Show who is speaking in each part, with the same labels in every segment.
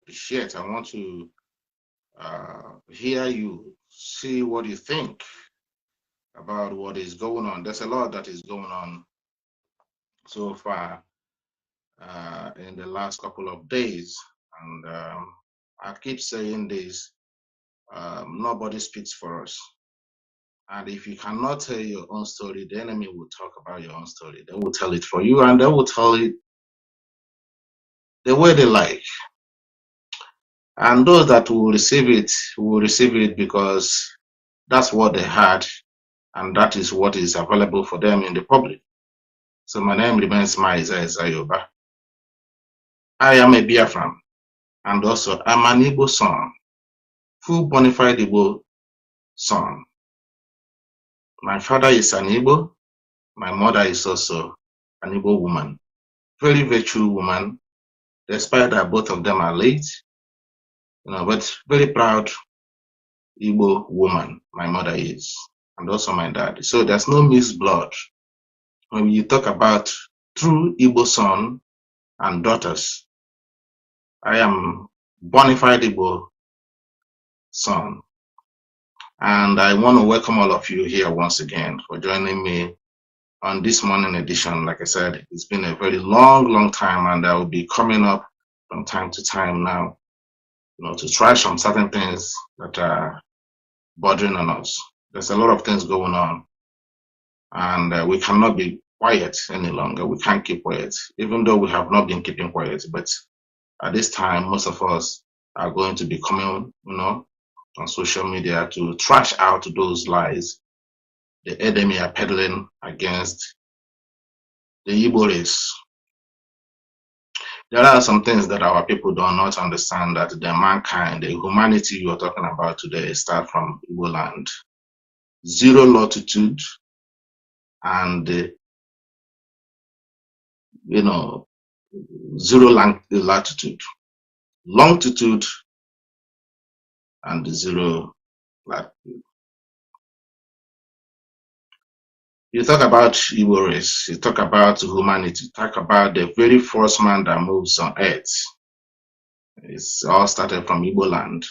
Speaker 1: appreciate. I want to hear you, see what you think about what is going on. There's a lot that is going on so far in the last couple of days, and I keep saying this: nobody speaks for us. And if you cannot tell your own story, the enemy will talk about your own story. They will tell it for you, and they will tell it the way they like. And those that will receive it because that's what they had, and that is what is available for them in the public. So my name remains Mazi. I am a Biafran, and also I'm an Igbo son, full bona fide Igbo son. My father is an Igbo. My mother is also an Igbo woman, very virtuous woman, despite that both of them are late, but very proud Igbo woman. My mother is, and also my dad. So there's no mixed blood. When you talk about true Igbo son and daughters, I am bona fide Igbo son. And I want to welcome all of you here once again for joining me on this morning edition. Like I said, it's been a very long time, and I will be coming up from time to time now, to try some certain things that are bothering on us. There's a lot of things going on, and we cannot be quiet any longer. We can't keep quiet, even though we have not been keeping quiet. But at this time, most of us are going to be coming, on social media to trash out those lies the enemy are peddling against the Igbo race. There are some things that our people do not understand, that the mankind, the humanity you are talking about today, start from Igbo land. Zero latitude and, zero latitude. Longitude and zero latitude. You talk about Igbo race, you talk about humanity, talk about the very first man that moves on earth. It's all started from Igbo land.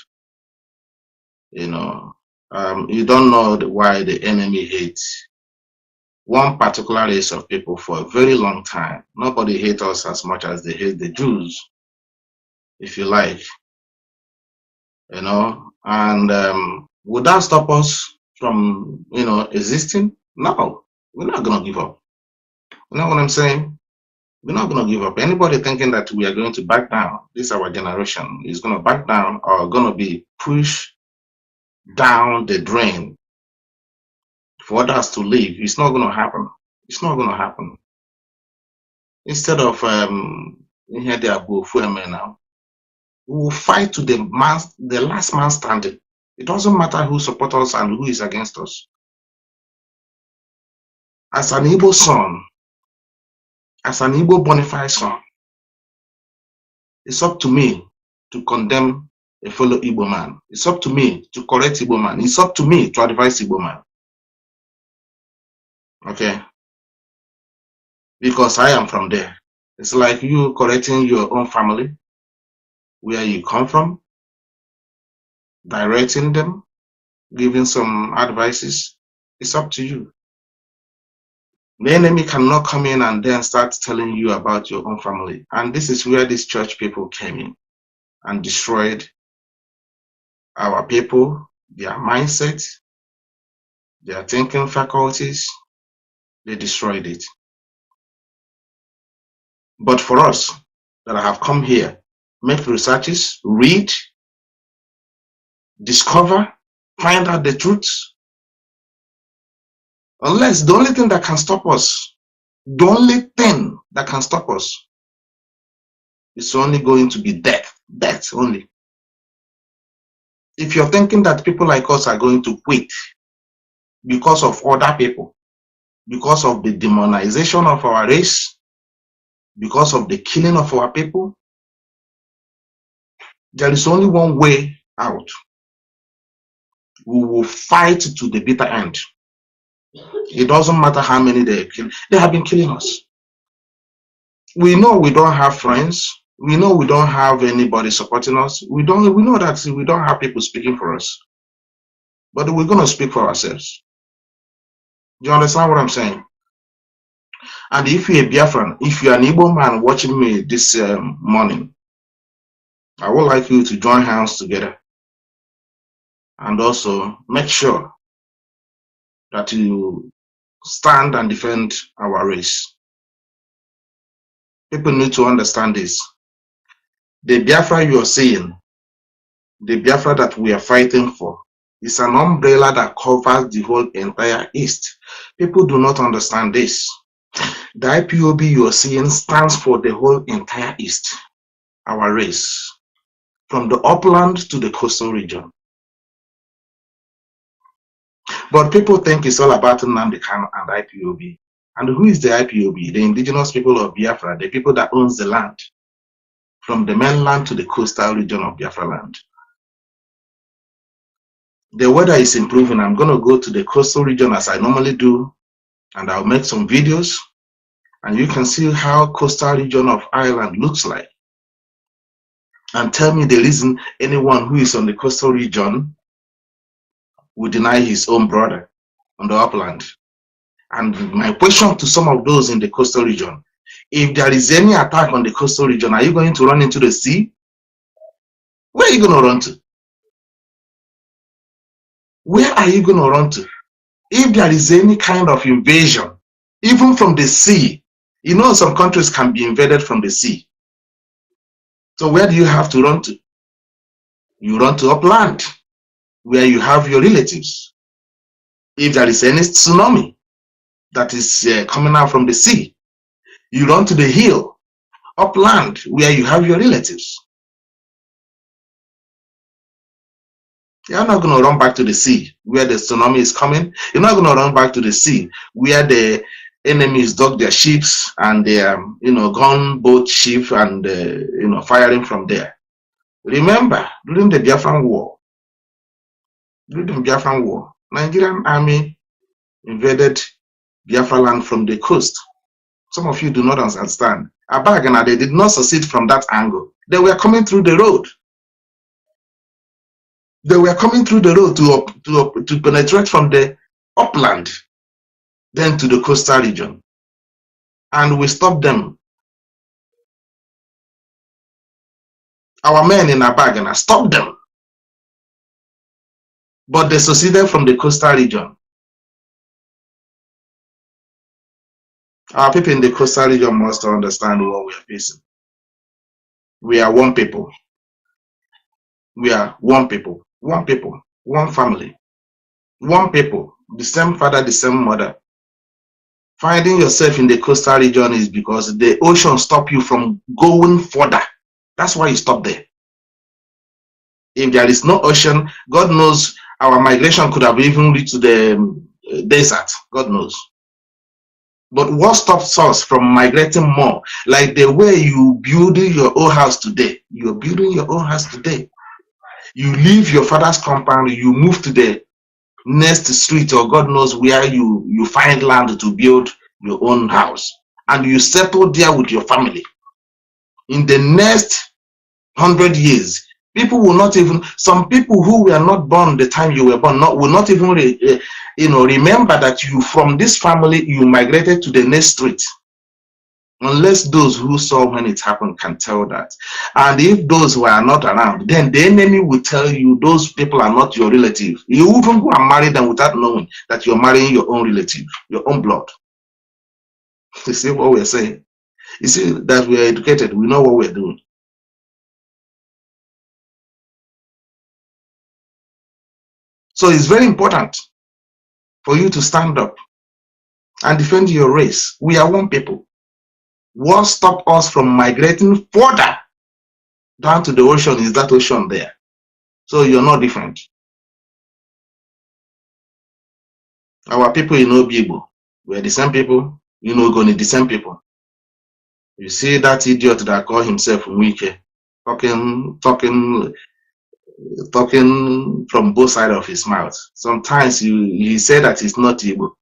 Speaker 1: You don't know why the enemy hates one particular race of people for a very long time. Nobody hates us as much as they hate the Jews, if you like. And would that stop us from, existing? No, we're not going to give up. You know what I'm saying? We're not going to give up. Anybody thinking that we are going to back down, this our generation is going to back down or going to be pushed down the drain for others to leave, it's not going to happen. It's not going to happen. Instead of here they are both now, we will fight to the last man standing. It doesn't matter who supports us and who is against us. As an Igbo son, as an Igbo bona fide son, it's up to me to condemn a fellow Igbo man. It's up to me to correct Igbo man. It's up to me to advise Igbo man. Okay? Because I am from there. It's like you correcting your own family, where you come from, directing them, giving some advices. It's up to you. The enemy cannot come in and then start telling you about your own family. And this is where these church people came in and destroyed our people, their mindset, their thinking faculties. They destroyed it. But for us that have come here, make researches, read, discover, find out the truth. Unless the only thing that can stop us, the only thing that can stop us is only going to be death. Death only. If you're thinking that people like us are going to quit because of other people, because of the demonization of our race, because of the killing of our people, there is only one way out. We will fight to the bitter end. It doesn't matter how many they kill. They have been killing us. We know we don't have friends. We know we don't have anybody supporting us. We know that we don't have people speaking for us. But we're going to speak for ourselves. Do you understand what I'm saying? And if you're a Biafran, if you're an Igbo man watching me this morning, I would like you to join hands together and also make sure that you stand and defend our race. People need to understand this. The Biafra you are seeing, the Biafra that we are fighting for, is an umbrella that covers the whole entire East. People do not understand this. The IPOB you are seeing stands for the whole entire East, our race, from the upland to the coastal region. But people think it's all about Nnamdi Kanu and IPOB. And who is the IPOB? The indigenous people of Biafra, the people that owns the land, from the mainland to the coastal region of Biafra land. The weather is improving. I'm going to go to the coastal region as I normally do, and I'll make some videos, and you can see how coastal region of Ireland looks like. And tell me the reason anyone who is on the coastal region would deny his own brother on the upland. And my question to some of those in the coastal region, if there is any attack on the coastal region, are you going to run into the sea? Where are you going to run to? Where are you going to run to? If there is any kind of invasion, even from the sea, you know some countries can be invaded from the sea. So where do you have to run to? You run to upland, where you have your relatives. If there is any tsunami that is coming out from the sea, you run to the hill, upland, where you have your relatives. You're not going to run back to the sea where the tsunami is coming. You're not going to run back to the sea where the enemies dug their ships and their, gunboat ship and, firing from there. Remember, during the Biafran War, Nigerian army invaded Biafra land from the coast. Some of you do not understand. Abagana, they did not succeed from that angle. They were coming through the road. They were coming through the road to penetrate from the upland, then to the coastal region. And we stopped them. Our men in Abagana stopped them. But they succeeded from the coastal region. Our people in the coastal region must understand what we are facing. We are one people. We are one people, one family, one people, the same father, the same mother. Finding yourself in the coastal region is because the ocean stopped you from going further. That's why you stop there. If there is no ocean, God knows our migration could have even reached the desert. God knows. But what stops us from migrating more? Like the way you building your own house today. You're building your own house today. You leave your father's compound, you move to the next street, or God knows where you find land to build your own house, and you settle there with your family. In the next 100 years, people will not even, some people who were not born the time you were born, will not even remember that you, from this family, you migrated to the next street. Unless those who saw when it happened can tell that. And if those who are not around, then the enemy will tell you those people are not your relative. You even go and marry them without knowing that you're marrying your own relative, your own blood. You see what we're saying? You see that we are educated, we know what we're doing. So it's very important for you to stand up and defend your race. We are one people. What stops us from migrating further down to the ocean is that ocean there. So you're not different. Our people in Igbo, we're the same people, going the same people. You see that idiot that called himself Nwike, talking from both sides of his mouth. Sometimes he said that he's not Igbo.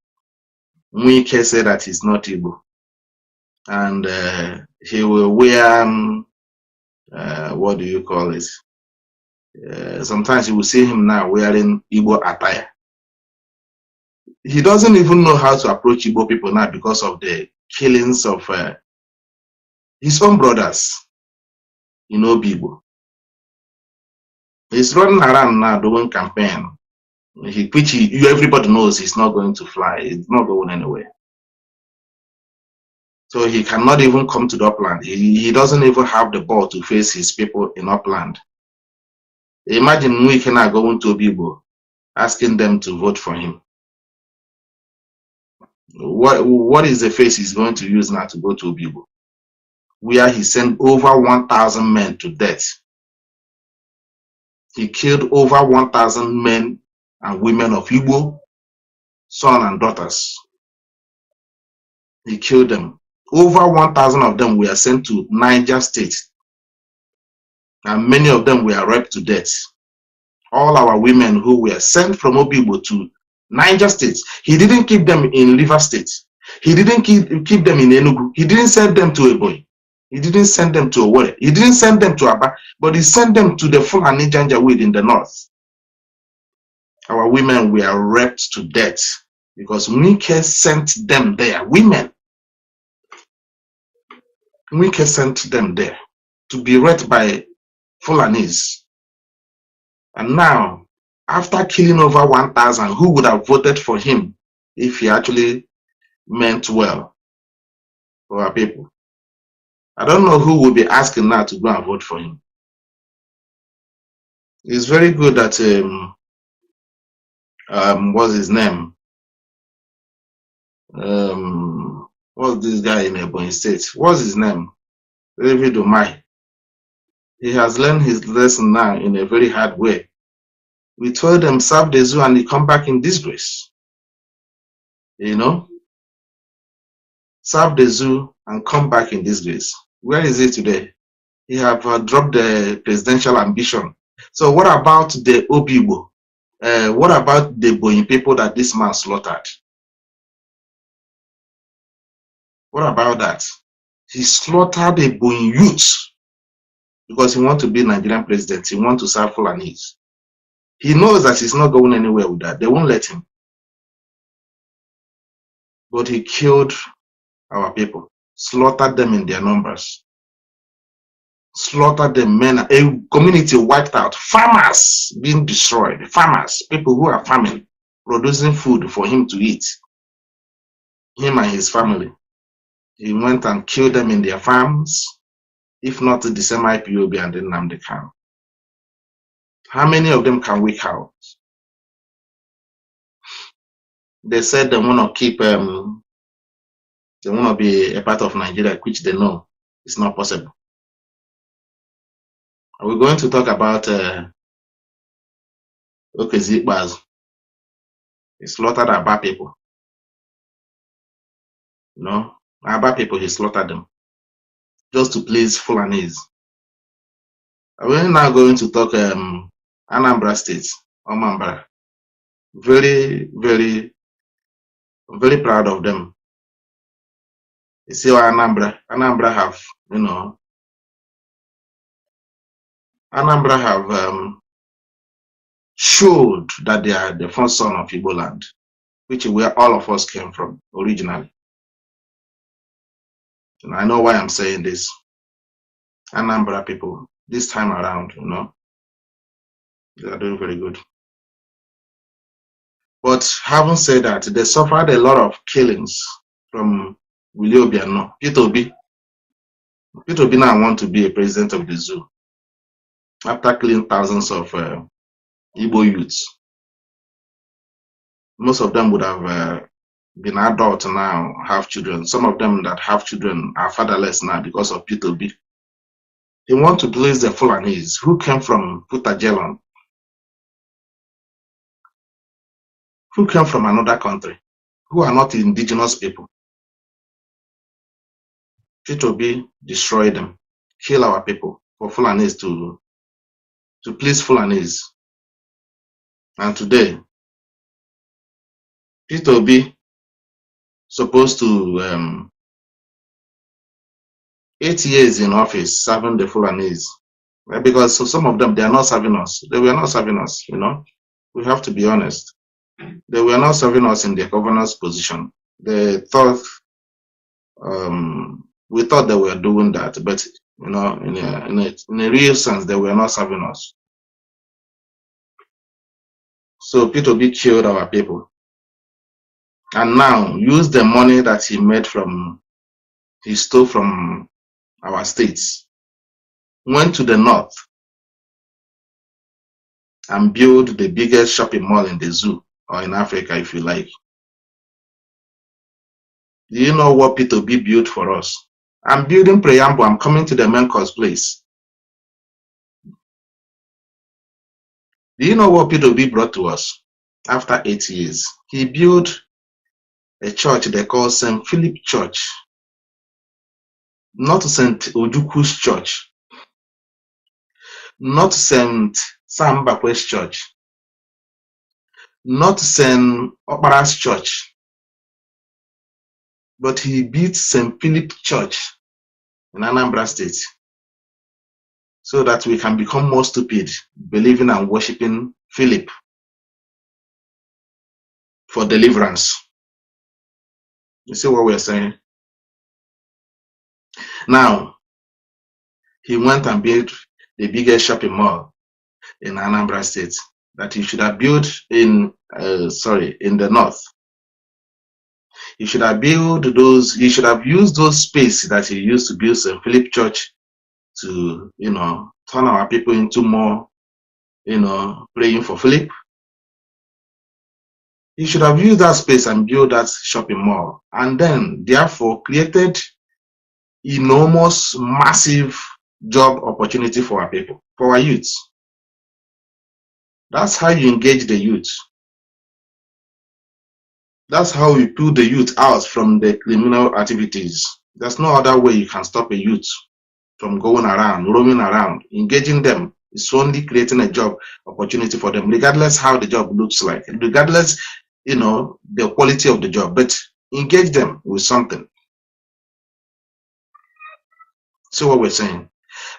Speaker 1: Nwike said that he's not Igbo. And he will wear what do you call it? Sometimes you will see him now wearing Igbo attire. He doesn't even know how to approach Igbo people now because of the killings of his own brothers in Igbo. He's running around now doing campaign, which everybody knows he's not going to fly. It's not going anywhere. So he cannot even come to the upland. He doesn't even have the ball to face his people in upland. Imagine we cannot go into Igbo asking them to vote for him. What is the face he's going to use now to go to Igbo, where he sent over 1,000 men to death? He killed over 1,000 men and women of Igbo, sons and daughters. He killed them. Over 1,000 of them were sent to Niger State, and many of them were raped to death. All our women who were sent from Obigbo to Niger State, he didn't keep them in River State. He didn't keep them in Enugu. He didn't send them to Ebonyi. He didn't send them to Owerri. He didn't send them to Aba, but he sent them to the Fulani Janjaweed in the north. Our women were raped to death because Wike sent them there. Women. Wike sent them there to be raped by Fulanis. And now, after killing over 1,000, who would have voted for him if he actually meant well for our people? I don't know who will be asking now to go and vote for him. It's very good that what's his name? What's this guy in Ebonyi State? What's his name? David Umai. He has learned his lesson now in a very hard way. We told him serve the zoo and he come back in disgrace. You know? Serve the zoo and come back in disgrace. Where is he today? He have dropped the presidential ambition. So what about the Obigbo? What about the Boyin people that this man slaughtered? What about that? He slaughtered the Boyin youth because he wants to be Nigerian president. He wants to serve Fulanis. He knows that he's not going anywhere with that. They won't let him. But he killed our people, slaughtered them in their numbers, slaughtered them, men, a community wiped out, farmers being destroyed, farmers, people who are farming, producing food for him to eat, him and his family. He went and killed them in their farms, if not the same IPOB and then Nnamdi Kanu. How many of them can we count? They said they want to keep, they want to be a part of Nigeria, which they know is not possible. Are we going to talk about Zikbaz? He slaughtered Aba people. No, Aba people, he slaughtered them just to please Fulanis. Are we now going to talk Anambra State, Anambra? Very, very, very proud of them. You see what Anambra have, you know, Anambra have showed that they are the first son of Igbo land, which is where all of us came from originally. And I know why I'm saying this. Anambra people, this time around, you know, they are doing very good. But having said that, they suffered a lot of killings from Willie Obiano. Peter Obi now want to be a president of the zoo after killing thousands of Igbo youths. Most of them would have been adult now, have children. Some of them that have children are fatherless now because of Peter Obi. They want to place the Fulanis who came from Putajelon, who came from another country, who are not indigenous people. Peter Obi destroy them, kill our people for Fulanis to please Fulanis. And today, Peter Obi supposed to 8 years in office serving the Fulanese. Because so some of them, they are not serving us. They were not serving us, you know. We have to be honest. They were not serving us in the governor's position. They thought, we thought they were doing that, but you know, in a real sense, they were not serving us. So P2B killed our people, and now use the money that he made from, he stole from our states, went to the north and built the biggest shopping mall in the zoo, or in Africa, if you like. Do you know what P2B built for us? I'm building preamble. I'm coming to the main course, please. Do you know what P2B brought to us after 8 years? He built a church they call St. Philip Church, not St. Ojuku's Church, not St. Sam Bakwe's Church, not St. Opera's Church, but he built St. Philip Church in Anambra State, so that we can become more stupid, believing and worshiping Philip for deliverance. You see what we're saying? Now, he went and built the biggest shopping mall in Anambra State that he should have built in, in the north. He should have built those, he should have used those space that he used to build St. Philip Church to, you know, turn our people into more, you know, praying for Philip. He should have used that space and built that shopping mall, and then therefore created enormous, massive job opportunity for our people, for our youth. That's how you engage the youth. That's how we pull the youth out from the criminal activities. There's no other way you can stop a youth from going around, roaming around. Engaging them is only creating a job opportunity for them, regardless how the job looks like, regardless, you know, the quality of the job, but engage them with something. See what we're saying?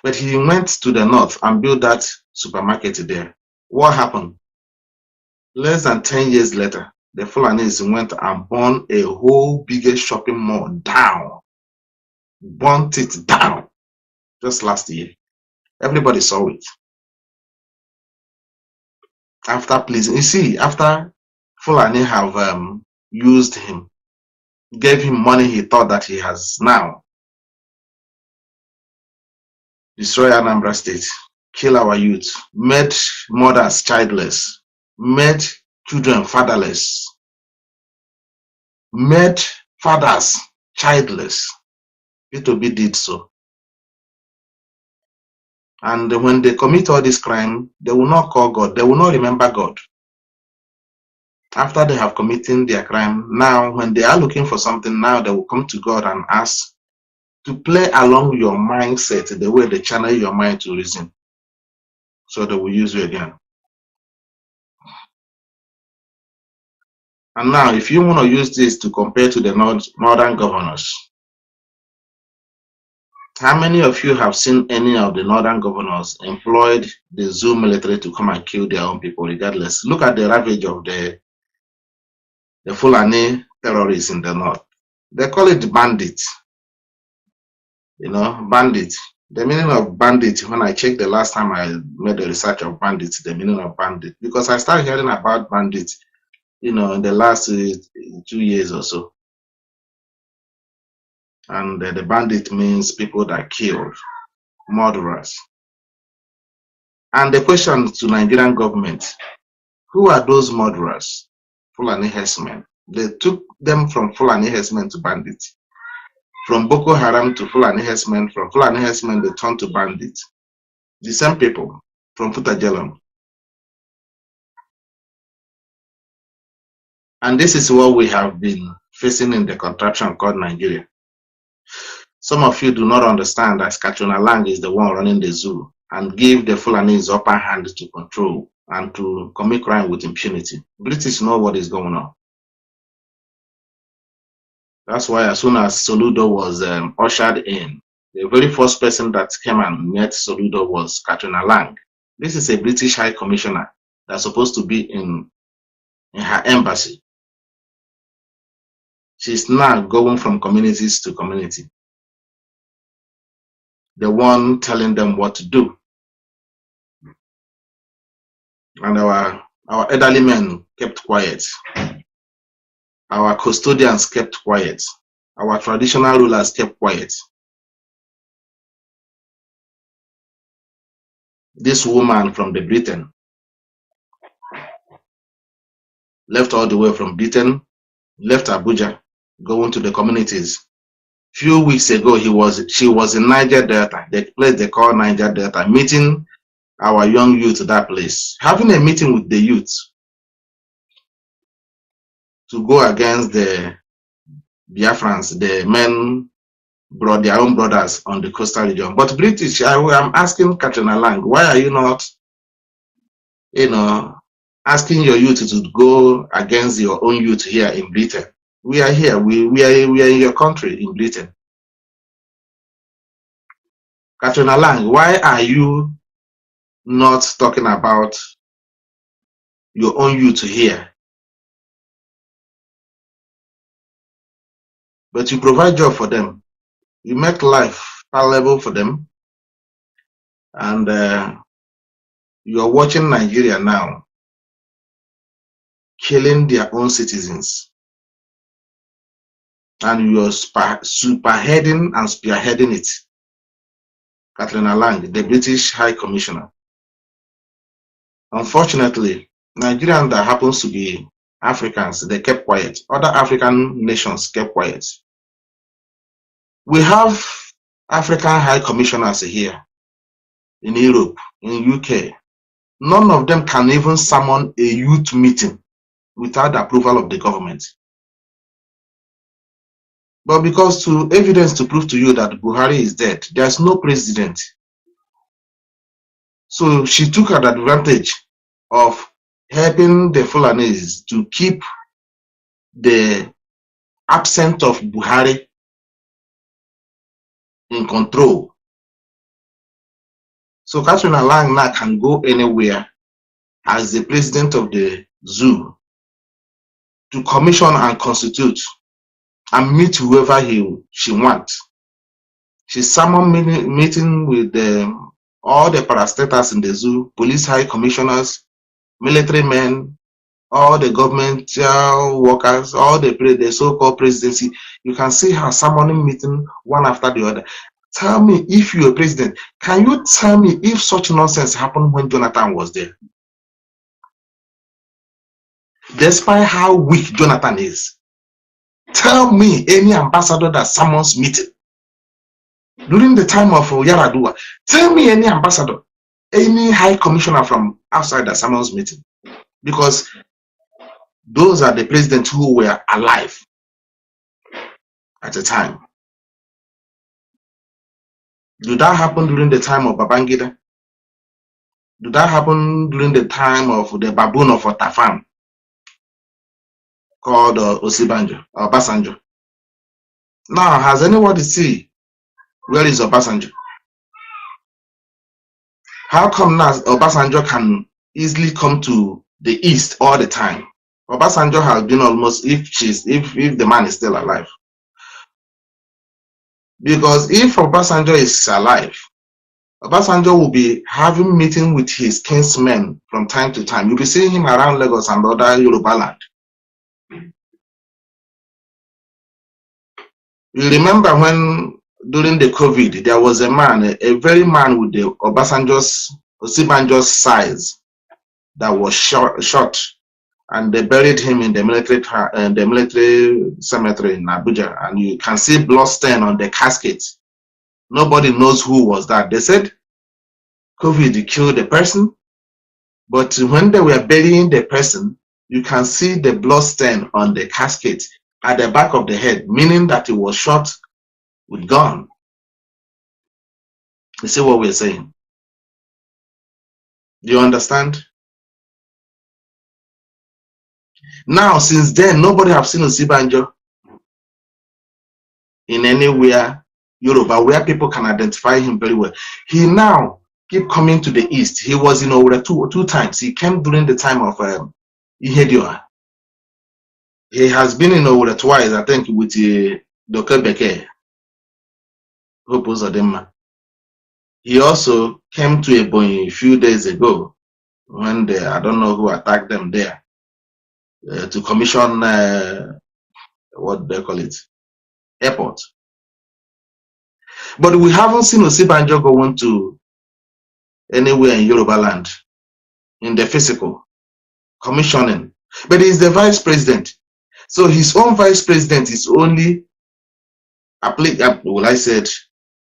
Speaker 1: But he went to the north and built that supermarket there. What happened? Less than 10 years later, the Fulanese went and burned a whole biggest shopping mall down. Burnt it down just last year. Everybody saw it. After pleasing, you see, after Fulani have used him, gave him money he thought that he has now, destroy Anambra State, kill our youth, made mothers childless, made children fatherless, made fathers childless. P2B did so. And when they commit all this crime, they will not call God, they will not remember God. After they have committed their crime, now when they are looking for something, now they will come to God and ask to play along your mindset, the way they channel your mind to reason. So they will use you again. And now, if you want to use this to compare to the northern governors, how many of you have seen any of the northern governors employed the zoo military to come and kill their own people regardless? Look at the ravage of the Fulani terrorists in the north. They call it bandit. You know, bandit. The meaning of bandit, when I checked the last time I made the research of bandit, the meaning of bandit, because I started hearing about bandit, you know, in the last 2 years or so. And the bandit means people that kill, murderers. And the question to Nigerian government, who are those murderers? Fulani herdsmen. They took them from Fulani herdsmen to bandits. From Boko Haram to Fulani herdsmen, from Fulani herdsmen they turned to bandits. The same people from Futajelon. And this is what we have been facing in the contraption called Nigeria. Some of you do not understand that Katrina Lang is the one running the zoo and give the Fulanese upper hand to control and to commit crime with impunity. British know what is going on. That's why as soon as Soludo was ushered in, the very first person that came and met Soludo was Katrina Lang. This is a British High Commissioner that's supposed to be in her embassy. She's now going from communities to community, the one telling them what to do. And our elderly men kept quiet. Our custodians kept quiet. Our traditional rulers kept quiet. This woman from the Britain left all the way from Britain, left Abuja, going to the communities. Few weeks ago, she was in Niger Delta, the place they call Niger Delta, meeting our young youth at that place, having a meeting with the youth to go against the Biafrans. The men brought their own brothers on the coastal region. But British, I'm asking Katrina Lang, why are you not, asking your youth to go against your own youth here in Britain? We are here. We are in your country in Britain. Katrina Lang, why are you not talking about your own youth here? But you provide job for them. You make life palatable for them. And you're watching Nigeria now killing their own citizens. And you're spearheading it. Katrina Lang, the British High Commissioner. Unfortunately, Nigerians that happens to be Africans, they kept quiet. Other African nations kept quiet. We have African High Commissioners here in Europe, in UK. None of them can even summon a youth meeting without the approval of the government. But because to evidence to prove to you that Buhari is dead, there's no president. So she took advantage of helping the Fulanis to keep the absence of Buhari in control. So Katrina Lang now can go anywhere as the president of the zoo to commission and constitute and meet whoever she wants. She summoned meeting with all the parastatals in the zoo, police high commissioners, military men, all the government workers, all the so-called presidency. You can see her summoning meeting one after the other. Tell me, if you're a president, can you tell me if such nonsense happened when Jonathan was there? Despite how weak Jonathan is, tell me any ambassador that summons meeting during the time of Yaradua. Tell me any ambassador, any high commissioner from outside that summons meeting, because those are the presidents who were alive at the time. Did that happen during the time of Babangida? Did that happen during the time of the baboon of Otafam called Osibanjo or Obasanjo? Now, has anybody seen where is Obasanjo? How come now Obasanjo can easily come to the east all the time? Obasanjo has been almost, if the man is still alive. Because if Obasanjo is alive, Obasanjo will be having meeting with his kinsmen from time to time. You'll be seeing him around Lagos and other Yoruba land. You remember when during the COVID, there was a man, a very man with the Osibanjo's size that was shot, and they buried him in the military cemetery in Abuja, and you can see blood stain on the casket. Nobody knows who was that. They said COVID killed the person, but when they were burying the person, you can see the blood stain on the casket at the back of the head, meaning that it was shot with gun. You see what we're saying? Do you understand? Now, since then, nobody have seen Osibanjo in anywhere Yoruba, where people can identify him very well. He now keep coming to the east. He was in Owerri two times. He came during the time of Ihedioha. He has been in Owerri twice, I think, with Dr. Beke, Hope Uzodinma. He also came to Ebonyi a few days ago when I don't know who attacked them there to commission what they call it, airport. But we haven't seen Osibanjo going to anywhere in Yoruba land in the physical commissioning. But he's the vice president. So his own vice president is only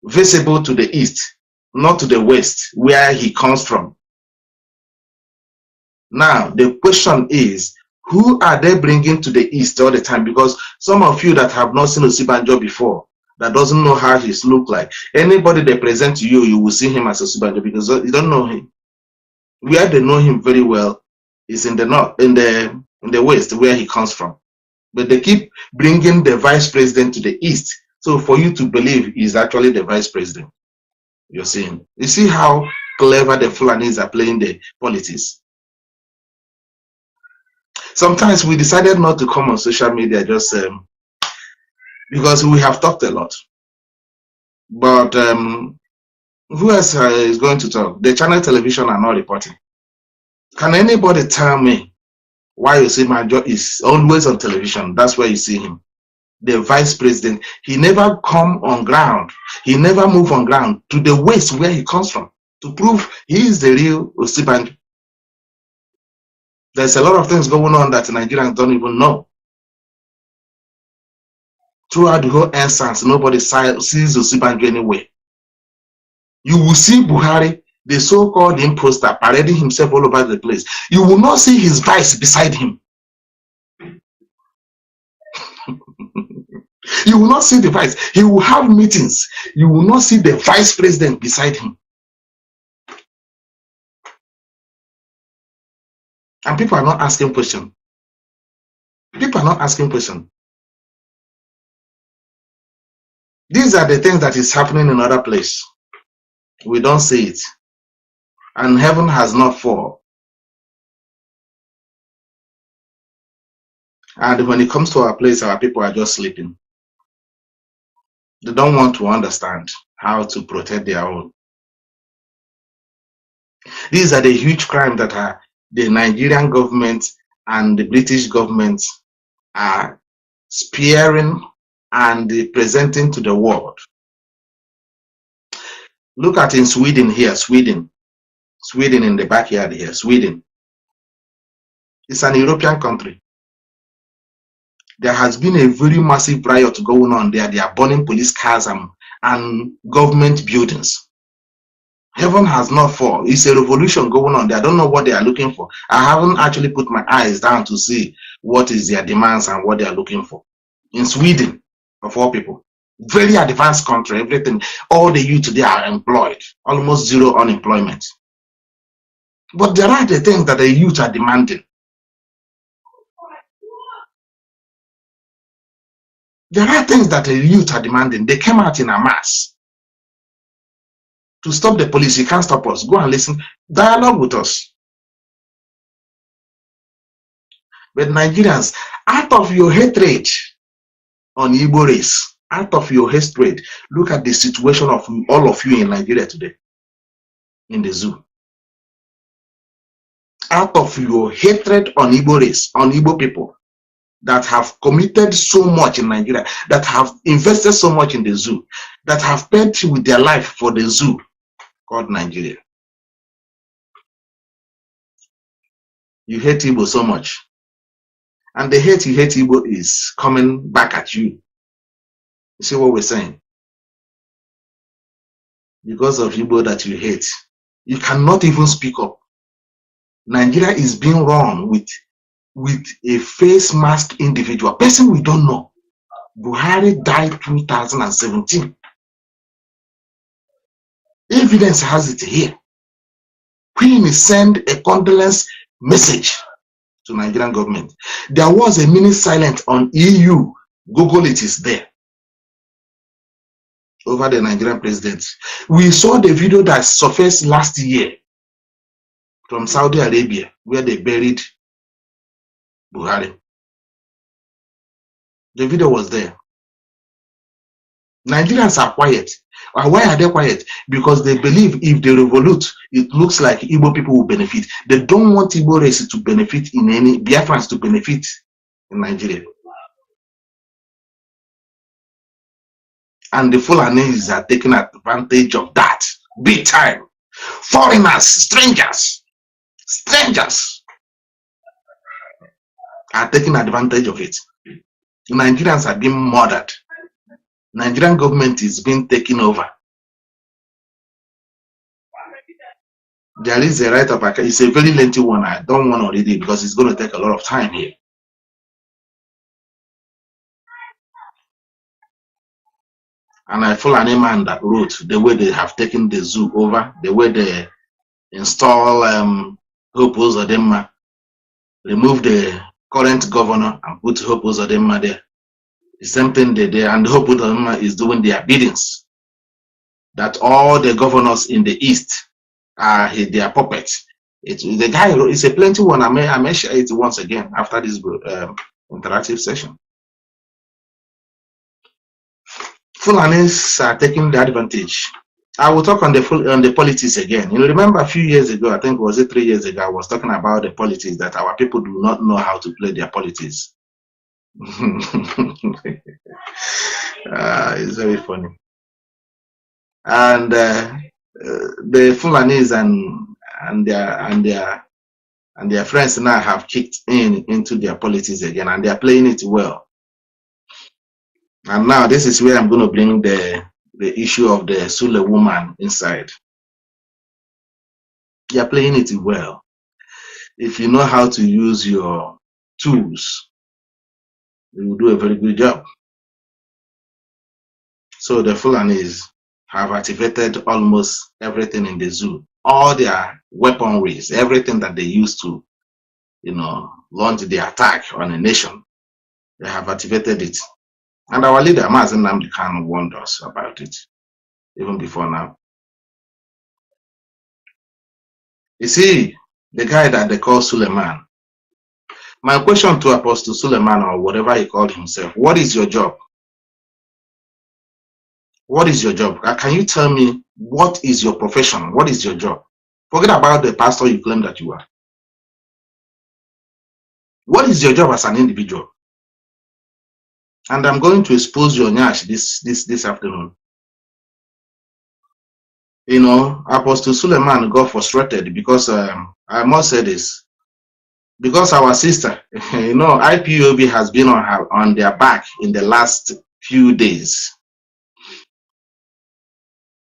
Speaker 1: visible to the east, not to the west, where he comes from. Now, the question is, who are they bringing to the east all the time? Because some of you that have not seen Osibanjo before, that doesn't know how he's look like, anybody they present to you, you will see him as Osibanjo because you don't know him. Where they know him very well is in the north, in the west, where he comes from. But they keep bringing the vice president to the east, so for you to believe he's actually the vice president. You're seeing. You see how clever the Fulanis are playing the politics. Sometimes we decided not to come on social media just because we have talked a lot. But who else is going to talk? The channel television are not reporting. Can anybody tell me why you see Majo is always on television? That's where you see him. The vice president, he never come on ground. He never move on ground to the west where he comes from to prove he is the real Osibanjo. There's a lot of things going on that Nigerians don't even know. Throughout the whole instance, nobody sees Osibanjo anywhere. You will see Buhari, the so-called imposter, parading himself all over the place. You will not see his vice beside him. You will not see the vice. He will have meetings. You will not see the vice president beside him. And people are not asking questions. People are not asking questions. These are the things that is happening in other places. We don't see it. And heaven has not fallen. And when it comes to our place, our people are just sleeping. They don't want to understand how to protect their own. These are the huge crimes that are the Nigerian government and the British government are spearing and presenting to the world. Look at in Sweden here, Sweden in the backyard here, Sweden. It's an European country. There has been a very massive riot going on there. They are burning police cars and government buildings. Heaven has not fallen. It's a revolution going on there. I don't know what they are looking for. I haven't actually put my eyes down to see what is their demands and what they are looking for. In Sweden, of all people, very advanced country, everything, all the youth they are employed, almost zero unemployment. But there are the things that the youth are demanding. There are things that the youth are demanding. They came out in a mass to stop the police. You can't stop us. Go and listen. Dialogue with us. But Nigerians, out of your hatred on Igbo race, out of your hatred, look at the situation of all of you in Nigeria today, in the zoo. Out of your hatred on Igbo race, on Igbo people, that have committed so much in Nigeria, that have invested so much in the zoo, that have paid with their life for the zoo called Nigeria. You hate Igbo so much. And the hate you hate Igbo is coming back at you. You see what we're saying? Because of Igbo that you hate, you cannot even speak up. Nigeria is being run with a face mask individual, person we don't know. Buhari died 2017. Evidence has it here. Queen sent a condolence message to Nigerian government. There was a minute silent on EU. Google it, is there. over the Nigerian president. We saw the video that surfaced last year from Saudi Arabia, where they buried Buhari. The video was there. Nigerians are quiet. Why are they quiet? Because they believe if they revolute, it looks like Igbo people will benefit. They don't want Igbo race to benefit in any, Biafrans to benefit in Nigeria. And the Fulanis are taking advantage of that big time. Foreigners, strangers are taking advantage of it. Nigerians are being murdered. Nigerian government is being taken over. There is a right of account. It's a very lengthy one. I don't want to read it because it's going to take a lot of time here. And I follow an man that wrote the way they have taken the zoo over, the way they install Hope Uzodinma, remove the current governor and put Hope Uzodinma there. The same thing they did, and Hope Uzodinma is doing their biddings. That all the governors in the east are their puppets. The guy wrote, it's a plenty one. I may share it once again after this interactive session. Fulanis are taking the advantage. I will talk on the politics again. You remember a few years ago, I think was it 3 years ago, I was talking about the politics, that our people do not know how to play their politics. It's very funny. And the Fulanis and their friends now have kicked into their politics again, and they are playing it well. And now this is where I'm going to bring the issue of the SULEWOMAN inside. They are playing it well. If you know how to use your tools, you will do a very good job. So the Fulanis have activated almost everything in the zoo. All their weaponries, everything that they use to, launch the attack on a nation, they have activated it. And our leader, Mazi Nnamdi, Kanu, warned us about it, even before now. You see, the guy that they call Suleiman. My question to Apostle Suleiman, or whatever he called himself, what is your job? What is your job? Can you tell me what is your profession? What is your job? Forget about the pastor you claim that you are. What is your job as an individual? And I'm going to expose your nyash this afternoon. Apostle Suleiman got frustrated because I must say this. Because our sister, IPOB has been on their back in the last few days.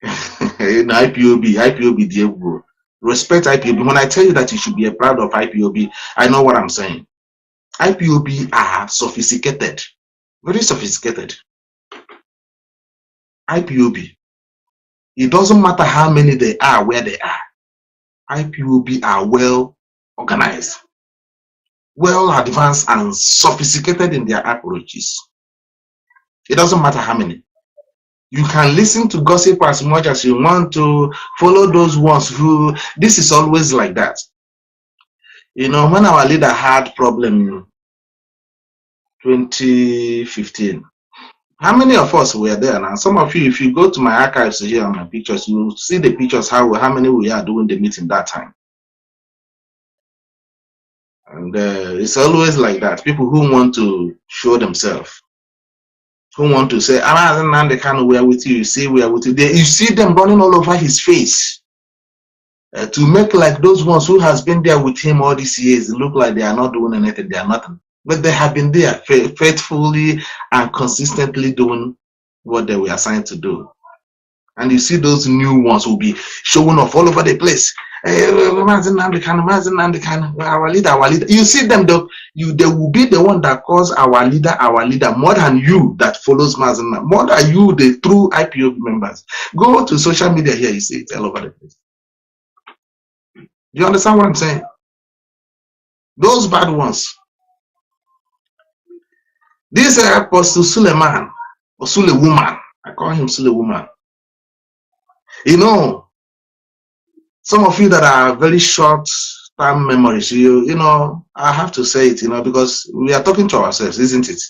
Speaker 1: IPOB, Diego. Respect IPOB. When I tell you that you should be proud of IPOB, I know what I'm saying. IPOB are sophisticated, very sophisticated. IPOB. It doesn't matter how many they are, where they are. IPOB are well organized, well advanced, and sophisticated in their approaches. It doesn't matter how many. You can listen to gossip as much as you want to, follow those ones who, this is always like that. When our leader had problem in 2015, how many of us were there now? Some of you, if you go to my archives here on my pictures, you will see the pictures, how many we are doing the meeting that time. And it's always like that. People who want to show themselves, who want to say, Nnamdi Kanu, we are with you. You see, we are with you. You see them running all over his face to make like those ones who has been there with him all these years look like they are not doing anything. They are nothing. But they have been there faithfully and consistently doing what they were assigned to do. And you see those new ones will be showing off all over the place. Mazi Nnamdi Kanu, our leader. You see them, though, they will be the one that calls our leader more than you that follows Mazi Nnamdi, more than you, the true IPOB members. Go to social media here, you see it all over the place. Do you understand what I'm saying? Those bad ones. This Apostle Suleiman, or SULEWOMAN, I call him SULEWOMAN. You know, some of you that are very short term memories, you know, I have to say it, you know, because we are talking to ourselves, isn't it?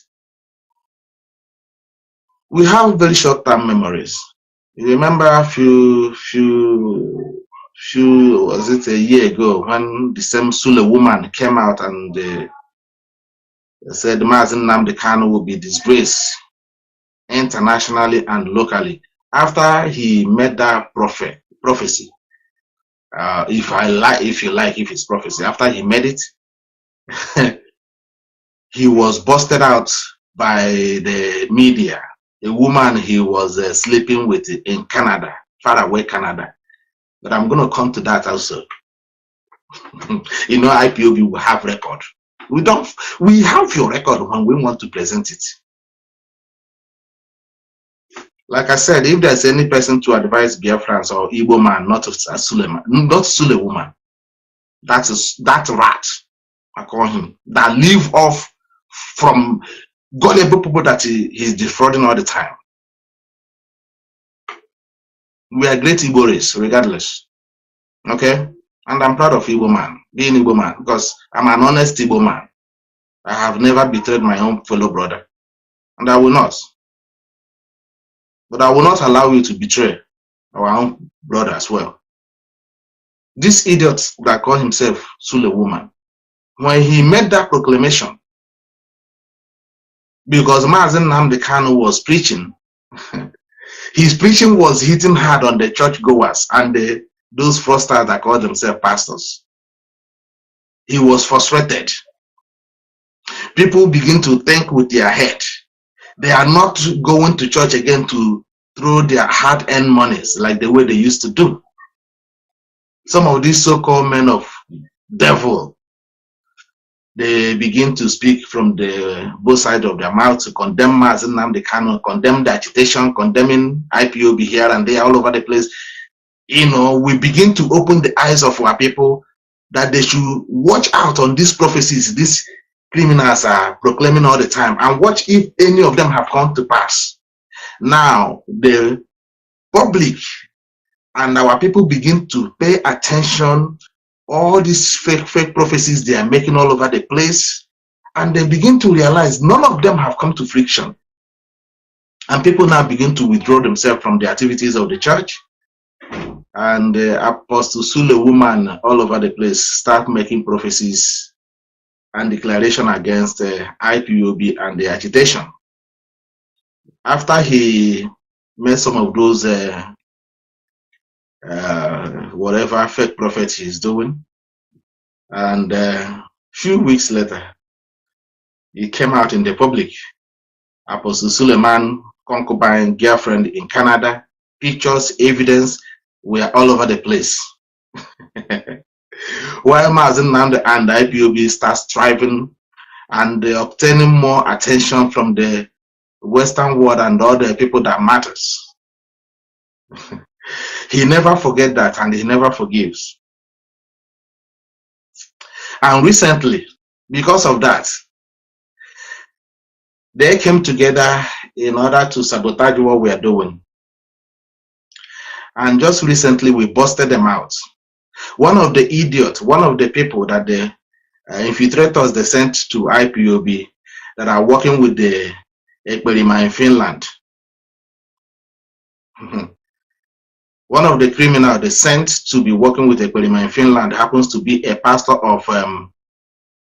Speaker 1: We have very short term memories. You remember a few was it a year ago when the same SULEWOMAN came out and said Mazi Nnamdi Kanu will be disgraced internationally and locally after he made that prophecy. If it's prophecy, after he made it, he was busted out by the media. A woman he was sleeping with in Canada, far away Canada. But I'm going to come to that also. You know, IPOB will have record. We have your record when we want to present it. Like I said, if there's any person to advise Biafrans or Igbo man, not SULEWOMAN, that is that rat, I call him, that live off from gullible people that he's defrauding all the time. We are great Igbo race, regardless. Okay? And I'm proud of Igbo man, being Igbo man, because I'm an honest Igbo man. I have never betrayed my own fellow brother. And I will not. But I will not allow you to betray our own brother as well. This idiot that called himself SULEWOMAN, when he made that proclamation, because Mazi Nnamdi Kanu was preaching, his preaching was hitting hard on the churchgoers and those fraudsters that call themselves pastors. He was frustrated. People begin to think with their head. They are not going to church again to throw their hard-earned monies like the way they used to do. Some of these so-called men of devil, they begin to speak from the both sides of their mouth to condemn Mazi Nnamdi Kanu, condemn the agitation, condemning IPOB here and there all over the place. You know, we begin to open the eyes of our people that they should watch out on these prophecies these criminals are proclaiming all the time, and watch if any of them have come to pass. Now, the public and our people begin to pay attention all these fake prophecies they are making all over the place, and they begin to realize none of them have come to fruition. And people now begin to withdraw themselves from the activities of the church, and Apostle SULEWOMAN all over the place start making prophecies and declaration against IPOB and the agitation. After he made some of those whatever fake prophets he's doing, and few weeks later he came out in the public. Apostle SULEWOMAN concubine girlfriend in Canada, pictures, evidence were all over the place. While Mazi Nnamdi and IPOB start striving and obtaining more attention from the Western world and all the people that matters. He never forget that, and he never forgives. And recently, because of that, they came together in order to sabotage what we are doing. And just recently, we busted them out. One of the idiots, one of the people that the infiltrators they sent to IPOB that are working with the Ekperima in Finland. One of the criminals they sent to be working with Ekperima in Finland happens to be a pastor of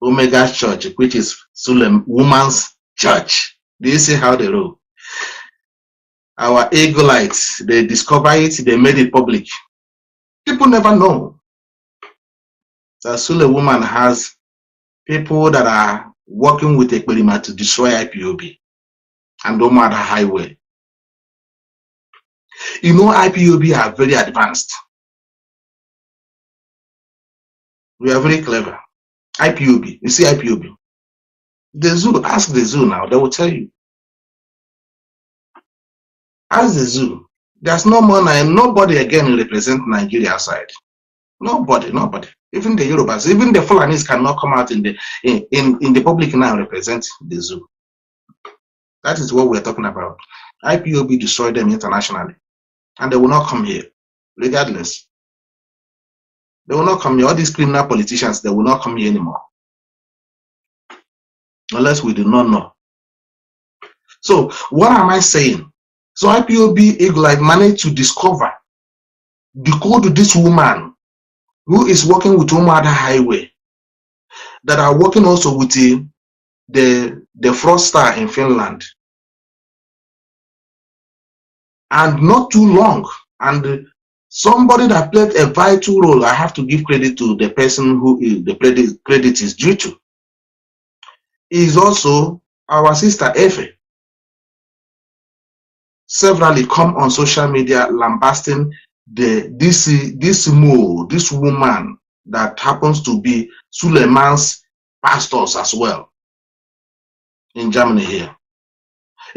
Speaker 1: Omega Church, which is SULEWOMAN's church. Do you see how they roll? Our Eagleites, they discover it, they made it public. People never know that SULEWOMAN has people that are working with Ekperima to destroy IPOB and Omada Highway. You know, IPOB are very advanced. We are very clever. IPOB, you see IPOB. The zoo, ask the zoo now, they will tell you. Ask the zoo. There's no more, nobody again represent Nigeria outside. Nobody. Even the Yorubas, even the Fulanis cannot come out in the public now represent the zoo. That is what we're talking about. IPOB destroyed them internationally, and they will not come here, regardless. They will not come here. All these criminal politicians, they will not come here anymore, unless we do not know. So what am I saying? So IPOB Eagle managed to discover, decode this woman who is working with Umada Highway, that are working also with the fraudster in Finland. And not too long, and somebody that played a vital role, I have to give credit to the person who is, the credit is due to, is also our sister Efe. Severally come on social media lambasting this woman that happens to be Suleiman's pastors as well in Germany here.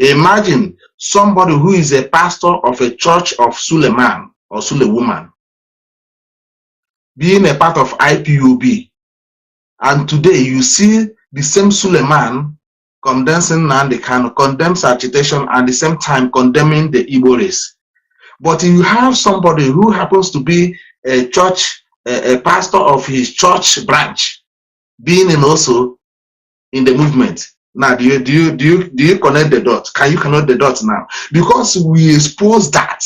Speaker 1: Imagine somebody who is a pastor of a church of Suleiman or SULEWOMAN being a part of IPOB, and today you see the same Suleiman condemning Nnamdi Kanu, condemns agitation, and at the same time condemning the Igbo race. But you have somebody who happens to be a church, a pastor of his church branch, being also in the movement. Now, do you connect the dots? Can you connect the dots now? Because we expose that.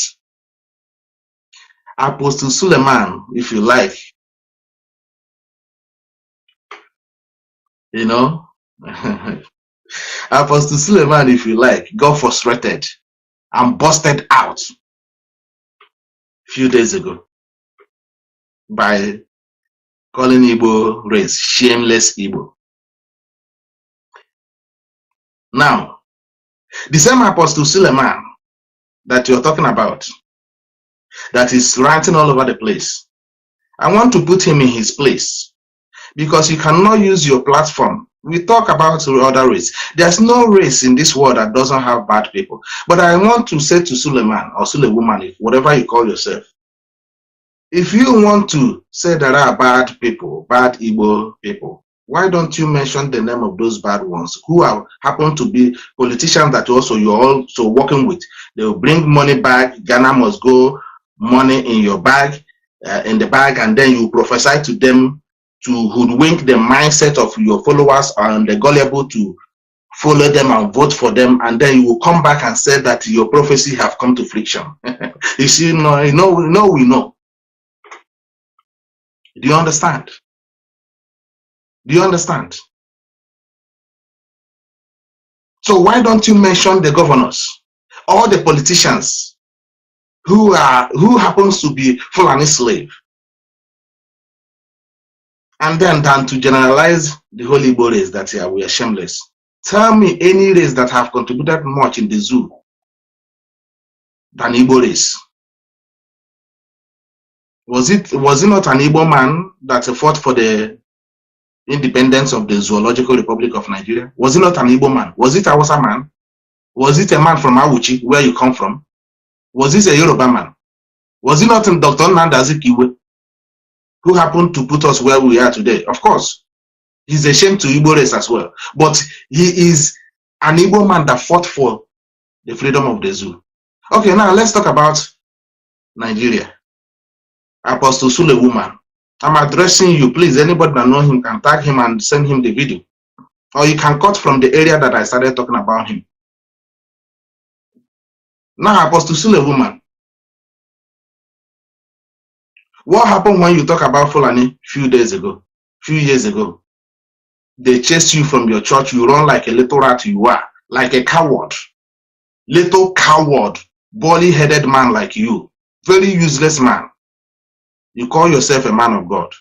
Speaker 1: Apostle Suleiman, if you like, you know, Apostle Suleiman, if you like, got frustrated and busted out a few days ago by calling Igbo race shameless Igbo. Now, the same Apostle Suleiman that you're talking about, that is ranting all over the place, I want to put him in his place, because you cannot use your platform. We talk about other race. There's no race in this world that doesn't have bad people. But I want to say to Suleiman or SULEWOMAN, if whatever you call yourself, if you want to say there are bad people, bad Igbo people, why don't you mention the name of those bad ones who happen to be politicians that you're also working with? They will bring money back. Ghana must go, money in your bag, in the bag, and then you prophesy to them to hoodwink the mindset of your followers, and they're gullible to follow them and vote for them, and then you will come back and say that your prophecy have come to friction. You see, we know. Do you understand? Do you understand? So why don't you mention the governors, all the politicians who happens to be Fulani slave? And then than to generalize the whole Igbo race that we are shameless. Tell me any race that have contributed much in the zoo than Igbo race. Was it not an Igbo man that fought for the independence of the Zoological Republic of Nigeria? Was it not an Igbo man? Was it a Hausa man? Was it a man from Awuchi, where you come from? Was it a Yoruba man? Was it not Dr. Nnamdi, who happened to put us where we are today? Of course, he's ashamed to Igbo race as well. But he is an Igbo man that fought for the freedom of the zoo. Okay, now let's talk about Nigeria. Apostle SULEWOMAN. I'm addressing you. Please, anybody that know him can tag him and send him the video. Or you can cut from the area that I started talking about him. Now, Apostle SULEWOMAN. What happened when you talk about Fulani few years ago? They chased you from your church. You run like a little rat you are. Like a coward. Little coward. Bally-headed man like you. Very useless man. You call yourself a man of God.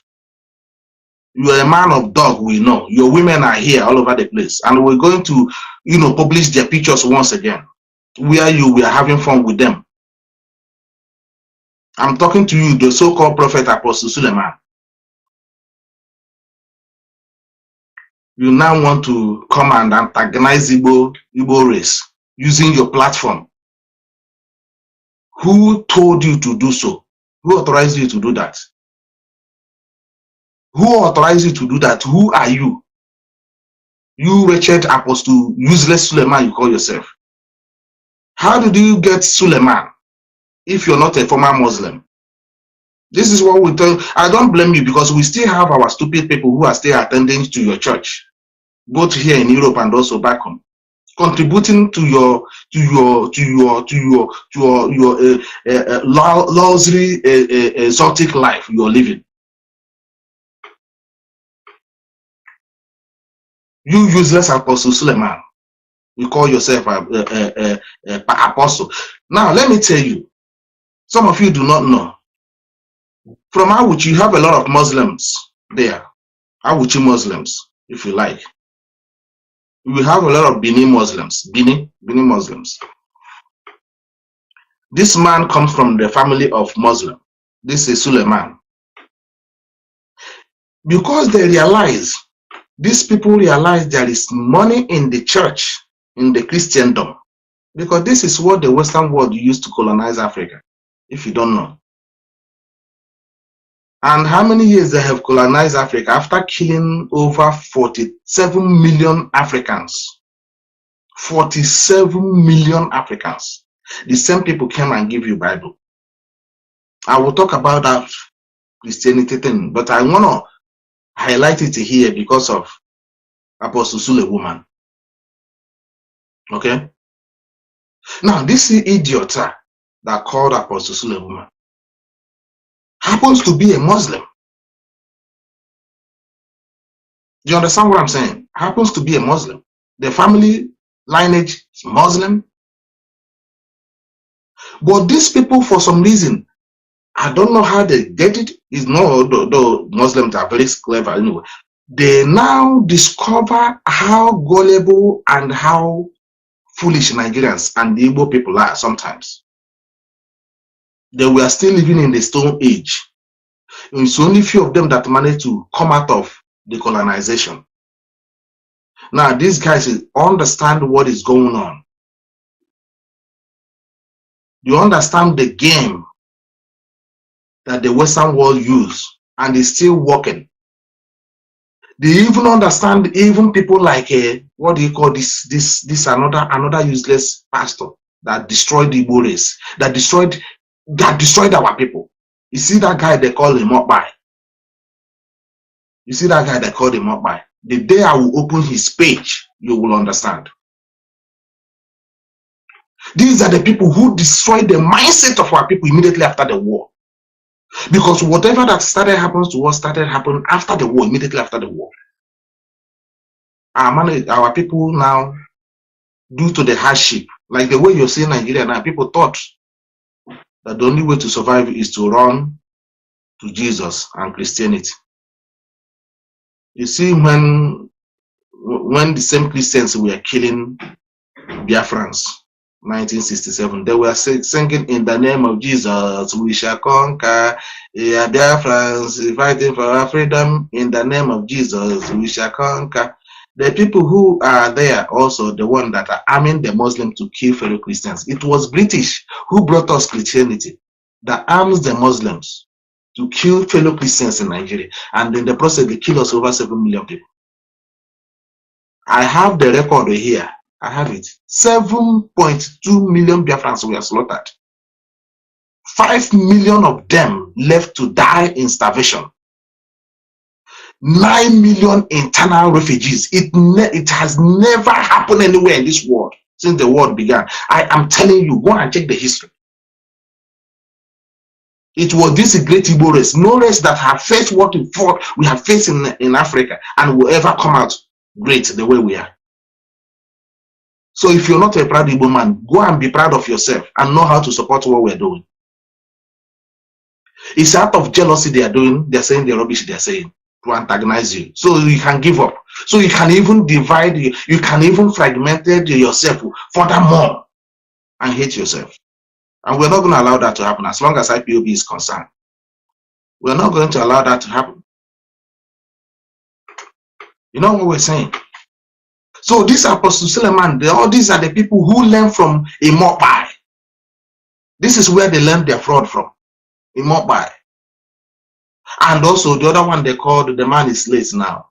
Speaker 1: You are a man of dog, we know. Your women are here all over the place. And we're going to, publish their pictures once again. We are having fun with them. I'm talking to you, the so-called prophet Apostle Suleiman. You now want to come and antagonize Igbo race using your platform. Who told you to do so? Who authorized you to do that? Who authorized you to do that? Who are you? You wretched apostle, useless Suleiman, you call yourself. How did you get Suleiman if you're not a former Muslim? This is what we tell. I don't blame you, because we still have our stupid people who are still attending to your church, both here in Europe and also back home, contributing to your luxury exotic life you're living. You useless apostle Suleiman, you call yourself a apostle. Now let me tell you, some of you do not know. From Awuchi, you have a lot of Muslims there. Awuchi Muslims, if you like. We have a lot of Bini Muslims. Bini Muslims. This man comes from the family of Muslim. This is Suleiman. Because they realize, these people realize there is money in the church, in the Christendom. Because this is what the Western world used to colonize Africa, if you don't know. And how many years they have colonized Africa after killing over 47 million Africans? 47 million Africans. The same people came and give you Bible. I will talk about that Christianity thing, but I want to highlight it here because of Apostle SULEWOMAN. Okay? Now, this idiot that called Apostle SULEWOMAN happens to be a Muslim. Do you understand what I'm saying? Happens to be a Muslim. The family lineage is Muslim. But these people, for some reason, I don't know how they get it. It's not, though Muslims are very clever anyway. They now discover how gullible and how foolish Nigerians and the Igbo people are sometimes. They were still living in the Stone Age. It's only few of them that managed to come out of the colonization. Now, these guys understand what is going on. You understand the game that the Western world use, and it's still working. They even understand even people like what do you call this another useless pastor that destroyed the Igbo race, that destroyed our people. You see that guy they call him up by. You see that guy they called him up by. The day I will open his page, you will understand. These are the people who destroyed the mindset of our people immediately after the war. Because whatever that started happens to us started happening after the war, immediately after the war. Our people now, due to the hardship, like the way you're seeing Nigeria now, people thought that the only way to survive is to run to Jesus and Christianity. You see, when the same Christians were killing Biafrans, 1967, they were singing, "In the name of Jesus, we shall conquer. Yeah, Biafrans fighting for our freedom. In the name of Jesus, we shall conquer." The people who are there also the one that are arming the Muslims to kill fellow Christians. It was British who brought us Christianity that arms the Muslims to kill fellow Christians in Nigeria. And in the process, they kill us over 7 million people. I have the record here. I have it. 7.2 million Biafrans were slaughtered. 5 million of them left to die in starvation. 9 million internal refugees. It has never happened anywhere in this world since the world began. I am telling you, go and check the history. It was this great Igbo race, no race that have faced what we have faced in Africa and will ever come out great the way we are. So if you're not a proud Igbo man, go and be proud of yourself and know how to support what we're doing. It's out of jealousy they're saying the rubbish they're saying to antagonize you. So you can give up. So you can even divide, you can even fragment yourself furthermore and hate yourself. And we're not going to allow that to happen as long as IPOB is concerned. We're not going to allow that to happen. You know what we're saying? So these Apostle Suleiman, all these are the people who learn from Imopai. This is where they learned their fraud from. Imopai. And also the other one they called, the man is late now.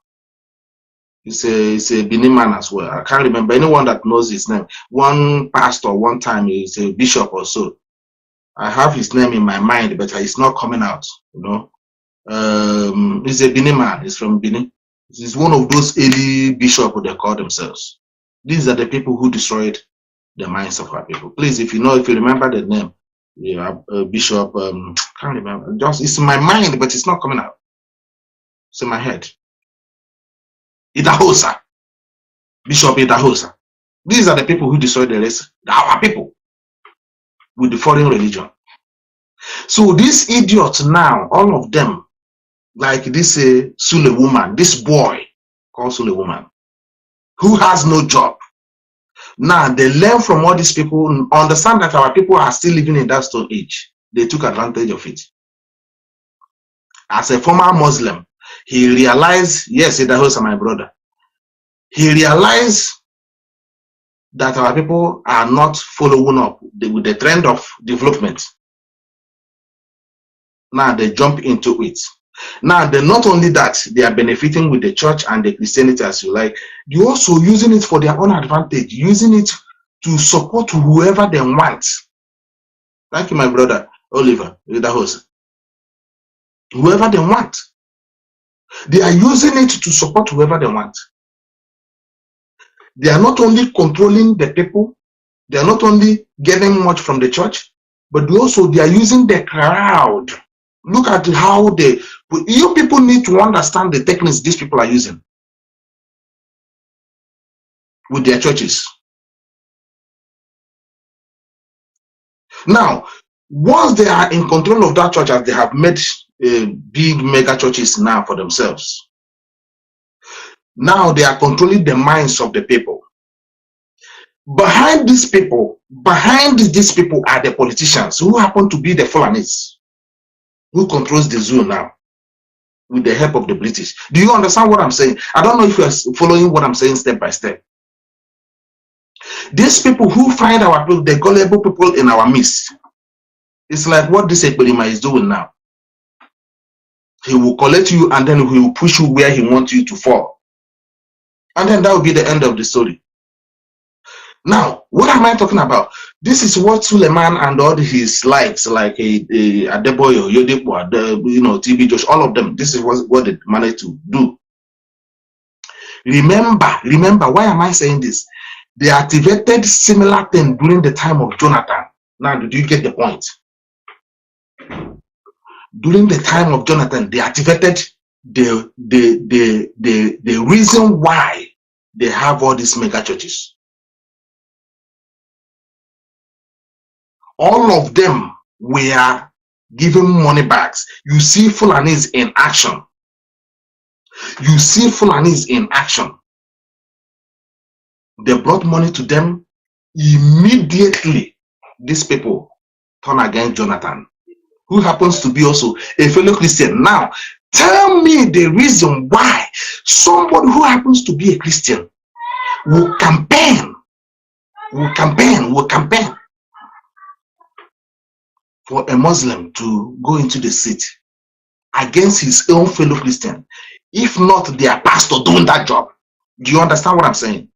Speaker 1: It's a Benin man as well. I can't remember anyone that knows his name. One pastor, one time, is a bishop or so. I have his name in my mind, but it's not coming out. You know, he's a Benin man. He's from Benin. He's one of those early bishops they call themselves. These are the people who destroyed the minds of our people. Please, if you remember the name, yeah, Bishop. Can't remember. Just it's in my mind, but it's not coming out. It's in my head. Idahosa. Bishop Idahosa. These are the people who destroyed the rest, our people, with the foreign religion. So these idiots now, all of them, like this SULEWOMAN, this boy called SULEWOMAN, who has no job. Now they learn from all these people, understand that our people are still living in that stone age. They took advantage of it. As a former Muslim, he realized, yes, Idahosa, my brother, he realized that our people are not following up with the trend of development. Now they jump into it. Now, they're not only that, they are benefiting with the church and the Christianity as you like, they're also using it for their own advantage, using it to support whoever they want. Thank you, my brother, Oliver, the host. Whoever they want. They are using it to support whoever they want. They are not only controlling the people, they are not only getting much from the church, but they are using the crowd. Look at how you people need to understand the techniques these people are using with their churches. Now, once they are in control of that church, as they have made big mega churches now for themselves, now they are controlling the minds of the people. Behind these people are the politicians who happen to be the Fulanis, who controls the zoo now with the help of the British. Do you understand what I'm saying? I don't know if you are following what I'm saying step by step. These people who find our people, the gullible people in our midst, it's like what this Ekperima is doing now. He will collect you and then he will push you where he wants you to fall. And then that will be the end of the story. Now, what am I talking about? This is what Suleiman and all his likes, like Adeboyo, Yodepo, TB Josh, all of them, this is what they managed to do. Remember, why am I saying this? They activated similar thing during the time of Jonathan. Now, did you get the point? During the time of Jonathan, they activated the reason why they have all these mega churches. All of them were given money bags. You see Fulanis in action. You see Fulanis in action. They brought money to them. Immediately, these people turn against Jonathan, who happens to be also a fellow Christian. Now, tell me the reason why somebody who happens to be a Christian will campaign for a Muslim to go into the seat against his own fellow Christian, if not their pastor doing that job. Do you understand what I'm saying?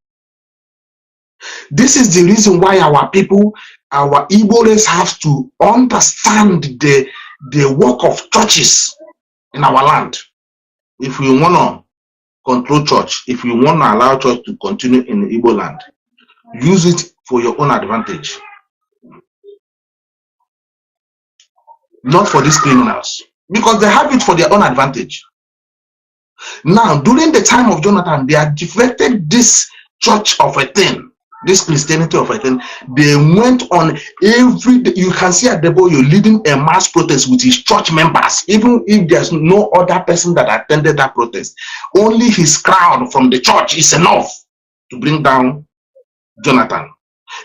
Speaker 1: This is the reason why our people, our Igbos, have to understand the work of churches in our land. If we want to control church, if we want to allow church to continue in the Igbo land, use it for your own advantage. Not for these criminals, because they have it for their own advantage. Now, during the time of Jonathan, they had deflected this church of a thing, this Christianity of a thing. They went on every day. You can see Adeboyo leading a mass protest with his church members, even if there's no other person that attended that protest. Only his crowd from the church is enough to bring down Jonathan.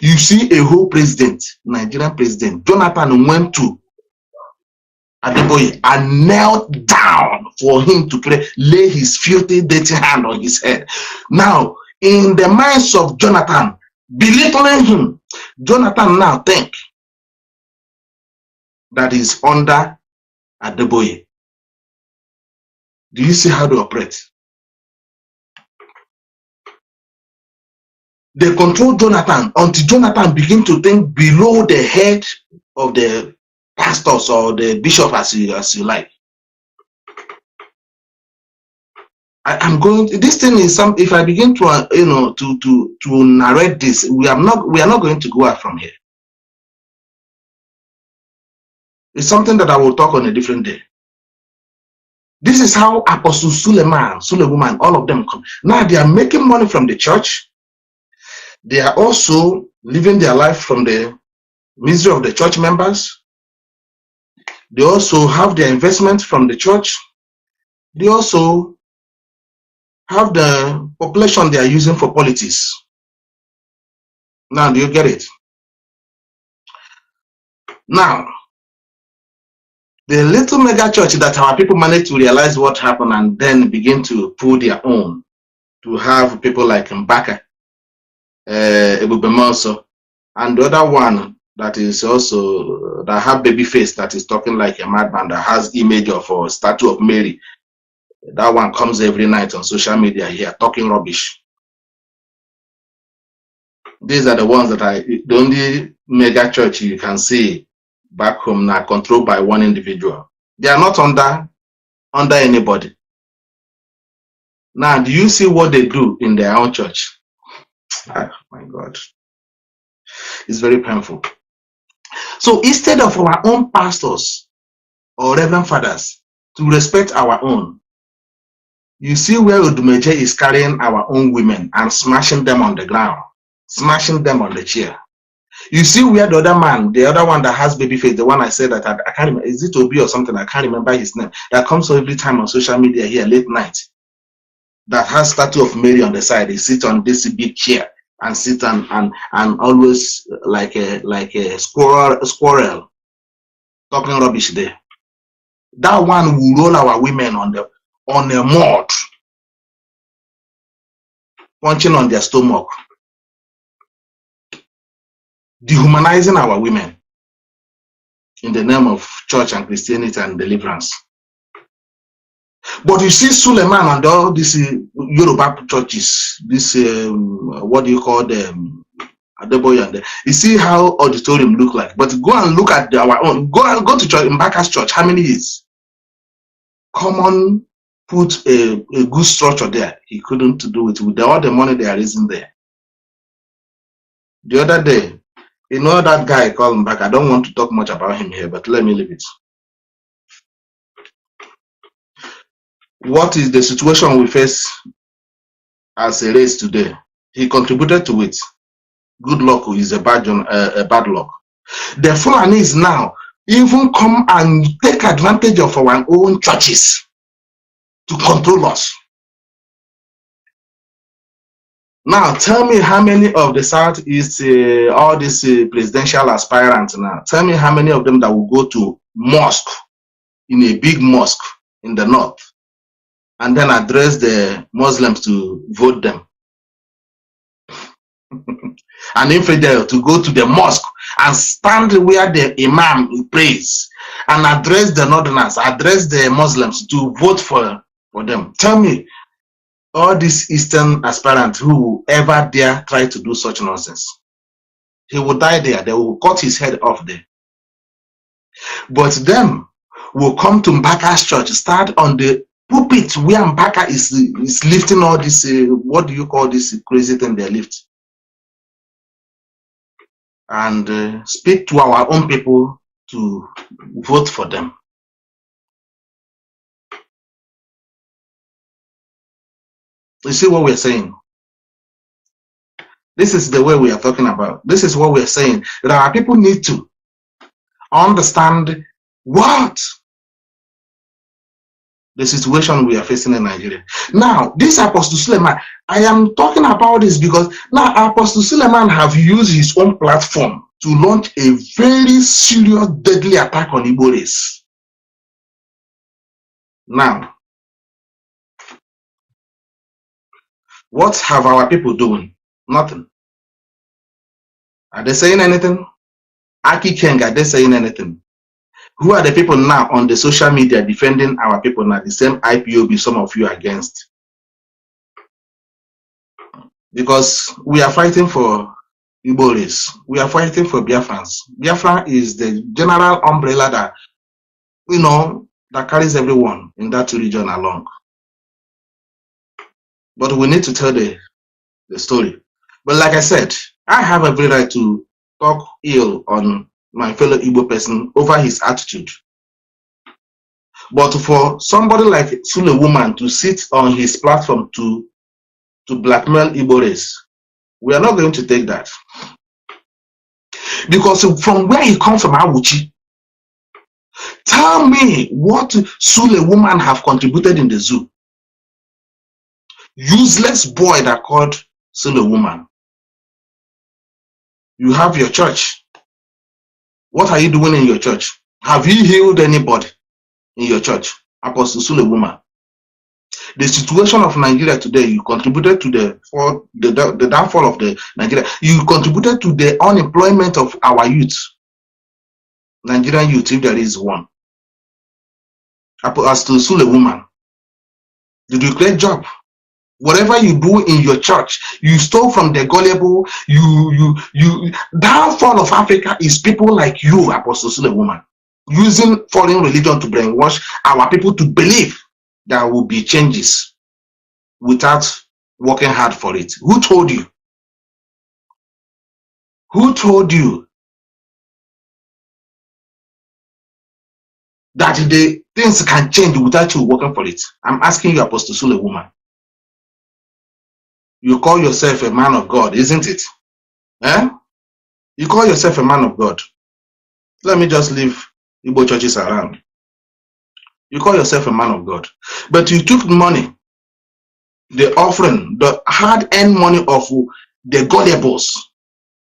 Speaker 1: You see a whole president, Nigerian president, Jonathan went to Adeboye and knelt down for him to pray, lay his filthy, dirty hand on his head. Now, in the minds of Jonathan, belittling him, Jonathan now think that he's under Adeboye. Do you see how they operate? They control Jonathan until Jonathan begin to think below the head of the pastors or the bishop, as you like. I'm going. This thing is some. If I begin to to narrate this, we are not going to go out from here. It's something that I will talk on a different day. This is how Apostle SULEWOMAN, all of them come. Now they are making money from the church. They are also living their life from the misery of the church members. They also have their investment from the church. They also have the population they are using for politics. Now, do you get it? Now, the little mega church that our people managed to realize what happened and then begin to pull their own, to have people like Mbaka, Ebubemoso, and the other one that is also, that have baby face, that is talking like a madman, that has image of a statue of Mary. That one comes every night on social media here talking rubbish. These are the ones that the only mega church you can see back home now, controlled by one individual. They are not under anybody. Now, do you see what they do in their own church? Oh my God. It's very painful. So instead of our own pastors or reverend fathers to respect our own, you see where Udumeje is carrying our own women and smashing them on the ground, smashing them on the chair. You see where the other man, the other one that has baby face, the one I said that I can't remember, is it Obi or something? I can't remember his name. That comes every time on social media here late night. That has statue of Mary on the side. He sits on this big chair and sit and always like a squirrel talking rubbish there. That one will roll our women on a mud, punching on their stomach, dehumanizing our women in the name of church and Christianity and deliverance. But you see Suleiman and all these Yoruba churches, this what do you call them, Adeboye, you see how auditorium look like. But go and look at our own. Go to church in Mbaka's church. How many is? Common put a good structure there. He couldn't do it with all the money they are raising there. The other day, you know that guy called him back. I don't want to talk much about him here, but let me leave it. What is the situation we face as a race today? He contributed to it. Good luck is a bad luck. The Fulanis now even come and take advantage of our own churches to control us. Now, tell me how many of the Southeast, all these presidential aspirants now, tell me how many of them that will go to mosque, in a big mosque in the north, and then address the Muslims to vote them. An infidel to go to the mosque and stand where the imam prays and address the northerners, address the Muslims to vote for them. Tell me, all these Eastern aspirants who ever dare try to do such nonsense, he will die there. They will cut his head off there. But them will come to Mbaka's church, start on the pulpit where Mbaka is lifting all this, what do you call this crazy thing they lift? And speak to our own people to vote for them. You see what we're saying? This is the way we are talking about. This is what we're saying. That our people need to understand what the situation we are facing in Nigeria. Now, this Apostle Suleiman, I am talking about this because now Apostle Suleiman have used his own platform to launch a very serious, deadly attack on Igbo race. Now, what have our people doing? Nothing. Are they saying anything? Aki Keng, are they saying anything? Who are the people now on the social media defending our people now? The same IPOB some of you against. because we are fighting for Igbo race. We are fighting for Biafrans. Biafra is the general umbrella that, that carries everyone in that region along. But we need to tell the story. But like I said, I have every right to talk ill on my fellow Igbo person over his attitude. But for somebody like SULEWOMAN to sit on his platform to blackmail Igbo race, we are not going to take that. Because from where he comes from, Awuchi, tell me what SULEWOMAN have contributed in the zoo. Useless boy that called SULEWOMAN. You have your church. What are you doing in your church? Have you healed anybody in your church? Apostle SULEWOMAN. The situation of Nigeria today, you contributed to the downfall of the Nigeria. You contributed to the unemployment of our youth, Nigerian youth, if there is one. Apostle SULEWOMAN, did you create job? Whatever you do in your church, you stole from the gullible. Downfall of Africa is people like you, Apostle SULEWOMAN, using foreign religion to brainwash our people to believe there will be changes without working hard for it. Who told you? Who told you that the things can change without you working for it? I'm asking you, Apostle SULEWOMAN. You call yourself a man of God, isn't it? Eh? You call yourself a man of God. Let me just leave Igbo churches around. You call yourself a man of God. But you took money, the offering, the hard-earned money of the gullibles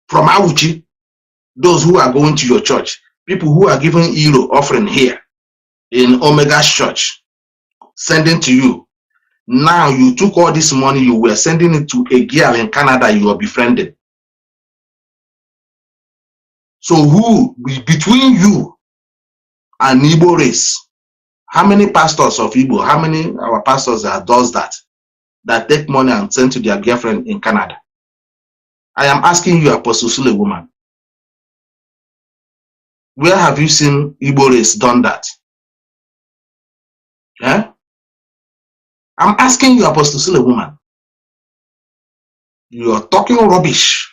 Speaker 1: from Awuchi, those who are going to your church, people who are giving euro offering here in Omega's church, sending to you. Now you took all this money, you were sending it to a girl in Canada you are befriending. So who, between you and Igbo race, how many pastors of Igbo, how many our pastors that does that take money and send to their girlfriend in Canada? I am asking you, Apostle SULEWOMAN, where have you seen Igbo race done that? Yeah? I'm asking you, Apostle SULEWOMAN. You are talking rubbish.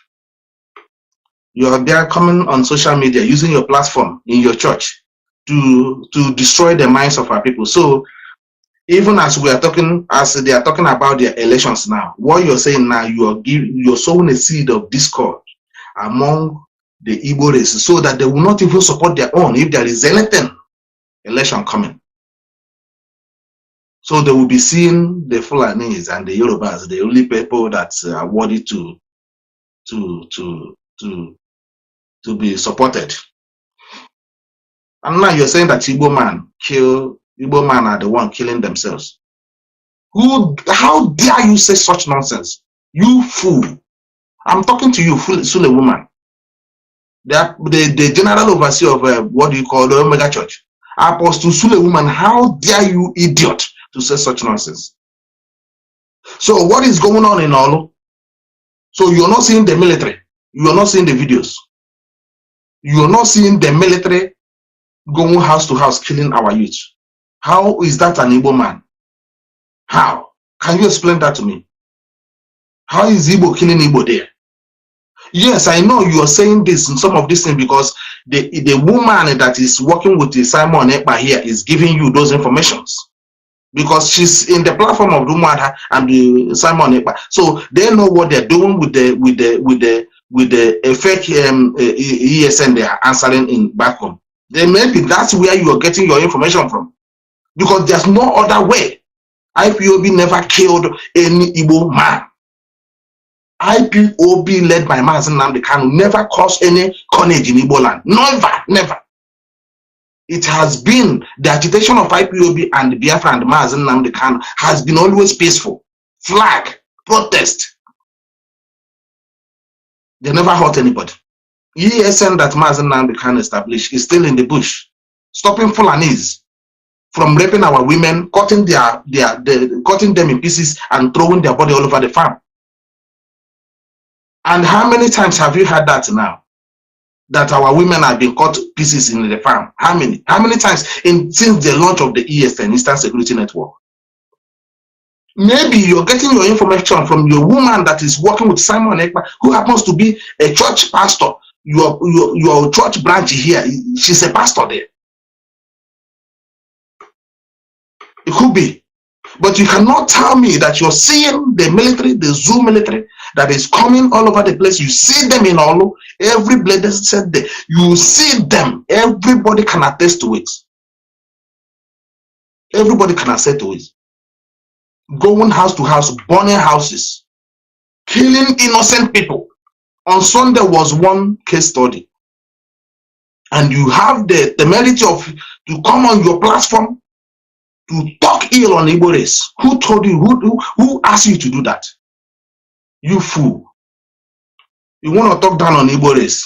Speaker 1: You are there coming on social media, using your platform in your church to destroy the minds of our people. So even as we are talking, as they are talking about their elections now, what you're saying now, you're sowing a seed of discord among the Igbo race so that they will not even support their own if there is anything election coming. So they will be seeing the Fulanis and the Yorubas, the only people that are worthy to be supported. And now you're saying that Igbo man are the one killing themselves. How dare you say such nonsense? You fool. I'm talking to you, SULEWOMAN. The general overseer of what do you call the Omega Church. Apostle SULEWOMAN, how dare you, idiot, to say such nonsense? So what is going on in Olu? So you're not seeing the military. You are not seeing the videos. You are not seeing the military going house to house killing our youth. How is that an Igbo man? How? Can you explain that to me? How is Igbo killing Igbo there? Yes, I know you are saying this in some of these things because the woman that is working with the Simon Ekpa here is giving you those informations. Because she's in the platform of Rumada and the Simon Ekpa. So they know what they're doing with the fake ESN they are answering in back home. Then maybe that's where you are getting your information from. Because there's no other way. IPOB never killed any Igbo man. IPOB led by Mazi Nnamdi Kanu never caused any carnage in Igbo land. Never. It has been the agitation of IPOB and Biafra and Mazi Nnamdi Kanu has been always peaceful. Flag, protest. They never hurt anybody. ESN that Mazi Nnamdi Kanu established is still in the bush, stopping Fulanis from raping our women, cutting them in pieces and throwing their body all over the farm. And how many times have you heard that now? That our women have been cut to pieces in the farm. How many? How many times since the launch of the ESN, Eastern Security Network? Maybe you're getting your information from your woman that is working with Simon Ekpa, who happens to be a church pastor. Your church branch here, she's a pastor there. It could be. But you cannot tell me that you're seeing the military, the zoo military, that is coming all over the place. You see them in Olu, every blessed said there. You see them. Everybody can attest to it. Everybody can attest to it. Going house to house, burning houses, killing innocent people. On Sunday was one case study. And you have the temerity of to come on your platform to talk ill on Igbo race. Who told you? Who asked you to do that? You fool. You want to talk down on Igbo race.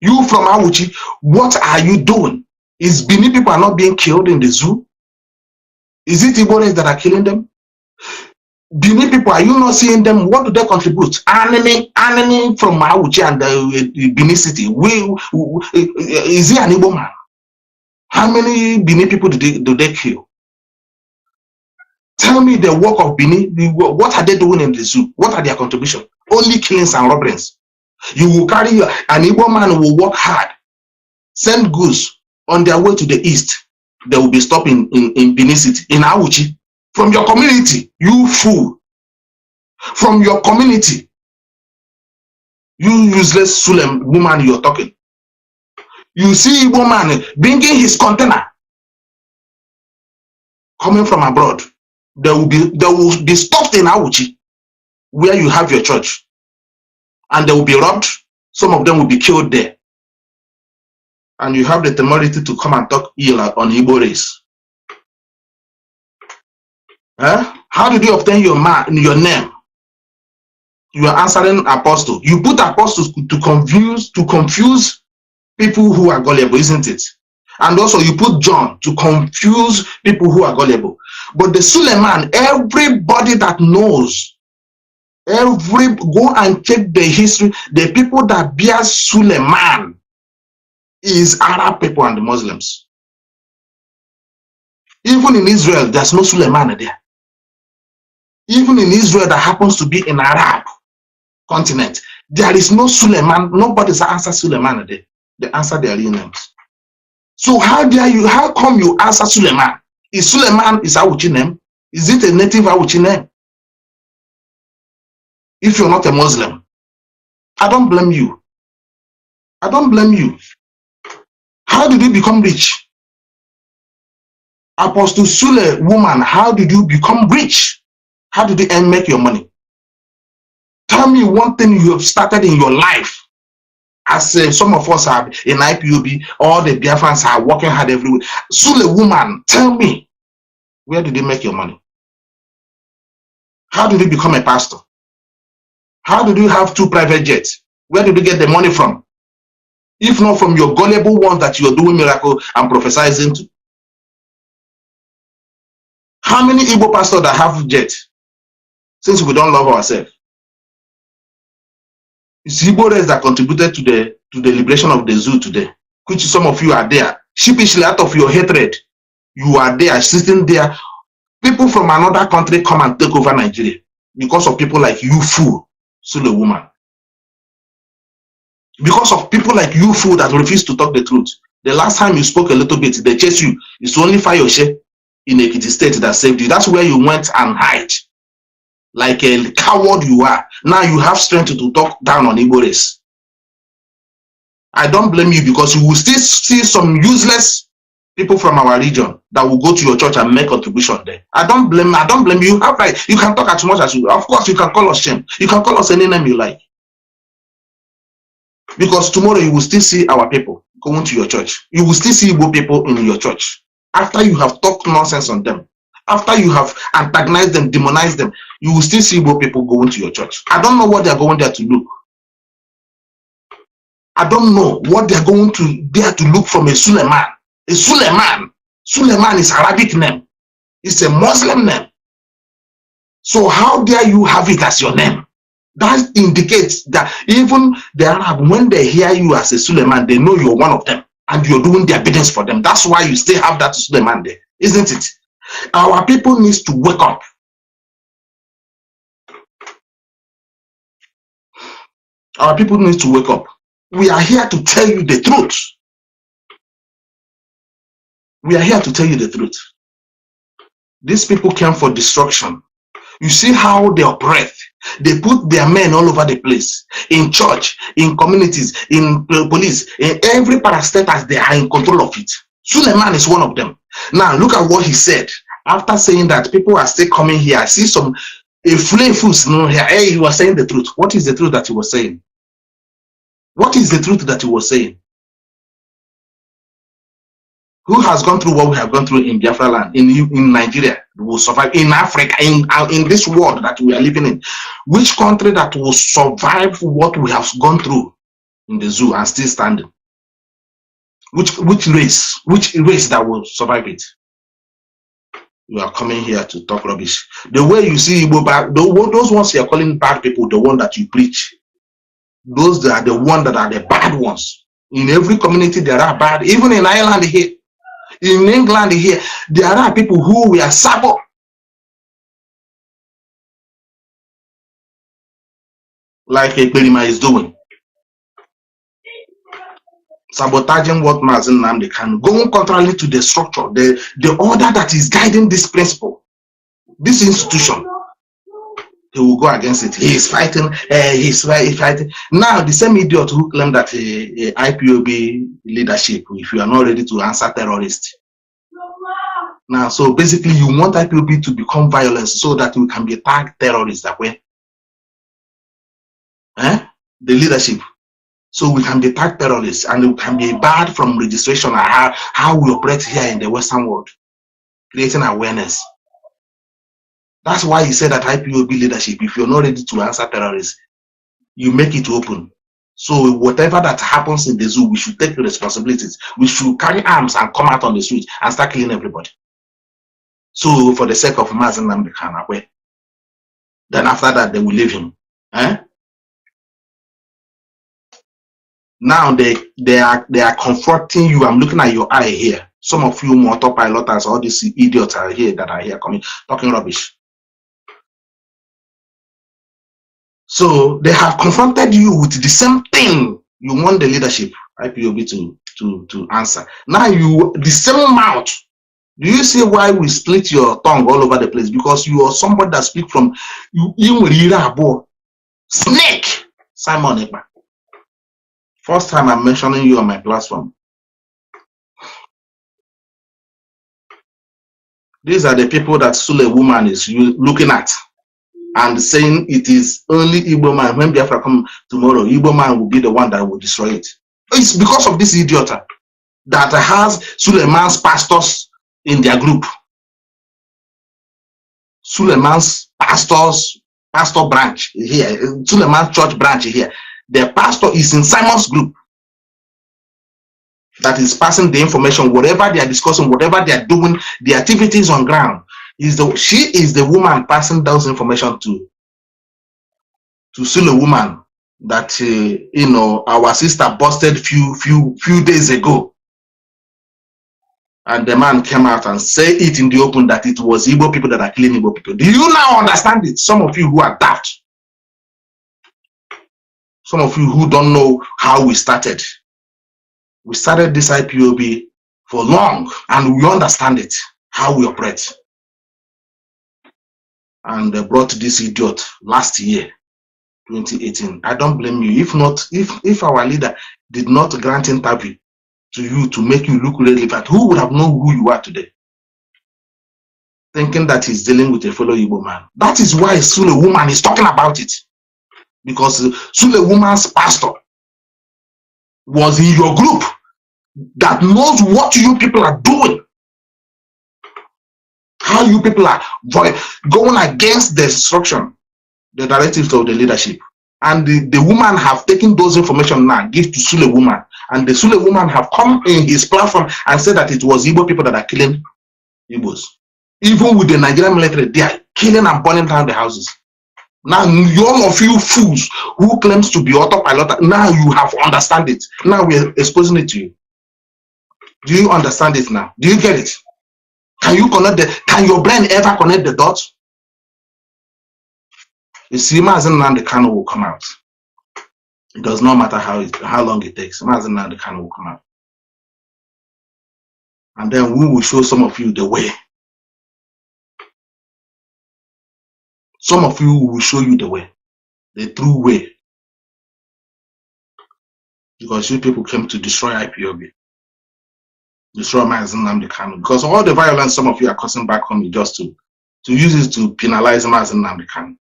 Speaker 1: You from Awuchi, what are you doing? Is Bini people are not being killed in the zoo? Is it Igbo race that are killing them? Bini people, are you not seeing them? What do they contribute? Enemy from Awuchi and the Bini city. Is he an Igbo man? How many Bini people do they kill? Tell me the work of Bini. What are they doing in the zoo? What are their contribution? Only killings and robberies. You will carry an Igbo man will work hard, send goods on their way to the east. They will be stopping in Bini city, in Awuchi. From your community, you fool. From your community, you useless Sulem woman you're talking. You see Igbo man bringing his container coming from abroad. They will be stopped in Awuchi, where you have your church, and they will be robbed. Some of them will be killed there, and you have the temerity to come and talk ill on Igbo race. How did you obtain your name? You are answering apostle. You put apostles to confuse people who are gullible, isn't it? And also you put John to confuse people who are gullible. But the Suleiman, everybody that knows, go and check the history. The people that bear Suleiman is Arab people and the Muslims. Even in Israel, there's no Suleiman there. Even in Israel, that happens to be in Arab continent, there is no Suleiman. Nobody's answer Suleiman there. They answer their real names. So how come you answer Suleiman? Is Suleiman Awuchi name? Is it a native Awuchi name? If you're not a Muslim, I don't blame you. I don't blame you. How did you become rich? Apostle SULEWOMAN, how did you become rich? How did you make your money? Tell me one thing you have started in your life. As some of us have in IPOB, all the Biafrans are working hard everywhere. SULEWOMAN, tell me, where did you make your money? How did you become a pastor? How did you have 2 private jets? Where did you get the money from? If not from your gullible ones that you're doing miracle and prophesying to. How many Igbo pastors that have jets? Since we don't love ourselves. It's Igbo race that contributed to the liberation of the zoo today, which some of you are there. Sheepishly out of your hatred, you are there, sitting there. People from another country come and take over Nigeria because of people like you, fool, SULEWOMAN. Because of people like you, fool, that refuse to talk the truth. The last time you spoke a little bit, they chase you. It's only Fayoshe in Ekiti State that saved you. That's where you went and hide. Like a coward you are. Now you have strength to talk down on Igbo race. I don't blame you, because you will still see some useless people from our region that will go to your church and make contribution there. I don't blame you. You have right. You can talk as much as you. Of course, you can call us shame. You can call us any name you like. Because tomorrow you will still see our people going to your church. You will still see Igbo people in your church. After you have talked nonsense on them, after you have antagonized them, demonized them, you will still see Igbo people going to your church. I don't know what they're going there to look. I don't know what they're going to there to look from a Suleiman. A Suleiman. Suleiman is Arabic name. It's a Muslim name. So how dare you have it as your name? That indicates that even the Arab, when they hear you as a Suleiman, they know you're one of them and you're doing their business for them. That's why you still have that Suleiman there, isn't it? Our people needs to wake up. Our people need to wake up. We are here to tell you the truth. We are here to tell you the truth. These people came for destruction. You see how they operate. They put their men all over the place, in church, in communities, in police, in every parastatus. They are in control of it. Suleiman is one of them. Now look at what he said. After saying that, people are still coming here. I see some flavors here. Hey, he was saying the truth. What is the truth that he was saying? What is the truth that he was saying? Who has gone through what we have gone through in Biafra land, in Nigeria, will survive, in Africa, in this world that we are living in? Which country that will survive what we have gone through in the zoo and still standing? Which race that will survive it? You are coming here to talk rubbish. The way you see Igbo, those ones you are calling bad people, the one that you preach, those that are the ones that are the bad ones. In every community there are bad. Even in Ireland here, in England here, there are people who we are sabo. Like Ekperima is doing. Sabotaging what Mazi Nnamdi Kanu, going contrary to the structure, the order that is guiding this principle, this institution. He will go against it. He is fighting. He's fighting. Now, the same idiot who claimed that IPOB leadership, if you are not ready to answer terrorists. Now, so basically, you want IPOB to become violent so that we can be tagged terrorists that way. The leadership. So we can be tagged terrorists and we can be barred from registration and how we operate here in the Western world, creating awareness. That's why he said that IPOB leadership, if you're not ready to answer terrorists, you make it open. So whatever that happens in the zoo, we should take the responsibilities. We should carry arms and come out on the street and start killing everybody. So for the sake of Mazi Nnamdi Kanu, then after that they will leave him. Now they are confronting you. I'm looking at your eye here. Some of you motor piloters, all these idiots are here that are here coming talking rubbish. So they have confronted you with the same thing you want the leadership, IPOB, to answer. Now the same mouth. Do you see why we split your tongue all over the place? Because you are somebody that speak from snake. Simon Ekpa. First time I'm mentioning you on my platform. These are the people that SULEWOMAN is looking at and saying it is only Igbo man. When Biafra come tomorrow, Igbo man will be the one that will destroy it. It's because of this idiot that has Suleiman's pastors in their group. Suleiman's pastor branch here, Suleiman's church branch here. The pastor is in Simon's group that is passing the information, whatever they are discussing, whatever they are doing, the activities on ground. She is the woman passing those information to SULEWOMAN that our sister busted few days ago. And the man came out and said it in the open that it was Igbo people that are killing Igbo people. Do you now understand it? Some of you who are daft. Some of you who don't know how we started. We started this IPOB for long and we understand it, how we operate. And they brought this idiot last year, 2018. I don't blame you. If not, if our leader did not grant interview to you to make you look relevant, who would have known who you are today? Thinking that he's dealing with a fellow Igbo man. That is why SULEWOMAN is talking about it. Because SULEWOMAN's pastor was in your group that knows what you people are doing. How you people are going against the instruction, the directives of the leadership. And the woman have taken those information now, give to SULEWOMAN. And the SULEWOMAN have come in his platform and said that it was Igbo people that are killing Igbos. Even with the Nigerian military, they are killing and burning down the houses. Now, all of you fools who claims to be autopilot, now you have understand it. Now we're exposing it to you. Do you understand it now? Do you get it? Can you connect the? Can your brain ever connect the dots? You see, Mazi Nnamdi Kanu will come out. It does not matter how long it takes. Mazi Nnamdi Kanu will come out, and then we will show some of you the way. Some of you will show you the way, the true way, because you people came to destroy IPOB, destroy Mazi Nnamdi Kanu. Because all the violence some of you are causing back home is just to use it to penalize Mazi Nnamdi Kanu.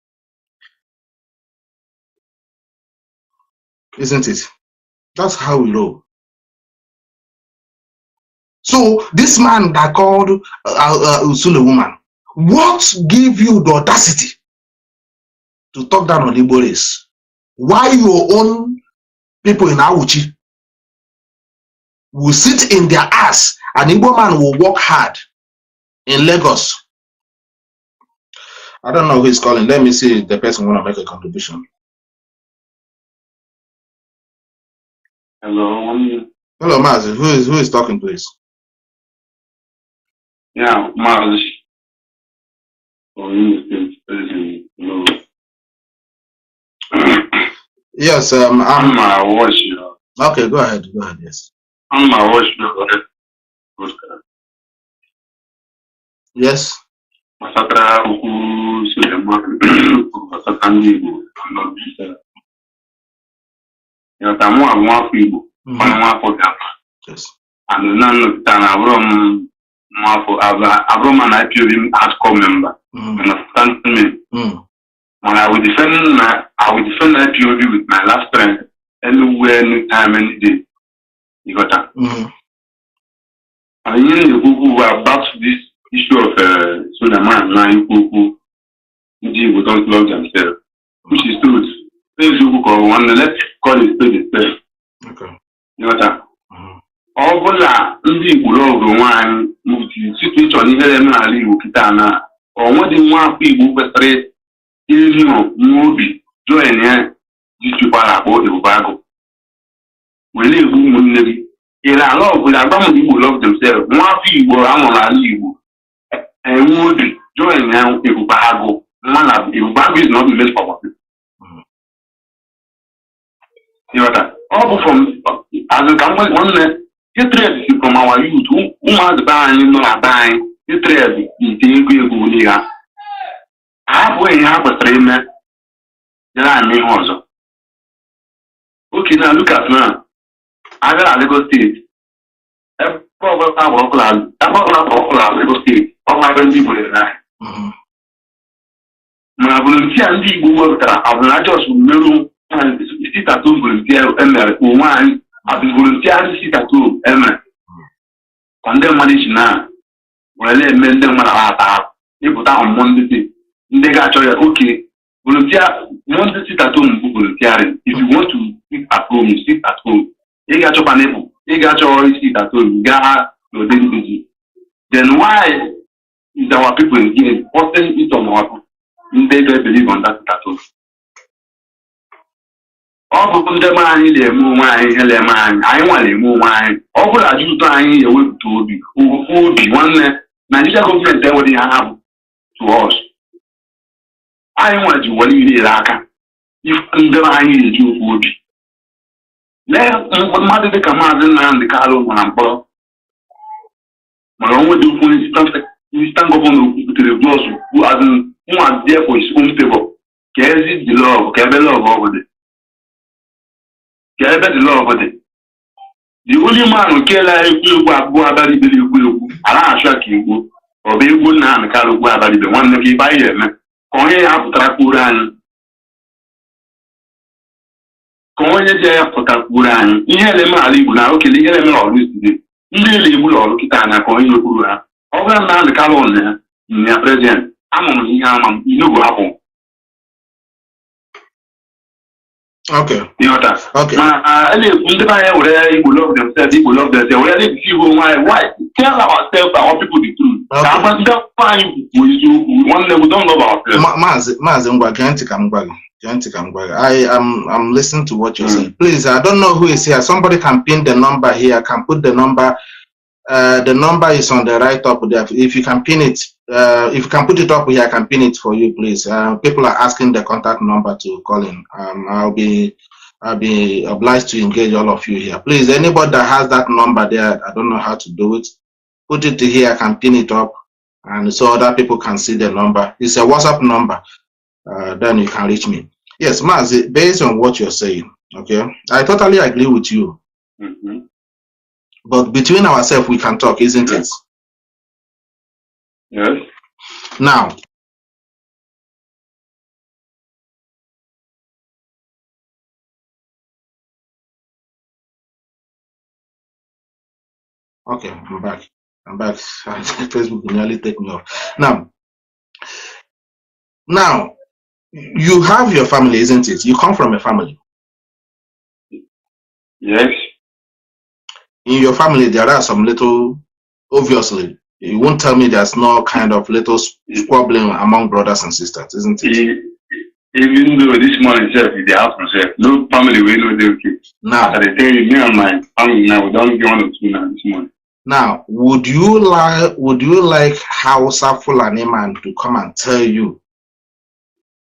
Speaker 1: Isn't it? That's how we roll. So this man that called SULEWOMAN, what give you the audacity to talk down on Igbo race? Why your own people in Awuchi will sit in their ass and Igbo man will work hard in Lagos? I don't know who is calling. Let me see if the person want to make a contribution.
Speaker 2: Hello.
Speaker 1: Hello, Mazi. Who is talking, please?
Speaker 2: Yeah, Mazi.
Speaker 1: Yes,
Speaker 2: I'm my watch.
Speaker 1: Okay, go ahead. Go ahead. Yes.
Speaker 2: I'm my watch.
Speaker 1: Yes.
Speaker 2: Masakra uku SULEWOMAN masakra Igbo. Ya tamu agwa Igbo. Mwa for Biafra.
Speaker 1: Yes.
Speaker 2: And none tan abrom mwa for abrom an IPOB hardcore member. Understand me? When I will defend IPOB with my last friend anywhere, anytime, any day. You got that? And then who are back to this issue of SULEWOMAN now, who don't love themselves, which is truth. Let's call it spade.
Speaker 1: Okay.
Speaker 2: You got that? All the Igbo love one situation in the Igbo Kitana, or what in one people straight. You know, movie, join here, this people are about the Bago. We live in a lot with a family who love themselves. One people are on a live and movie, join now, the Bago. Man, if Bago is not the best for us. You know that? All from as a company, one hatred from our youth who must buy, not buying, hatred is the halfway have a trainer, then I may also. Okay, now look at now. I got a Lagos State. Probably I work like Lagos State. All my friends people is that. My volunteer and the Google I will just know and sit at home volunteer one. I will volunteer and sit at home. And then manage now. Well, let me them you put on Monday. They got okay. Volunteer, want to sit at home, volunteering. If you want to sit at home, you sit at home. You got your panel, you got your sit at home, you got your daily busy. Then why is our people again forcing it on our they don't believe on that at all? All of them are in the man, I want to move mine. All that you trying away to be who be one Nigeria government that what they have to us. I want you when you need Raka. If I need you would. Let what matter the command and the Carlo Anambra. My own do for you stand up on the boss who are there for his own people. Care is the love, care the love over it. Care the love over it. The only man who care like you go about it, you I'll shock you, or be good now and Carlo go about the one that you buy them. Konye apụtakwuru je apụtakwuru anyị ihe eleme ala Igbo na okele ihe eleme ọrụ isi ndị ele Igbo ọrụ kịta anya ka onye okpuru ha ọ bụrụ na ndị kalọ na ya president amụrụ ihe ama m ihe bụ hapụ Okay. You know that.
Speaker 1: Okay.
Speaker 2: Igbo love themselves. Igbo love themselves. Why? Tell ourselves, our people the truth. We don't love ourselves.
Speaker 1: I'm listening to what you're saying. Please, I don't know who is here. Somebody can pin the number here. Can put the number. The number is on the right up there. If you can pin it, if you can put it up here, I can pin it for you, please. People are asking the contact number to call in. I'll be obliged to engage all of you here. Please, anybody that has that number there, I don't know how to do it. Put it here. I can pin it up, and so other people can see the number. It's a WhatsApp number. Then you can reach me. Yes, Mazi, based on what you're saying, okay, I totally agree with you. But between ourselves, we can talk, isn't it?
Speaker 2: Yes.
Speaker 1: Now, okay, I'm back. Facebook will nearly take me off. Now, you have your family, isn't it? You come from a family.
Speaker 2: Yes.
Speaker 1: In your family, there are some little, obviously, you won't tell me there's no kind of little squabbling among brothers and sisters, isn't it?
Speaker 2: Even though this morning itself is the house myself, no family will know they'll keep.
Speaker 1: Now,
Speaker 2: I tell you, me and my family now, we don't get one or two now this morning.
Speaker 1: Now, would you like Hausa Fulani man to come and tell you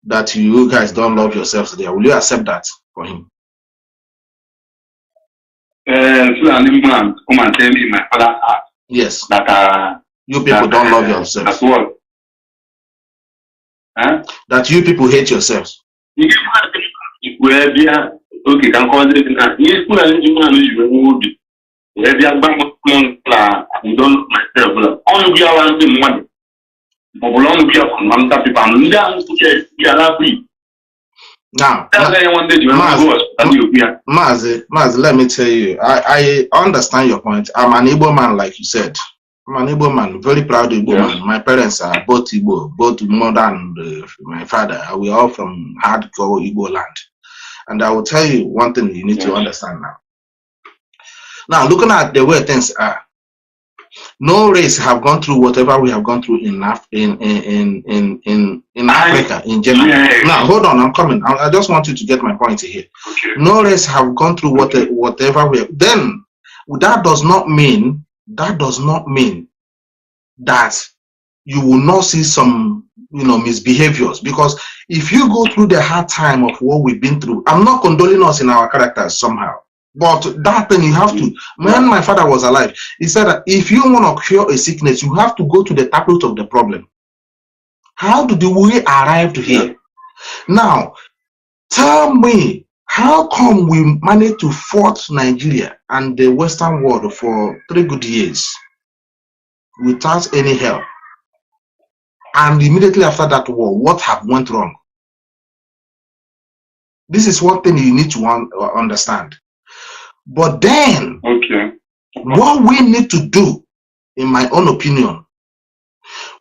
Speaker 1: that you guys don't love yourselves there? Will you accept that for him?
Speaker 2: Fulani man come and tell me in my father's heart.
Speaker 1: Yes.
Speaker 2: That
Speaker 1: you people don't love yourselves.
Speaker 2: That's what? Huh?
Speaker 1: That you people hate yourselves.
Speaker 2: Where we are, okay, can call it now. Yes, Fulani man you will be. Where we are back I don't myself. Only we are one thing money. But long we are from one type of people.
Speaker 1: Now, Mazi, let me tell you, I understand your point. I'm an Igbo man, like you said. I'm an Igbo man, very proud Igbo man. My parents are both Igbo, both mother and my father. We are all from hardcore Igbo land. And I will tell you one thing you need to understand now. Now, looking at the way things are, no race have gone through whatever we have gone through in Africa in general. Now, hold on, I'm coming. I just want you to get my point here.
Speaker 2: Okay.
Speaker 1: No race have gone through whatever we have. Then that does not mean that you will not see some misbehaviors, because if you go through the hard time of what we've been through, I'm not condoling us in our characters somehow. But that thing you have to, when my father was alive, he said that if you want to cure a sickness, you have to go to the taproot of the problem. How did we arrive here? Now, tell me, how come we managed to fight Nigeria and the Western world for 3 good years without any help? And immediately after that war, what went wrong? This is one thing you need to understand. But then, what we need to do, in my own opinion,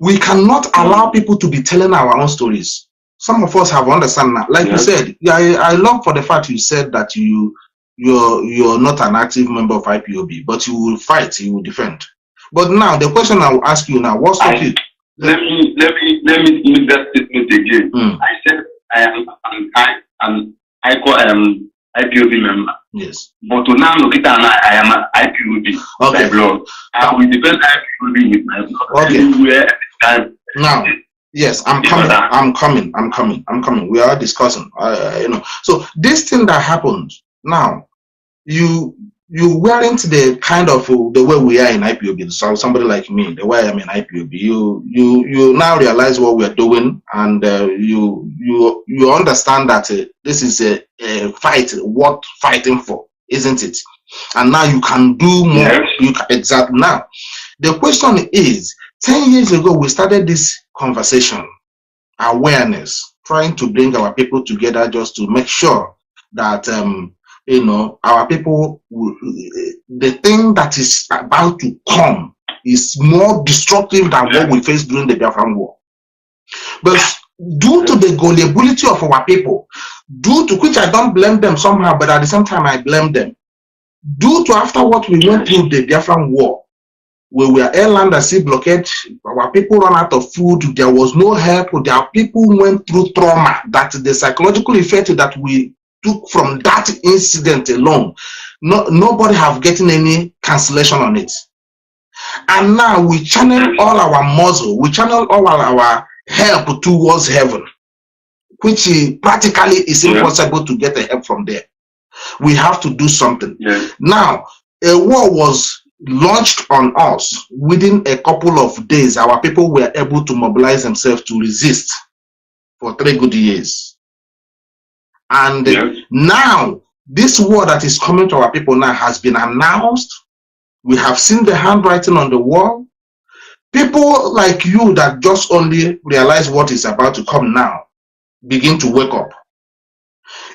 Speaker 1: we cannot allow people to be telling our own stories. Some of us have understand that. Like you said, I love for the fact you said that you're not an active member of IPOB, but you will fight, you will defend. But now the question I will ask you now, what's up?
Speaker 2: Let me make that statement again. I said I call IPOB member.
Speaker 1: Yes.
Speaker 2: But now look at I am an IPOB by blood. I will defend IPOB with my blood. Anywhere.
Speaker 1: Now, yes, I'm coming. We are discussing. So this thing that happened now, you weren't the kind of the way we are in IPOB. So somebody like me, the way I'm in IPOB, you now realize what we're doing, and you understand that this is a fight worth fighting for, isn't it? And now you can do more. Exactly. Now, the question is, 10 years ago we started this conversation, awareness, trying to bring our people together just to make sure that our people, the thing that is about to come is more destructive than what we faced during the Biafran war. But due to the gullibility of our people, due to which I don't blame them somehow, but at the same time I blame them. Due to after what we went through the Biafran war, we were airland at sea blockade, our people run out of food, there was no help, their people went through trauma, that the psychological effect that we took from that incident alone, nobody have gotten any cancellation on it. And now we channel all our muscle, we channel all our help towards heaven, which practically is impossible to get the help from there. We have to do something. Now, a war was launched on us. Within a couple of days, our people were able to mobilize themselves to resist for 3 good years. And now, this war that is coming to our people now has been announced. We have seen the handwriting on the wall. People like you that just only realize what is about to come now begin to wake up.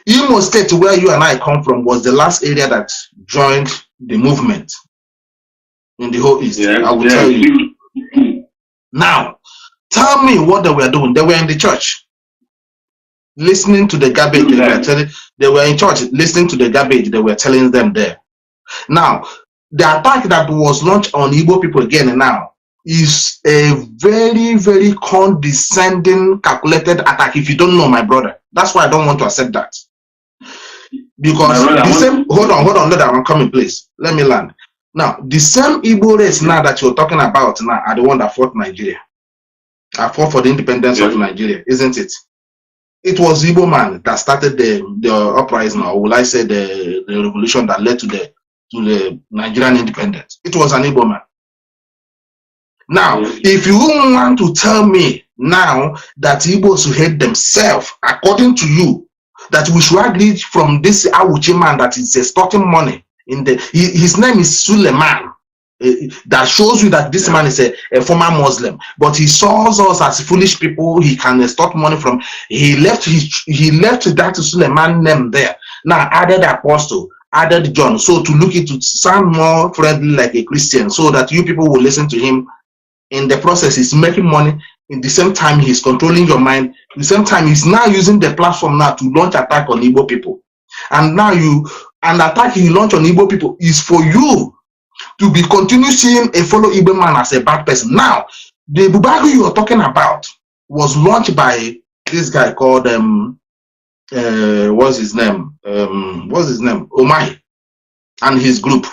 Speaker 1: Imo State, where you and I come from, was the last area that joined the movement in the whole East. I will tell you. Now, tell me what they were doing. They were in the church, listening to the garbage. They were in church, listening to the garbage they were telling them there. Now, the attack that was launched on Igbo people again now is a very, very condescending, calculated attack. If you don't know, my brother, that's why I don't want to accept that. Because the same, hold on, let that one come in place. Let me land. Now, the same Igbo race now that you're talking about now are the one that fought Nigeria. I fought for the independence of Nigeria, isn't it? It was Igbo man that started the uprising, or will I say the revolution that led to the Nigerian independence. It was an Igbo man. Now, if you want to tell me now that Igbos hate themselves, according to you, that we should agree from this Awuchi man that is extorting money in his name is SULEWOMAN, that shows you that this man is a former Muslim, but he saw us as foolish people. He can extort money from. He left that SULEWOMAN name there. Now added apostle, added John, so to look it to sound more friendly like a Christian, so that you people will listen to him. In the process, he's making money. In the same time, he's controlling your mind. At the same time, he's now using the platform now to launch attack on Igbo people. And now an attack he launched on Igbo people is for you to be continue seeing a fellow Igbo man as a bad person. Now, the Bubagu you are talking about was launched by this guy called what's his name? Omahi and his group.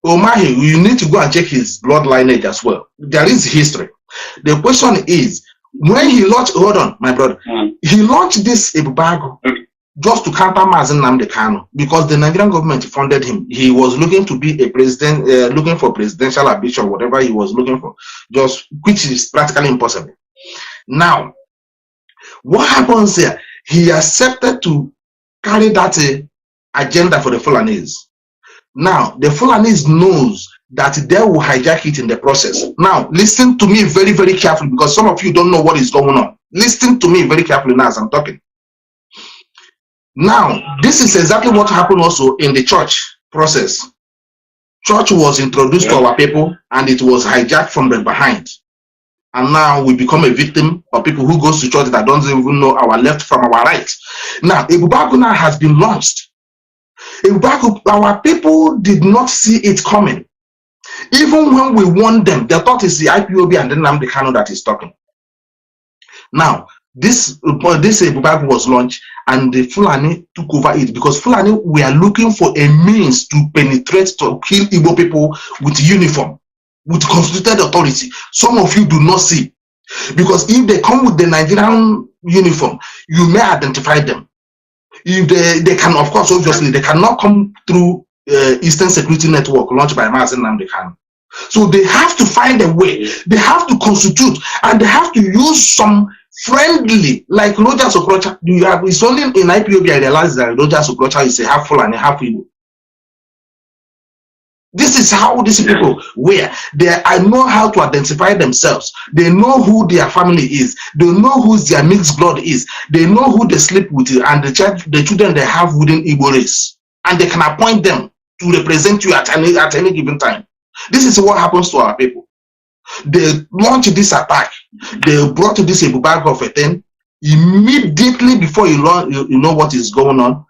Speaker 1: Omahi, you need to go and check his blood lineage as well. There is history. The question is, when he launched, hold on, my brother, he launched this Ibubago just to counter Mazi Nnamdi Kanu, because the Nigerian government funded him. He was looking to be a president, looking for presidential ambition, whatever he was looking for, which is practically impossible. Now, what happens here? He accepted to carry that agenda for the Fulanese. Now, the Fulanese knows that they will hijack it in the process. Now, listen to me very, very carefully, because some of you don't know what is going on. Listen to me very carefully now as I'm talking. Now, this is exactly what happened also in the church process. Church was introduced to our people, and it was hijacked from the behind. And now we become a victim of people who goes to church that don't even know our left from our right. Now, Ibubaku now has been launched. Our people did not see it coming. Even when we warned them, they thought it's the IPOB and then Nnamdi Kanu that is talking. Now, this Ibubaku was launched, and the Fulani took over it, because Fulani were looking for a means to penetrate, to kill Igbo people with uniform, with constituted authority. Some of you do not see, because if they come with the Nigerian uniform, you may identify them. If they can, of course, obviously, they cannot come through Eastern Security Network launched by Mazi Nnamdi Kanu. So they have to find a way. They have to constitute, and they have to use some friendly, like Roger Sokrocha. It's only in IPOB I realized that Roger Sokrocha is a half Fulani, half Igbo. This is how these people were. I know how to identify themselves. They know who their family is. They know who their mixed blood is. They know who they sleep with, and the children they have within Igbo race. And they can appoint them to represent you at any given time. This is what happens to our people. They launched this attack. They brought this Ibubago of a thing. Immediately before you know what is going on,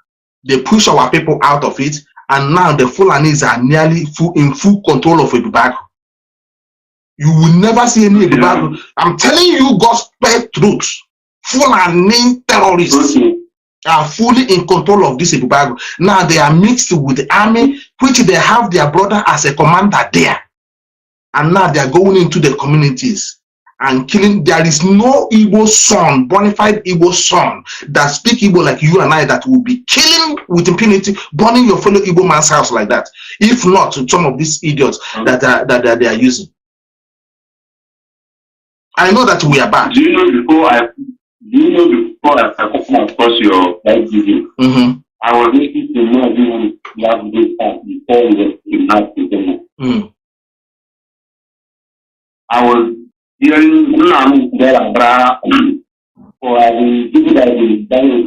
Speaker 1: they push our people out of it, and now the Fulanis are nearly in full control of Igbo. You will never see any Igbo. I'm telling you gospel truth. Fulani terrorists are fully in control of this Igbo. Now they are mixed with the army, which they have their brother as a commander there. And now they are going into the communities and killing. There is no Igbo son, bona fide Igbo son that speak Igbo like you and I that will be killing with impunity, burning your fellow Igbo man's house like that. If not, some of these idiots that they are using. I know that we are bad.
Speaker 2: Do you know before I come across your live video? I was listening to Mazi last week before we were in house. I was hearing Nnamdi Anambra for people that will die.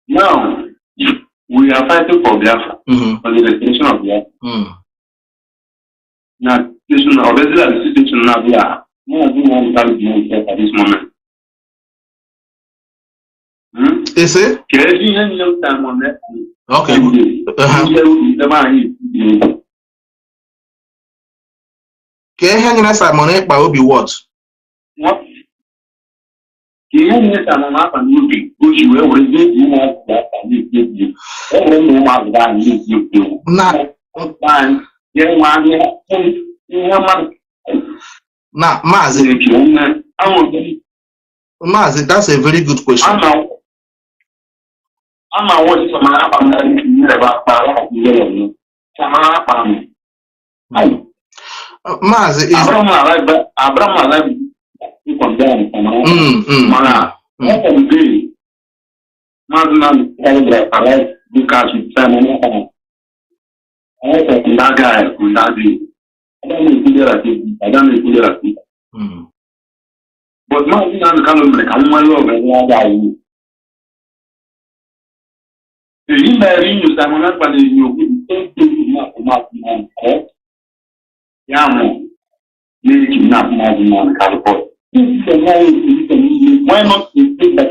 Speaker 2: Now we are fighting for Biafra, for the restoration of Biafra. Now, obviously, the situation now we are at this moment.
Speaker 1: Is it? Okay. Can hang in Simon by Obi what?
Speaker 2: What? Can Simon up and movie, which you will read
Speaker 1: now, Mazi, that's a very good question.
Speaker 2: I'm watching some
Speaker 1: Mazi is
Speaker 2: Abraham that guy from that day. I don't know but Mazi now kind of like I'm love and guy. You marry you Simon but you not why not think that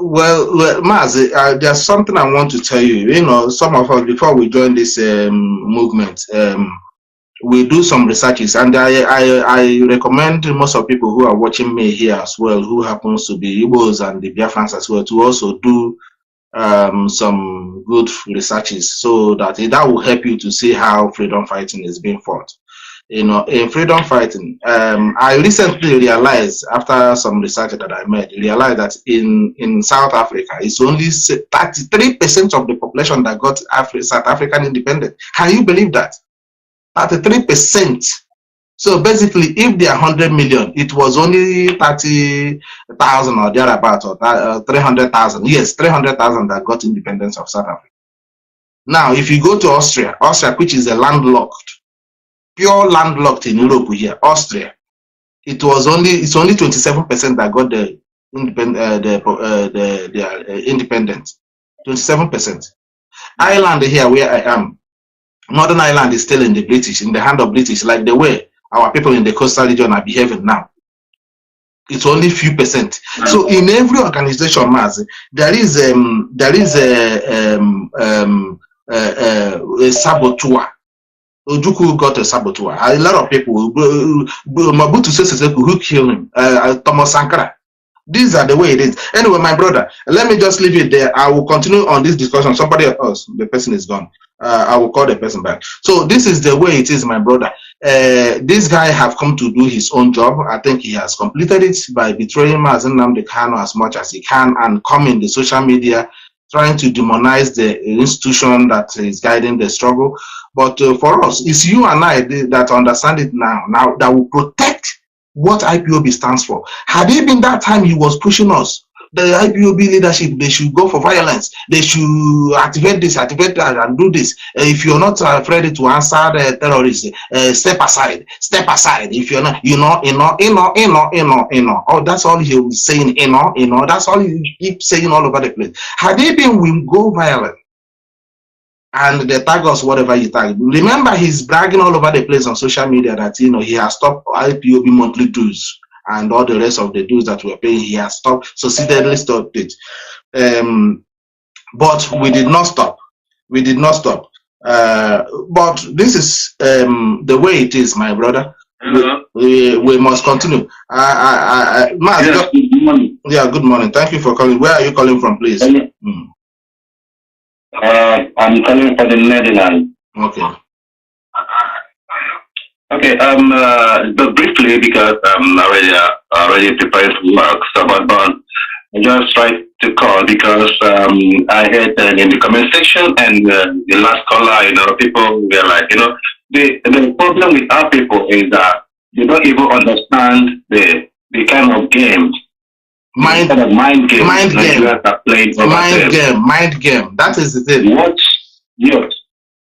Speaker 1: well, Mazi, there's something I want to tell you. You know, some of us, before we join this movement, we do some researches, and I recommend most of people who are watching me here as well, who happens to be Igbos and the Biafrans as well, to also do some good researches, so that will help you to see how freedom fighting is being fought. You know, in freedom fighting, I recently realized, after some research that I made, that in South Africa, it's only 33% of the population that got South African independence. Can you believe that? 33%. So basically, if there are 100 million, it was only 30,000 or thereabout, or 300,000. Yes, 300,000 that got independence of South Africa. Now, if you go to Austria, which is a landlocked, pure landlocked in Europe here, Austria, it's only 27% that got the independence. 27%. Ireland here, where I am, Northern Ireland is still in the hand of British, like the way our people in the coastal region are behaving now. It's only few percent. So in every organization, Mazi, there is a saboteur. Ojukwu got a saboteur. A lot of people, Mabutu Sese who killed him, Thomas Sankara. These are the way it is. Anyway, my brother, let me just leave it there. I will continue on this discussion. Somebody else, the person is gone. I will call the person back. So this is the way it is, my brother. This guy have come to do his own job. I think he has completed it by betraying Mazi Nnamdi Kanu as much as he can, and come in the social media trying to demonize the institution that is guiding the struggle. But for us, it's you and I that understand it now that will protect what IPOB stands for. Had it been that time he was pushing us, the IPOB leadership, they should go for violence. They should activate this, activate that, and do this. If you're not afraid to answer the terrorists, step aside, step aside. If you're not, oh, that's all he was saying, that's all you keep saying all over the place. Had they been will go violent, and they tag us whatever you tag. Remember, he's bragging all over the place on social media that he has stopped IPOB monthly dues and all the rest of the dues that we're paying. He has succeedingly stopped it. But we did not stop. We did not stop. But this is the way it is, my brother. We must continue. Mazi,
Speaker 2: yes, good morning.
Speaker 1: Yeah, good morning. Thank you for calling. Where are you calling from, please?
Speaker 2: I'm calling from the Netherlands.
Speaker 1: Okay.
Speaker 2: Okay. But briefly, because I'm already prepared for work, so but I just tried to call because I heard in the comment section and the last caller, people were like, the problem with our people is that they don't even understand the kind of games. Mind game. Mind game.
Speaker 1: That is the thing.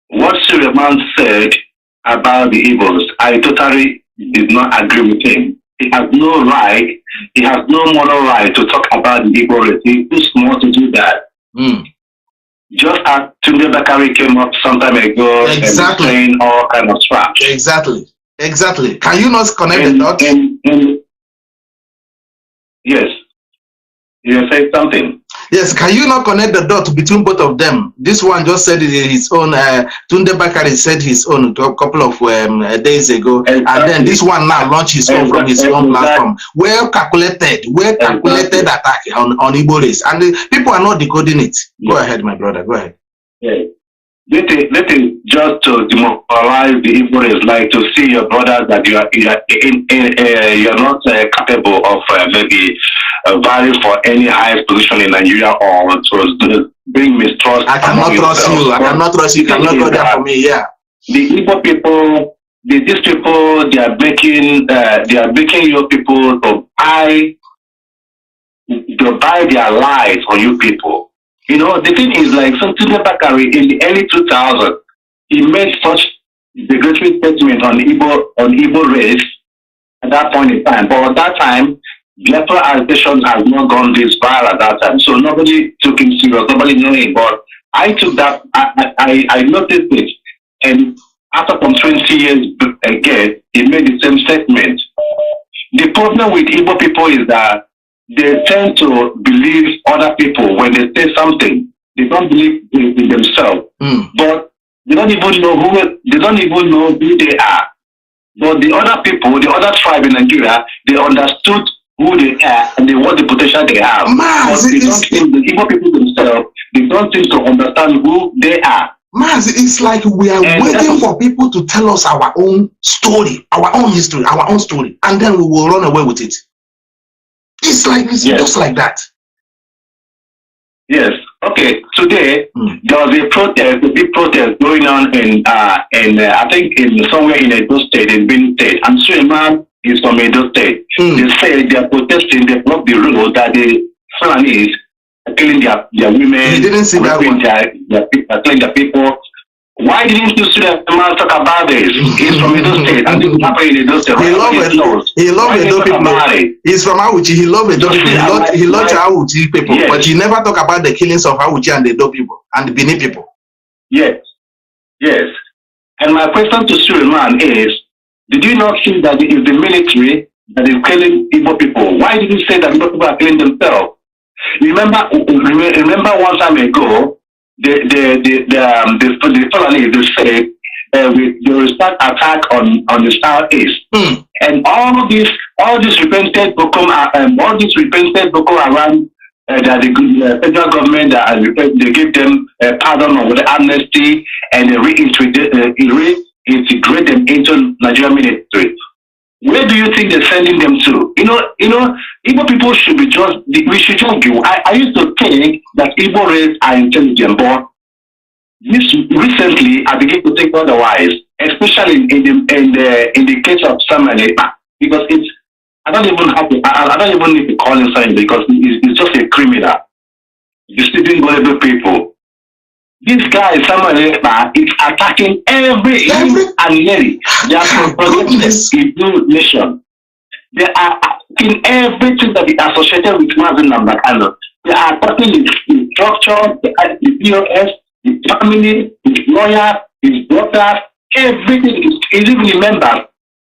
Speaker 2: What SULEWOMAN said about the Igbos, I totally did not agree with him. He has no right, he has no moral right to talk about the Igbo race. He's too small to do that. Just as Tunde Bakari came up some time ago and saying all kind of trash.
Speaker 1: Exactly. Can you not connect the dots?
Speaker 2: Yes. You say something.
Speaker 1: Yes, can you not connect the dot between both of them? This one just said his own. Tunde Bakari said his own a couple of days ago, and then this one now launched his own from his own platform. Well calculated attack on Igbo race, and the people are not decoding it. Go ahead, my brother. Go ahead.
Speaker 2: Yeah. Let it just to demoralize the Igbo race, like to see your brother that you're not capable of maybe vying for any high position in Nigeria or to bring mistrust.
Speaker 1: I cannot trust you. I cannot trust you. You cannot go there for me. Yeah.
Speaker 2: The Igbo people, these people, they are making your people to buy their lives on you people. The thing is, like, Tunde Bakari in the early 2000s, he made such derogatory statement on Igbo race at that point in time. But at that time, Biafra agitation has not gone this far at that time, so nobody took him serious. Nobody knew him. But I took that. I noticed it, and after some 20 years again, he made the same statement. The problem with Igbo people is that they tend to believe other people when they say something. They don't believe in themselves, but they don't even know who they are. But the other people, the other tribe in Nigeria, they understood who they are and what the potential they have. But they don't think the Igbo people themselves, they don't seem to understand who they are.
Speaker 1: Mazi, it's like we are waiting for people to tell us our own story, our own history, our own story, and then we will run away with it. It's like just like that.
Speaker 2: Yes. Okay. Today there was a big protest going on in I think somewhere in Edo State, in Benin State. I'm sure a man is from Edo State. They say they are protesting. They block the road that the Fulanis are killing their women.
Speaker 1: You didn't see that one.
Speaker 2: Killing their people. Why didn't you see the man talk about this? He's from Edo State, and this is happening in Edo State.
Speaker 1: He loves Edo people. He's from Awuchi. He loves Edo people. He loves Awuchi people, yes. But he never talk about the killings of Awuchi and the Edo people and the Benin people.
Speaker 2: Yes, yes. And my question to SULEWOMAN is: did you not see that it is the military that is killing Igbo people? Why did you say that Igbo people are killing themselves? Remember one time ago. The Fulani, they say they will start attack on the southeast, and all this repented Boko Haram, the federal government they give them pardon or the amnesty, and they reintegrate them into Nigerian military. Where do you think they're sending them to? Igbo people should be we should just be. I used to think that Igbo race are intelligent, but recently I began to think otherwise, especially in the case of Samaneba, because I don't even have to, I don't even need to call him something because he's just a criminal, deceiving vulnerable people. This guy, Samuel Ekpa, is attacking every and nearly. They are protecting the Igbo nation. They are attacking everything that is associated with Mazi Nnamdi. They are attacking his structure, the POS, his family, his lawyers, his daughters, everything. He's even members.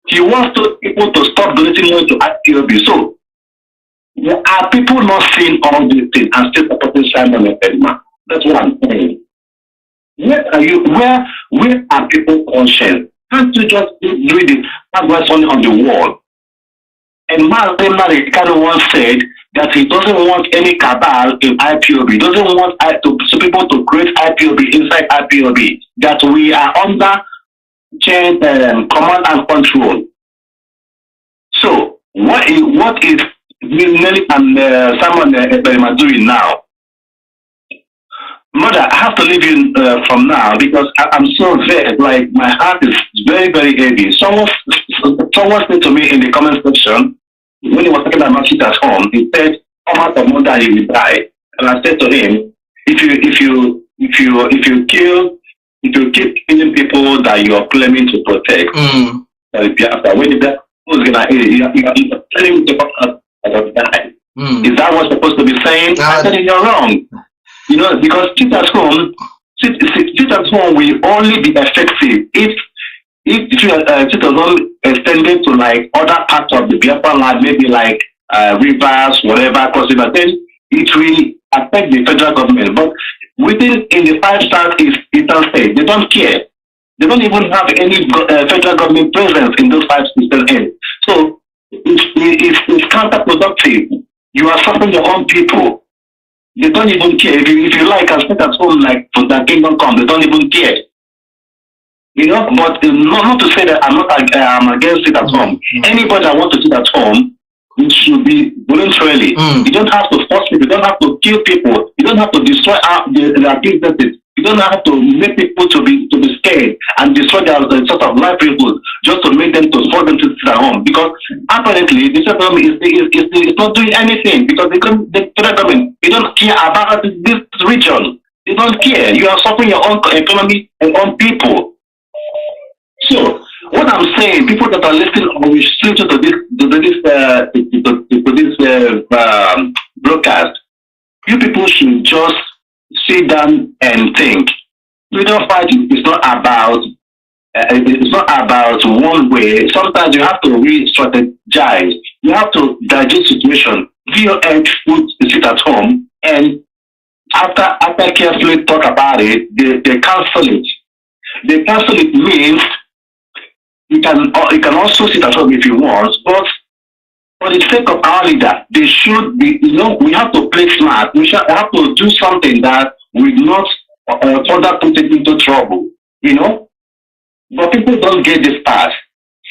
Speaker 2: He wants people to stop donating money to IPOB. So, are people not seeing all these things and still supporting Simon Ekpa? That's what I'm saying. Where are you? Where are people conscious? Can't you just read it? What's on the wall? And Mazi Kanu once said that he doesn't want any cabal in IPOB. He doesn't want people to create IPOB inside IPOB. That we are under change command and control. So what is Nelly and Simon Ekpa doing now? Mother, I have to leave you from now because I'm so vexed. Like my heart is very, very heavy. Someone said to me in the comment section when he was talking about shit at home. He said, "Come out of mother, you will die." And I said to him, "If you keep killing people that you are claiming to protect, Biafra, when who's gonna you're telling me to die? Is that what's supposed to be saying?" I said, "You're wrong." You know, because sit at home will only be effective if sit at home extended to like other parts of the Biafra land, maybe like rivers, whatever, but then it will affect the federal government. But within in the 5 southeast eastern states, they don't care. They don't even have any federal government presence in those 5 eastern states. So it's counterproductive. You are suffering your own people. They don't even care. If you like, I sit at home like for the kingdom come. They don't even care. You know, but not to say that I'm against it at home. Anybody that wants to sit at home, it should be voluntarily. You don't have to force people. You don't have to kill people. You don't have to destroy their businesses. You don't have to make people to be scared and destroy their sort of livelihood just to make them to force them to sit at home. Because apparently the federal government is not doing anything because the federal government, they don't care about this region. They don't care. You are suffering your own economy and own people. So what I'm saying, people that are listening or listening to this broadcast, you people should just sit down and think. Freedom fighting is not about one way. Sometimes you have to re-strategize. You have to digest situation. VOH would sit at home and after carefully talk about it, they cancel it. They cancel it means you can also sit at home if you want, but for the sake of our leader, they should be, we have to play smart. We have to do something that will not further put it into trouble, But people don't get this part.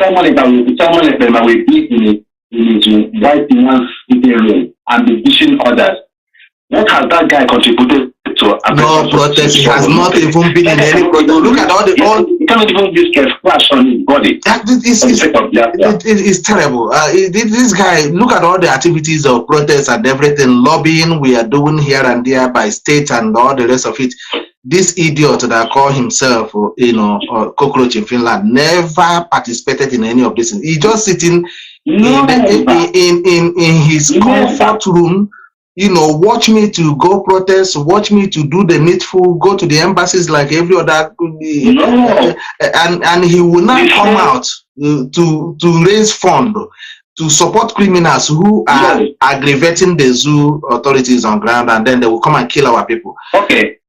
Speaker 2: Someone that will be in his white man's room and be pushing others. What has that guy contributed to?
Speaker 1: No protest. He has not even been in any protest. Look at all
Speaker 2: he cannot even use a splash on his body.
Speaker 1: It's terrible. This guy, look at all the activities of protest and everything, lobbying we are doing here and there by state and all the rest of it. This idiot that call himself, cockroach in Finland, never participated in any of this. He just sitting in his comfort room. Watch me to go protest, watch me to do the needful, go to the embassies like every other, and he will not come out to raise fund to support criminals who are aggravating the zoo authorities on ground, and then they will come and kill our people.
Speaker 2: Okay.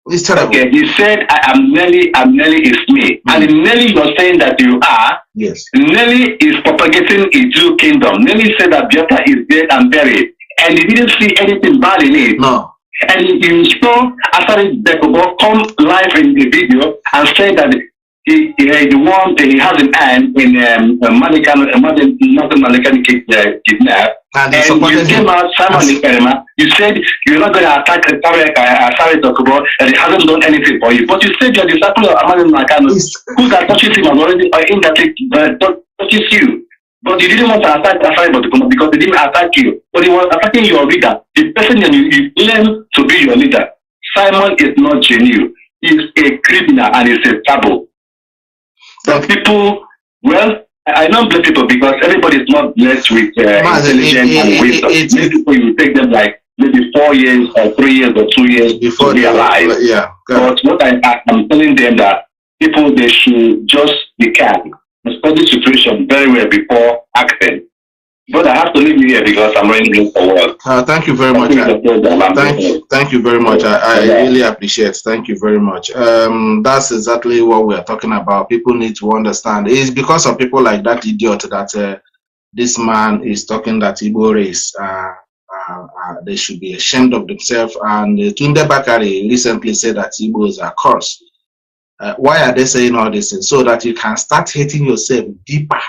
Speaker 1: It's terrible.
Speaker 2: Okay, he said, I'm Nelly is me. And Nelly, you're saying that you are.
Speaker 1: Yes. Nelly
Speaker 2: is propagating a Jew kingdom. Nelly said that Biafra is dead and buried. And he didn't see anything bad in it.
Speaker 1: No.
Speaker 2: And he saw Asari Dekobo come live in the video and say that he has an hand in Malikan kidnap. And you came out, Simon Ekpa, you said you're not going to attack Asari Dekobo and he hasn't done anything for you. But you said you're the disciple of Amadi Kanu, who that touches him has already indirectly touches you. But you didn't want to attack Biafra because they didn't attack you. But he was attacking your leader, the person that you claim to be your leader. Simon is not genuine. He's a criminal and he's a taboo. But people, well, I don't blame people because everybody is not blessed with intelligence and wisdom. Many people, you take them like maybe 4 years or 3 years or 2 years before they realize.
Speaker 1: Yeah.
Speaker 2: But what I'm telling them that people, they should just be calm and study the situation very well before acting. But I have to leave you here because I'm running late for work.
Speaker 1: Thank you very much. Thank you very much. I really appreciate. Thank you very much. That's exactly what we are talking about. People need to understand. It's because of people like that idiot that this man is talking that Igbo race. They should be ashamed of themselves. And Tunde Bakari recently said that Igbos are cursed. Why are they saying all this? So that you can start hating yourself deeper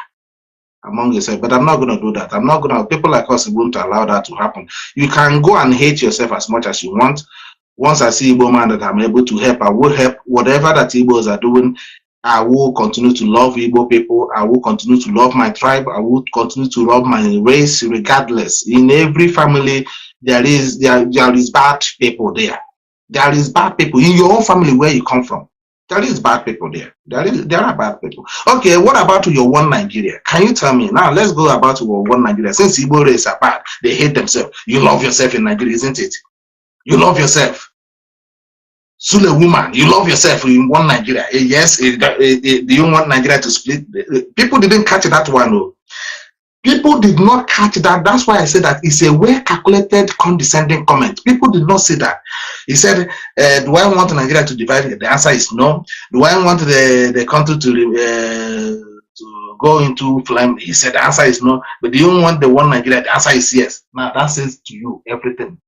Speaker 1: among yourself. But I'm not going to do that. I'm not going to. People like us won't allow that to happen. You can go and hate yourself as much as you want. Once I see Igbo man that I'm able to help, I will help. Whatever that Igbos are doing, I will continue to love Igbo people. I will continue to love my tribe. I will continue to love my race regardless. In every family, there is bad people there. There is bad people in your own family where you come from. There is bad people there. There are bad people. Okay, what about your one Nigeria? Can you tell me now? Let's go about your one Nigeria. Since Igbo race are bad, they hate themselves. You love yourself in Nigeria, isn't it? You love yourself. SULEWOMAN, you love yourself in one Nigeria. Yes, do you want Nigeria to split? People didn't catch that one. No. People did not catch that. That's why I said that it's a well-calculated, condescending comment. People did not see that. He said, do I want Nigeria to divide? The answer is no. Do I want the country to go into flame? He said the answer is no. But do you want the one Nigeria? The answer is yes. Now that says to you everything.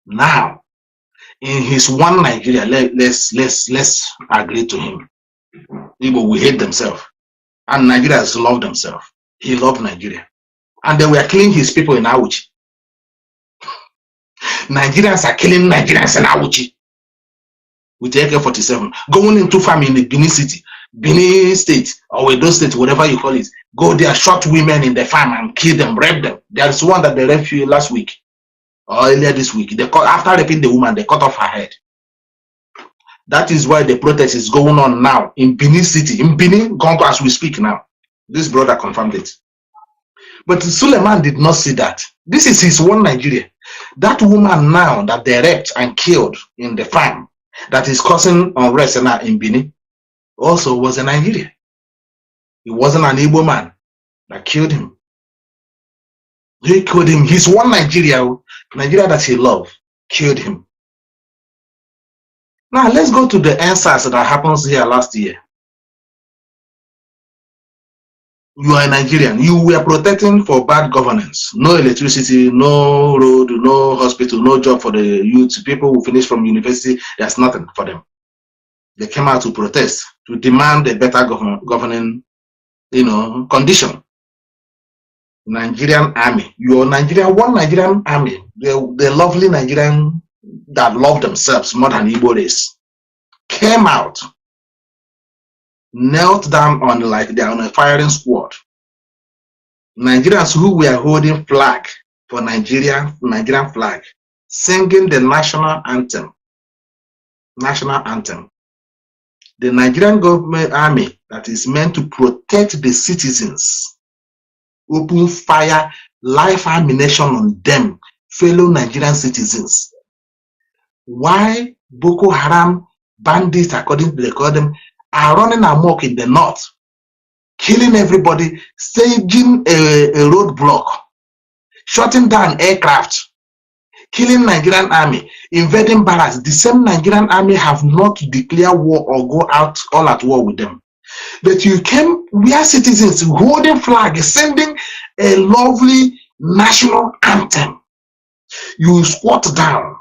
Speaker 1: Now, in his one Nigeria, let's agree to him. Igbo will hate themselves. And Nigerians love themselves. He loved Nigeria. And they were killing his people in Awuchi. Nigerians are killing Nigerians in Awuchi with AK-47. Going into farm in the Benin city, Benin state, or Edo state, whatever you call it. Go there, shot women in the farm and kill them, rape them. There's one that they raped you last week, or earlier this week. After raping the woman, they cut off her head. That is why the protest is going on now in Benin city. In Benin, Congo, as we speak now. This brother confirmed it. But Suleiman did not see that. This is his one Nigeria. That woman now that they raped and killed in the farm that is causing unrest now in Benin also was a Nigerian. It wasn't an Igbo man that killed him. He killed him. His one Nigeria that he loved, killed him. Now let's go to the answers that happens here last year. You are a Nigerian. You were protecting for bad governance. No electricity, no road, no hospital, no job for the youth. People who finish from university, there's nothing for them. They came out to protest, to demand a better governing, condition. Nigerian army. Your Nigerian, one Nigerian army. The lovely Nigerian that love themselves more than Igbo race came out, knelt down on like they're on a firing squad. Nigerians who were holding flag for Nigerian flag, singing the national anthem. The Nigerian government army that is meant to protect the citizens open fire, live ammunition on them, fellow Nigerian citizens. Why Boko Haram bandits, according to they call them, are running amok in the north, killing everybody, staging a roadblock, shutting down aircraft, killing Nigerian army, invading barracks. The same Nigerian army have not declared war or go out all at war with them. But you came, we are citizens holding flag, sending a lovely national anthem. You squat down,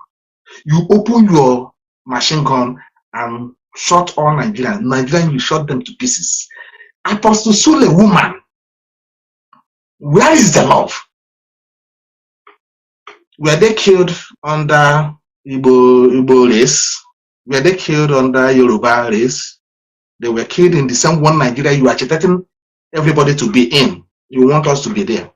Speaker 1: you open your machine gun and shot all Nigerians. Nigerians, you shot them to pieces. Apostle SULEWOMAN, where is the love? Were they killed under Igbo race? Were they killed under Yoruba race? They were killed in the same one Nigeria. You are agitating everybody to be in. You want us to be there.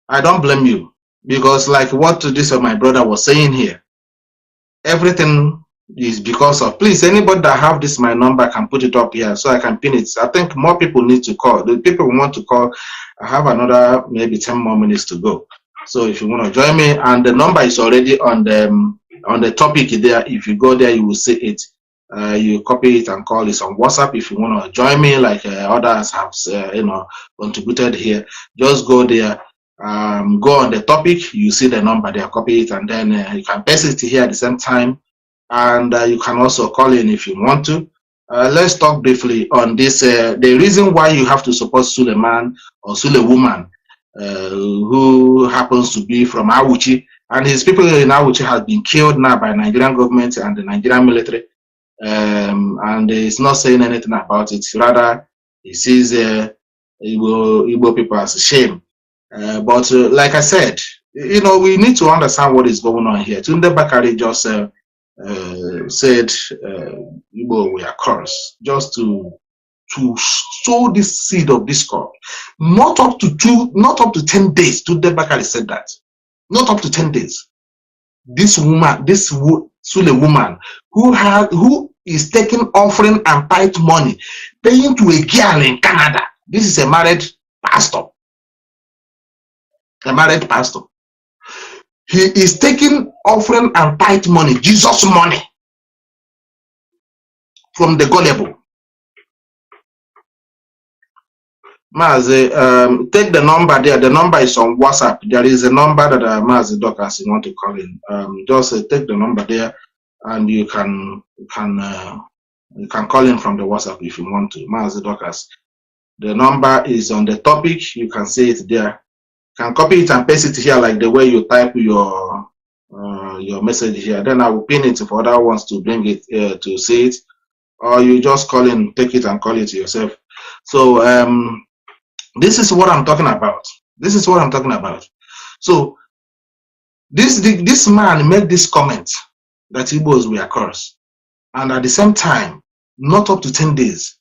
Speaker 1: I don't blame you, because like what this my brother was saying here, everything is because of, please, anybody that have this my number can put it up here so I can pin it. I think more people need to call. The people who want to call, I have another maybe 10 more minutes to go. So if you want to join me, and the number is already on the topic there. If you go there, you will see it. You copy it and call it on WhatsApp. If you want to join me, like others have contributed here, just go there. Go on the topic, you see the number there, copy it, and then you can paste it here at the same time, and you can also call in if you want to. Let's talk briefly on this, the reason why you have to support Suleman or Sulewoman, who happens to be from Awuchi, and his people in Awuchi have been killed now by Nigerian government and the Nigerian military, and he's not saying anything about it. Rather, he sees Igbo people as a shame. But like I said, we need to understand what is going on here. Tunde Bakari just said Igbo we are cursed, just to sow this seed of discord. Not up to 10 days. Tunde Bakari said that. Not up to 10 days. This woman, this Sulewoman, who is taking offering and tithe money, paying to a girl in Canada. This is a married pastor. A married pastor. He is taking offering and tithe money, Jesus money, from the gullible. Mazi, take the number there. The number is on WhatsApp. There is a number that Mazi Docas you want to call in. Just take the number there, and you can call in from the WhatsApp if you want to. Mazi Docas. The number is on the topic. You can see it there. Can copy it and paste it here like the way you type your message here. Then I will pin it for other ones to bring it to see it, or you just call in, take it and call it yourself. So this is what I'm talking about. This is what I'm talking about. So this man made this comment that Igbos were cursed, and at the same time, not up to 10 days,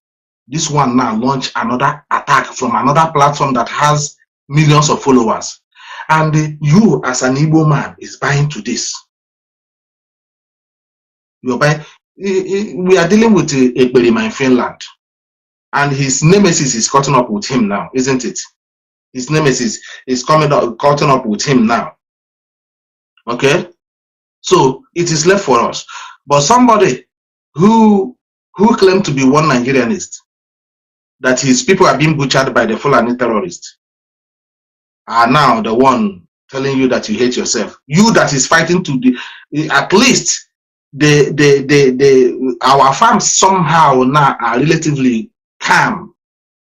Speaker 1: this one now launched another attack from another platform that has millions of followers, and you as an Igbo man is buying to this. You're buying. We are dealing with a Ekperima in Finland, and his nemesis is cutting up with him now, isn't it? His nemesis is cutting up with him now. Okay, so it is left for us. But somebody who claimed to be one Nigerianist, that his people are being butchered by the Fulani terrorists, are now the one telling you that you hate yourself. You that is fighting to at least our farms somehow now are relatively calm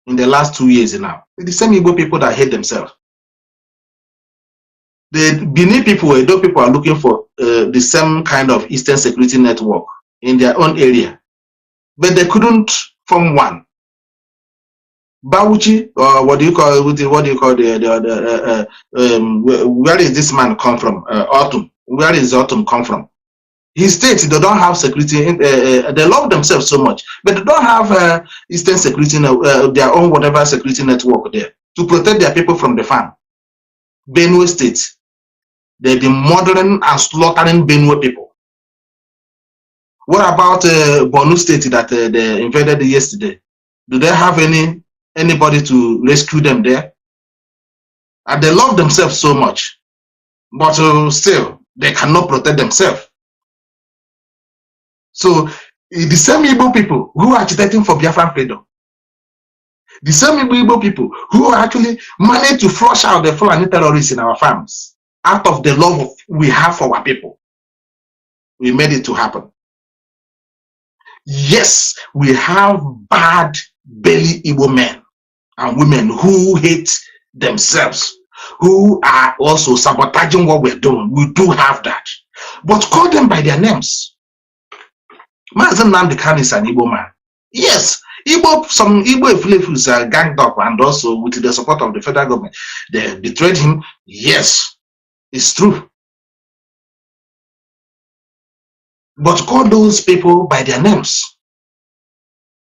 Speaker 1: in the last 2 years now. The same Igbo people that hate themselves. The Benin people, Edo people are looking for the same kind of Eastern Security Network in their own area, but they couldn't form one. Bauchi, or where is this man come from? Autumn. Where is Autumn come from? His state, they don't have security. They love themselves so much, but they don't have Eastern Security, their own whatever security network there to protect their people from the farm. Benue State, they've been murdering and slaughtering Benue people. What about Borno State that they invaded yesterday? Do they have anybody to rescue them there? And they love themselves so much, but still they cannot protect themselves. So the same Igbo people who are agitating for Biafran freedom, the same Igbo people who actually managed to flush out the Fulani terrorists in our farms out of the love we have for our people, we made it to happen. Yes, we have bad belly Igbo men and women who hate themselves, who are also sabotaging what we're doing. We do have that, but call them by their names. Mazi Nnamdi Kanu is an Igbo man. Yes, some Igbo affiliates are ganged up, and also with the support of the federal government, they betrayed him. Yes, it's true. But call those people by their names.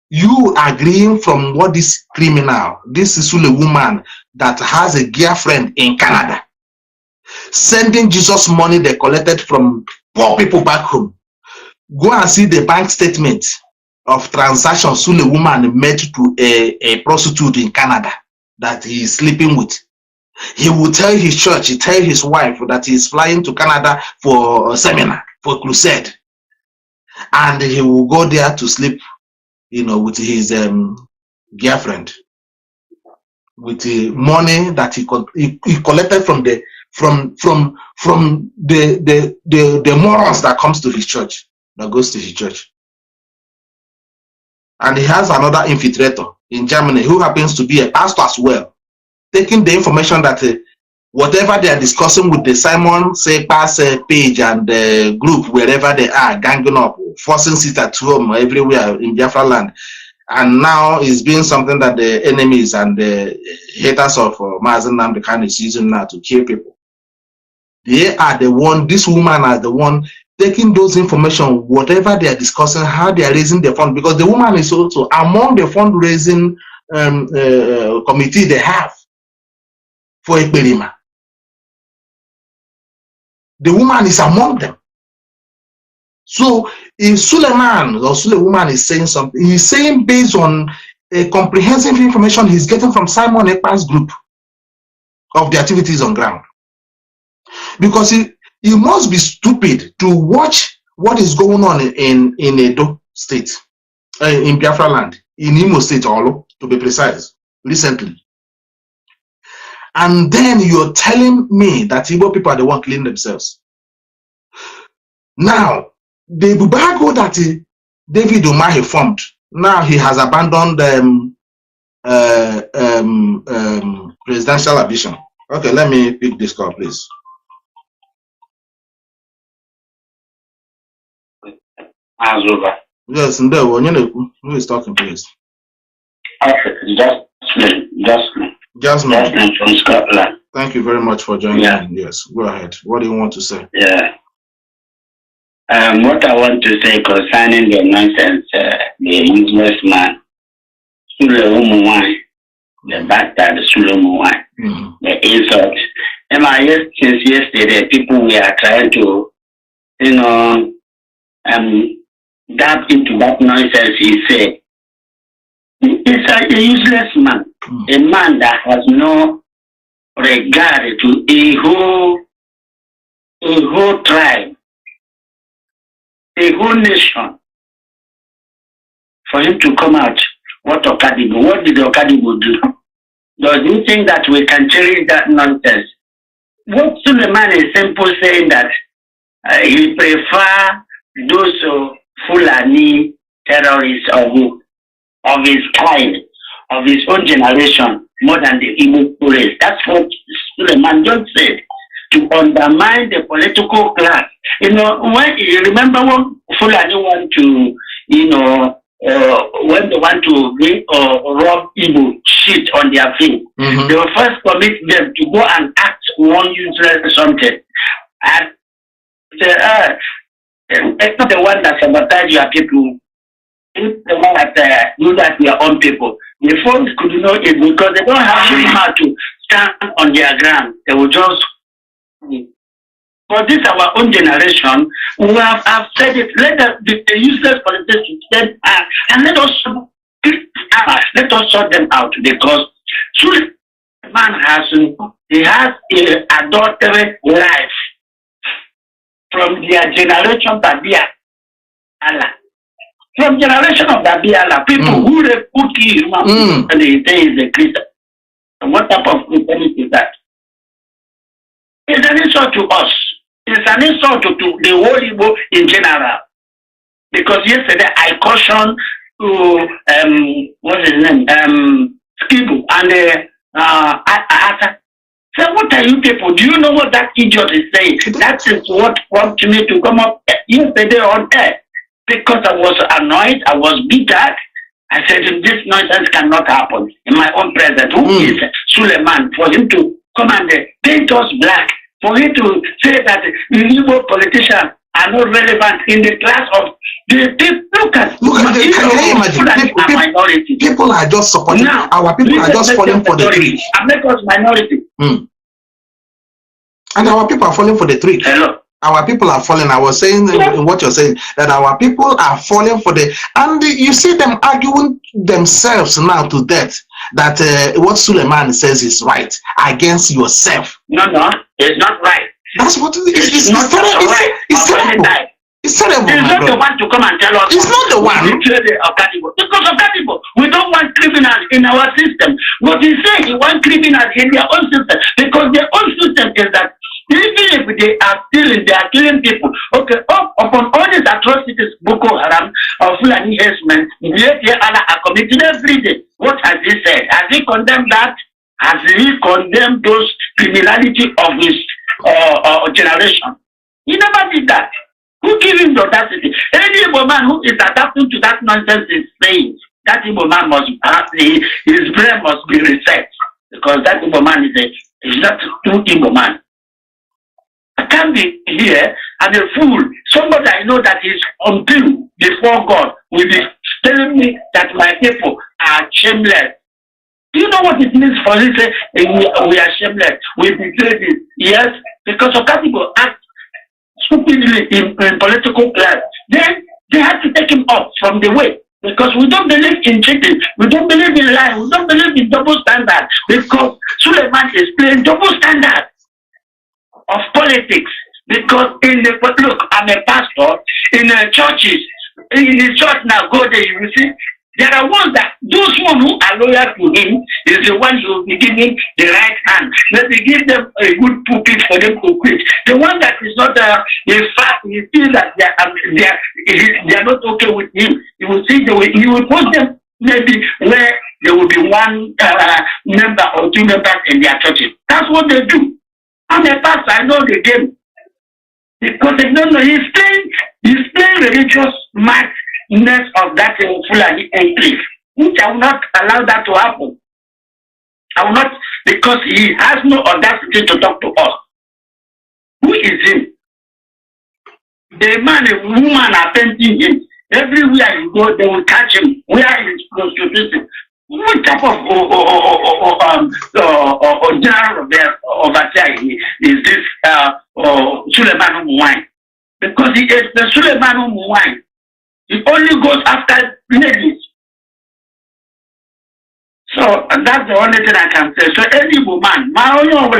Speaker 1: You agreeing from what this criminal, this SULEWOMAN that has a girlfriend in Canada, sending Jesus money they collected from poor people back home. Go and see the bank statement of transaction SULEWOMAN made to a prostitute in Canada that he is sleeping with. He will tell his church, he tell his wife that he is flying to Canada for a seminar, for a crusade. And he will go there to sleep, you know, with his girlfriend, with the money that he collected from the morons that comes to his church, that goes to his church. And he has another infiltrator in Germany who happens to be a pastor as well, taking the information that whatever they are discussing with the Simon Pass page and the group, wherever they are, ganging up, forcing it at home, everywhere in Biafra land. And now it's been something that the enemies and the haters of Mazi Nnamdi Kanu is using now to kill people. They are the one, this woman are the one taking those information, whatever they are discussing, how they are raising the fund, because the woman is also among the fundraising committee they have for Ekperima. The woman is among them. So if Suleiman or SULEWOMAN is saying something, he's saying based on a comprehensive information he's getting from Simon Ekpa's group of the activities on ground. Because he must be stupid to watch what is going on in Edo State, in Biafra land, in Imo State, Olo, to be precise, recently. And then you're telling me that Igbo people are the one killing themselves. Now, the Bubago that David Umahi formed, now he has abandoned presidential ambition. Okay, let me pick this call, please. Yes, who is talking, please? Jasmine from Scotland. Thank you very much for joining in. Yes, go ahead. What do you want to say?
Speaker 3: Yeah. What I want to say concerning the nonsense, the useless man, SULEWOMAN, the bastard SULEWOMAN, the insult. Since yesterday, people were trying to, you know, dab into that nonsense he said. It's a useless man, a man that has no regard to a whole tribe, a whole nation. For him to come out, what did Okadibo do? Does he think that we can cherish that nonsense? What Suleiman is simply saying that he prefer those Fulani terrorists of his kind, of his own generation, more than the Igbo race. That's what Suleiman just said, to undermine the political class. You know, when you remember when Fulani want to, you know, when they want to rob Igbo shit on their feet, they will first commit them to go and act one useless something. And say, it's not the one that sabotage your people. It's the one that do that to your own people. The folks could know it because they don't have the power to stand on their ground. They will just. For this, our own generation, we have said it. Let the useless politicians stand and let us sort them out, because man has an adulterate life from their generation Allah. From generation of Allah, people who put you and they say is a Christian. What type of Christianity is that? It's an insult to us. It's an insult to the whole Igbo in general. Because yesterday I cautioned to what's his name? Skibu and Ata. So what are you people? Do you know what that idiot is saying? That is what prompted me to come up yesterday on air. Because I was annoyed, I was bitter. I said, this nonsense cannot happen in my own presence. Who is Suleiman for him to come and paint us black? For him to say that Igbo politicians are not relevant in the class of the people Look at
Speaker 1: can you imagine? People are just supporting now, our people are just falling for the trick.
Speaker 3: And make us minority.
Speaker 1: And our people are falling for the trick.
Speaker 3: Hello.
Speaker 1: Our people are falling. I was saying in what you're saying, that our people are falling for the, and you see them arguing themselves now to death that what Suleiman says is right against yourself.
Speaker 3: No, it's not right.
Speaker 1: That's what it's
Speaker 3: not right.
Speaker 1: It's terrible. It's terrible.
Speaker 3: He's not the one to come and tell us.
Speaker 1: It's not the one.
Speaker 3: Because of that, we don't want criminals in our system. But he said he wants criminals in their own system, because their own system is that even if they are stealing, they are killing people. Okay, upon all these atrocities, Boko Haram or Fulani herdsmen, Allah are committing every day. What has he said? Has he condemned that? Has he condemned those criminality of his generation? He never did that. Who gave him the audacity? Any Igbo man who is adapting to that nonsense is saying that Igbo man must, his brain must be reset, because that Igbo man is not a true Igbo man. I can't be here and a fool. Somebody I know that is undue before God will be telling me that my people are shameless. Do you know what it means for you to say we are shameless? We betray this. Yes, because of that people act stupidly in political class. Then they have to take him off from the way, because we don't believe in cheating. We don't believe in lying. We don't believe in double standard, because Suleiman is playing double standard of politics. Because in the look, I'm a pastor in churches. In the church now, go there, you will see there are ones that those one who are loyal to him is the one who will be giving the right hand. Maybe give them a good pulpit for them to preach. The one that is not in fact, you feel that they are not okay with him. You will see he will put them maybe where there will be one member or two members in their churches. That's what they do. I'm a pastor, I know the game. Because they don't know, he's playing religious madness of that Fulani enclave, which I will not allow that to happen. I will not, because he has no audacity to talk to us. Who is him? The man and woman are painting him. Everywhere you go, they will catch him. Where is prostitution? What type of general overseer is this Suleiman wine? Because he is the Suleiman wine. He only goes after ladies. So that's the only thing I can say. So any woman, whoever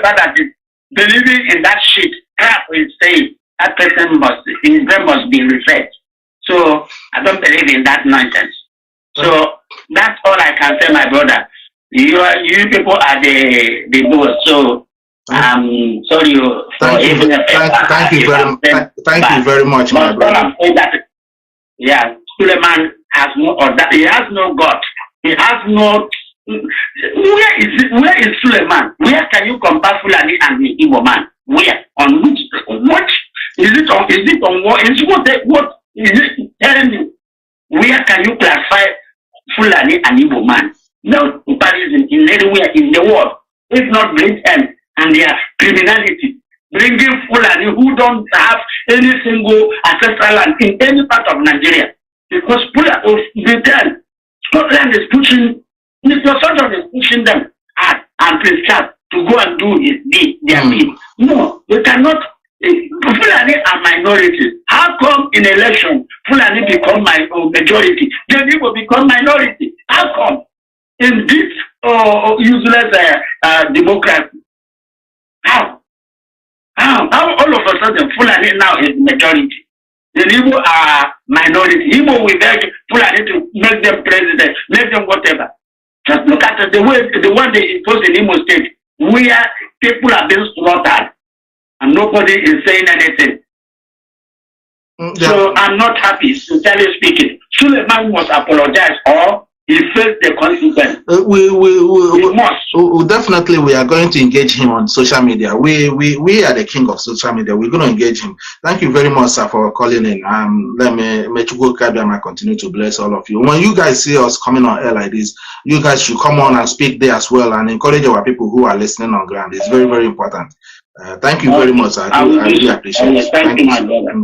Speaker 3: that is believing in that shit, crap is saying, that person must be reset. So I don't believe in that nonsense. So that's all I can say, my brother. You people are the boss. So I'm sorry
Speaker 1: thank you very much, my brother.
Speaker 3: Yeah, Suleiman has no order. He has no God. He has no. Where is Suleiman? Where can you compare Fulani and the Igbo man? Where? On which? What is it on? Is it on what? What is it telling you? Where can you classify Fulani and Igbo man? No comparison in anywhere in the world. If not Britain and their criminality, bringing Fulani who don't have any single ancestral land in any part of Nigeria, because Britain, Scotland is pushing, Mr. Sutton is pushing them and Prince Charles to go and do their deed. No, they cannot. Fulani are minorities. How come in election Fulani become majority? Then Igbo become minority. How come in this useless democracy? How all of a sudden Fulani now is majority? The Igbo are minority. Igbo will beg Fulani to make them president, make them whatever. Just look at the one they impose in Imo State, where people are being slaughtered and nobody is saying anything. So I'm not happy, sincerely speaking. Suleiman must apologize or he faced the consequence.
Speaker 1: Definitely we are going to engage him on social media. We are the king of social media. We're going to engage him. Thank you very much, sir, for calling in. Let me continue to bless all of you. When you guys see us coming on air like this, you guys should come on and speak there as well and encourage our people who are listening on ground. It's very, very important. Thank you very much. I really appreciate it.
Speaker 3: Thank you, my brother.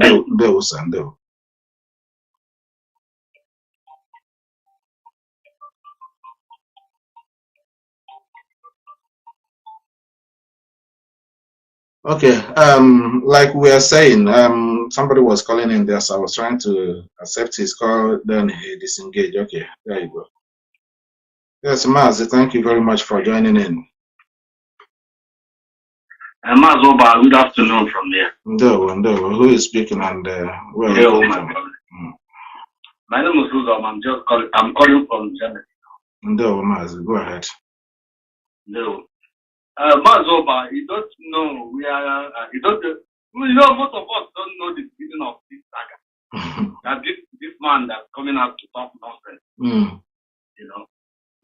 Speaker 1: Okay. Like we are saying, somebody was calling in there, so I was trying to accept his call, then he disengaged. Okay, there you go. Yes, Mazi, thank you very much for joining in.
Speaker 3: Mazoba, good afternoon from there.
Speaker 1: No. Who is speaking and where are you calling from?
Speaker 3: My name is Uzom. I'm calling from Germany.
Speaker 1: No, Mazi, go ahead.
Speaker 3: No. Mazoba, you don't know most of us don't know the beginning of this saga. That this man that's coming out to talk nonsense. You know.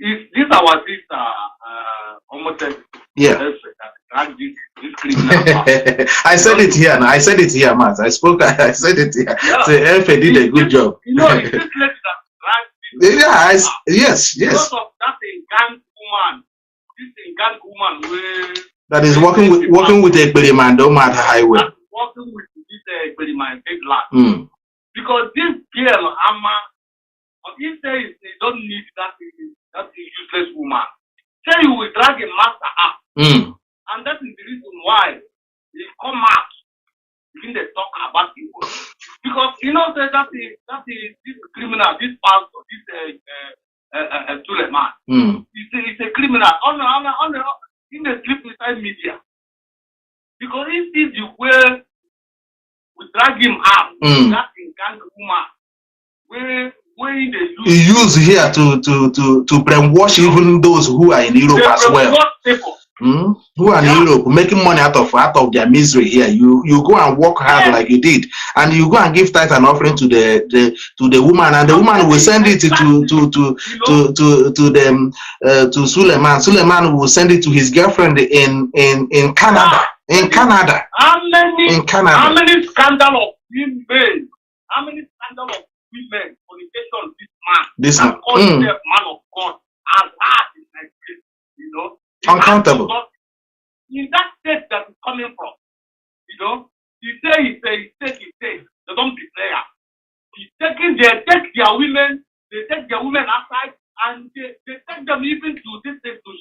Speaker 3: Is this our sister almost
Speaker 1: yeah.
Speaker 3: This criminal
Speaker 1: I said it here now. I said it here, Matt. I said it here.
Speaker 3: Yeah.
Speaker 1: So Efe did a good job.
Speaker 3: You know, it's this lady that
Speaker 1: yes.
Speaker 3: Because of that gang woman. This gang woman where
Speaker 1: that is working with a Ekperima Domad highway.
Speaker 3: Working with this Ekperima big land. Because this girl, if they don't need that useless woman, say you will drag a master up. And that is the reason why they come out begin to talk about people. Because you know that is this criminal, this pastor, this SULEWOMAN. It's a criminal in the sleep inside media. Because this is the way we drag him up. That in gang woman where they
Speaker 1: use here to brainwash even those who are in Europe as well. Who are in Europe making money out of their misery here. You go and work hard like you did, and you go and give tithe and offering to the woman, and the woman will send it to SULEWOMAN. SULEWOMAN will send it to his girlfriend in Canada. In Canada.
Speaker 3: How many scandal of women? How many scandal of women fornication this man man of God as hard in Nigeria, you know?
Speaker 1: Uncountable.
Speaker 3: In that state that is coming from, you know, he say, they don't betray her. They take their women outside, and they take them even to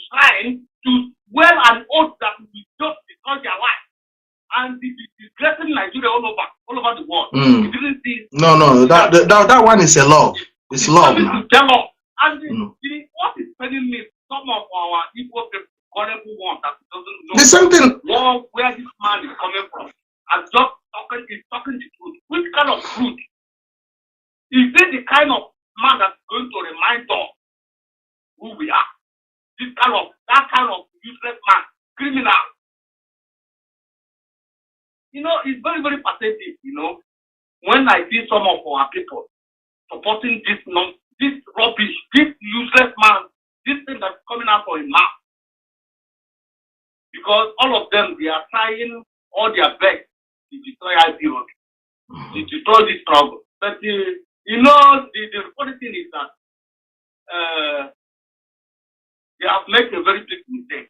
Speaker 3: shrine to wear an oath that will just destroy their life. And it is disgracing Nigeria all over the world. You didn't see.
Speaker 1: No, that one is a law. It's law now.
Speaker 3: And what is telling me, some of our Igbo people, horrible one that doesn't know
Speaker 1: the same thing.
Speaker 3: Where this man is coming from, and just talking the truth. Which kind of truth? Is it the kind of man that's going to remind us who we are? That kind of useless man, criminal. You know, it's very, very pathetic, you know, when I see some of our people supporting this rubbish, this useless man, this thing that's coming out of his mouth. Because all of them, they are trying all their best to destroy IPO, to destroy this struggle. But you know, the funny thing is that they have made a very big mistake,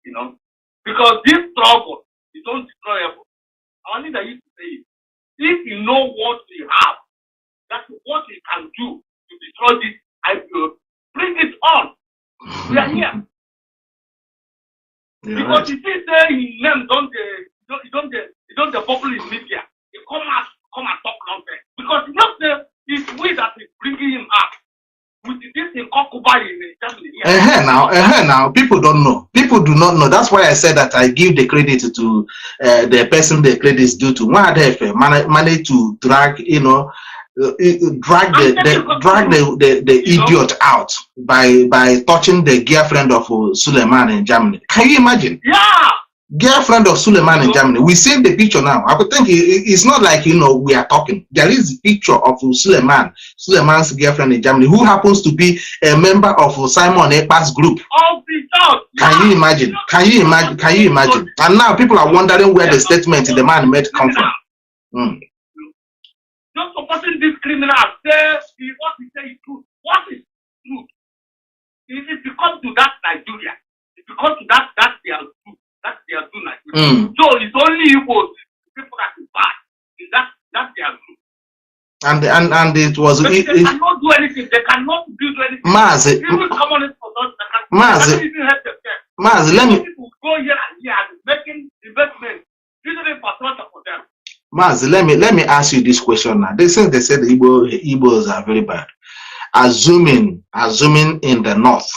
Speaker 3: you know, because this struggle is undestroyable. Our leader used to say, if you know what you have, that's what you can do to destroy this IPO, bring it on. We are here. Because if you say his name don't the popular in media, he come and talk nonsense. Because it's we that is bringing him up. With this in Kokuba in Germany.
Speaker 1: Now people don't know. People do not know. That's why I said that I give the credit to the person the credit is due to. Why they managed to drag, you know, drag the idiot out by touching the girlfriend of SULEWOMAN in Germany. Can you imagine?
Speaker 3: Yeah.
Speaker 1: Girlfriend of SULEWOMAN in Germany. We see the picture now. I would think it's not like, you know, we are talking. There is a picture of SULEWOMAN's girlfriend in Germany, who happens to be a member of Simon Ekpa's group. Can you imagine? Can you imagine? And now people are wondering where the statement the man made come from.
Speaker 3: Not supporting this criminal. What he say is true. What is truth? It becomes to that Nigeria. It becomes to that they are true. That they are true Nigeria. So it's only Igbo people that is bad. That they are true.
Speaker 1: And it was.
Speaker 3: They cannot do anything. They cannot do anything.
Speaker 1: Mazi.
Speaker 3: Even communists for those that
Speaker 1: Mazi.
Speaker 3: even help themselves.
Speaker 1: Mazi, let me.
Speaker 3: People go here and here and making investment
Speaker 1: Mazi, let me ask you this question now. Since they said the Igbos are very bad, assuming in the north,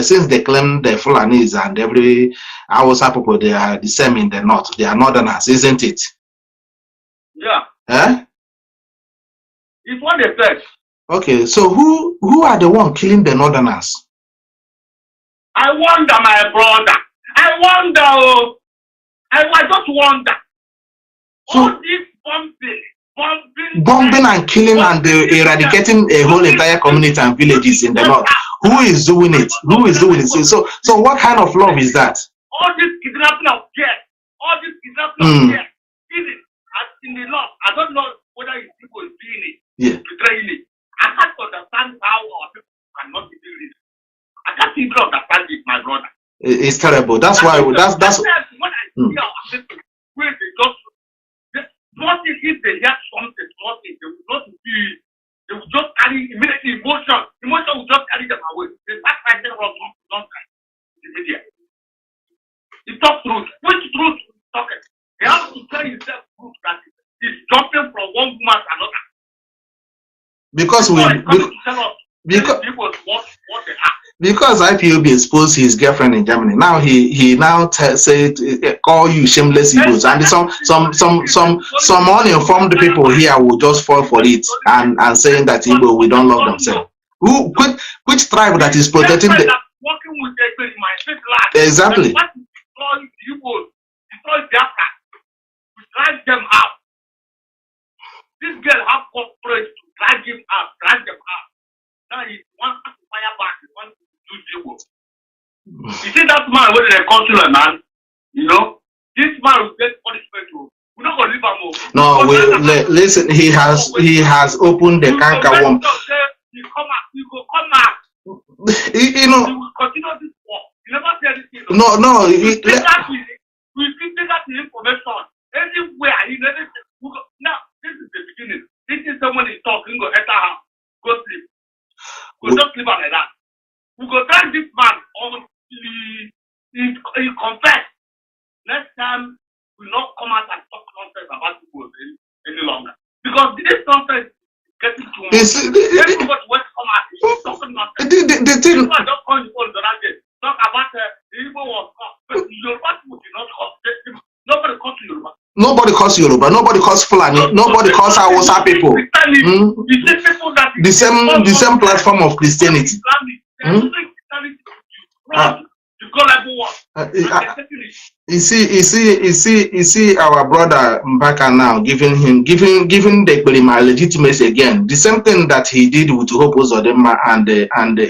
Speaker 1: since they claim the Fulanis and every Hausa people, they are the same in the north. They are northerners, isn't it?
Speaker 3: Yeah.
Speaker 1: Eh?
Speaker 3: It's what they said.
Speaker 1: Okay, so who are the one killing the northerners?
Speaker 3: I wonder, my brother. I wonder. Oh, I just wonder.
Speaker 1: So,
Speaker 3: all this
Speaker 1: bombing and killing and eradicating a whole entire community and villages in the north. Who is doing it? Who is doing it? So what kind of love is that?
Speaker 3: All this kidnapping of care. All this kidnapping of care. In the north, I don't know whether it's people is doing it.
Speaker 1: Yeah.
Speaker 3: Betraying it. I can't understand how our people cannot be doing this. I can't even understand it, my brother.
Speaker 1: It's terrible. That's why
Speaker 3: when I see our people, where they just nothing, if they hear something, nothing, they will not be, they will just carry immediately emotion. Emotion will just carry them away. They start fighting wrong nonsense in the media. He talk truth. Which truth is talking? He has to tell himself truth that he's jumping from one woman to another.
Speaker 1: Because because IPOB exposed his girlfriend in Germany. Now he now said call you shameless Igbos, and some uninformed people here will just fall for it and saying that Igbo we don't love themselves. Which tribe that is protecting the
Speaker 3: working with the in my state land?
Speaker 1: Exactly.
Speaker 3: Destroy Biafra. We drive them out. This girl have corporate to drag them out. Now he wants to fire back. He wants to do Igbo. You see that man with the consular man, you know, this man will get punishment too. We're not gonna leave him over.
Speaker 1: No, listen, he has opened the canker worm.
Speaker 3: He will come out.
Speaker 1: You know,
Speaker 3: he will continue this war. You never say anything.
Speaker 1: No.
Speaker 3: We take that information anywhere. Now, this is the beginning. This is someone is talking, go enter house, go sleep. We'll just leave like that. We go try this man until he confess. Next time, we'll not come out and talk nonsense about people any longer. Because this nonsense is getting too much. Everybody wants to come out and talk nonsense.
Speaker 1: The thing.
Speaker 3: People don't call you all the other day. Talk about the Igbo was caught. But Yoruba people did not call. Nobody calls Yoruba. Nobody calls
Speaker 1: Yoruba. Nobody calls Fulani. Nobody calls Hausa people. The same platform of Christianity. You see our brother Mbaka now giving the Ekperima legitimacy again. The same thing that he did with Hope Uzodinma and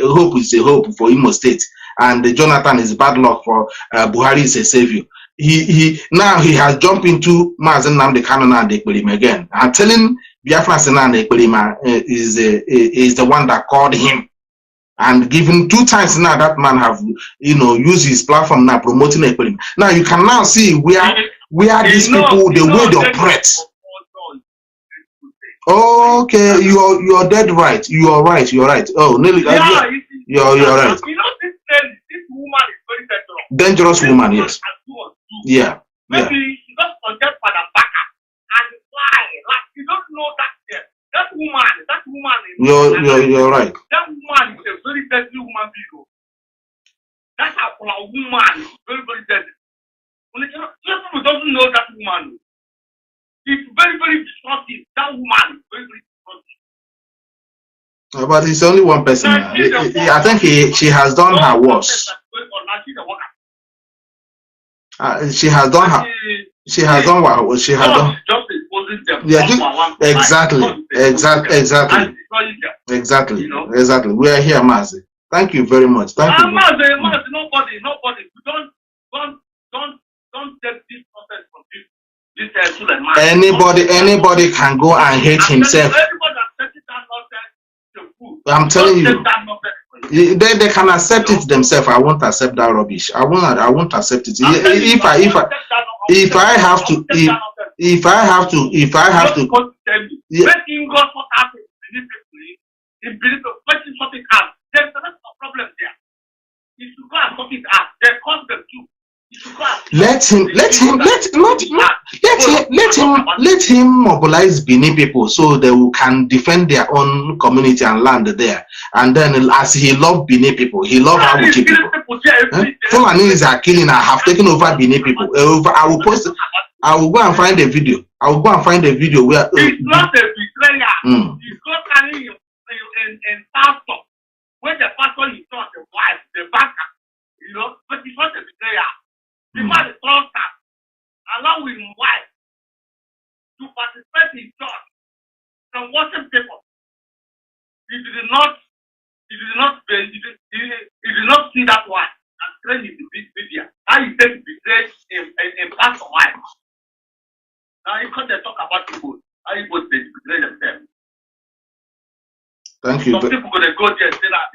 Speaker 1: Hope is a hope for Imo State, and Jonathan is bad luck for Buhari is a savior. He has jumped into Mazi Nnamdi Kanu and Ekperima again. I'm telling Biafrans and Ekperima is the one that called him. And given 2 times now, that man have used his platform now promoting Ekperima. Now you can now see where these people the way they operate. Okay, you're dead right. You're right. Oh, Nelly, you're right.
Speaker 3: You know this woman is very dangerous.
Speaker 1: Dangerous woman, yes. Yeah.
Speaker 3: Maybe she just forget for the back and lie. Like you don't know that. That woman is
Speaker 1: you're right.
Speaker 3: That woman is a very deadly woman being. That's a woman is very, very deadly. People doesn't know that woman. It's very, very destructive. That woman is very, very destructive.
Speaker 1: But it's only one person. I think she has done her worst. She has done what she has done. Yeah, exactly. We are here, Mazi. Thank you very much. Thank you.
Speaker 3: Mazi, nobody. Don't take this process from this SULEWOMAN.
Speaker 1: Anybody can go and hate himself. I'm telling you. They can accept it themselves. I won't accept that rubbish. I won't accept it. If I have to,
Speaker 3: yeah. Making God what happens in belief of making something out. There's a lot of problems there. If you go and sort it out, they cause them too.
Speaker 1: Let him mobilize Benin people so they can defend their own community and land there. And then, as he loved Benin people, he loved how we keep people. Fulanis are killing. I have taken over Benin people. I will post. I will go and find a video. I will go and find a video where
Speaker 4: it's not a betrayal. It's not carrying in pastor. When the pastor is not the wife, the banker, you know, but it's not a betrayal. Because the pastor allow his wife to participate in church and worship people. He did not see that one and train in the big video. How you take betray in pastor wife. Now you can't talk about people. How you both betray themselves.
Speaker 1: Thank you.
Speaker 4: Some people gonna go there and say that.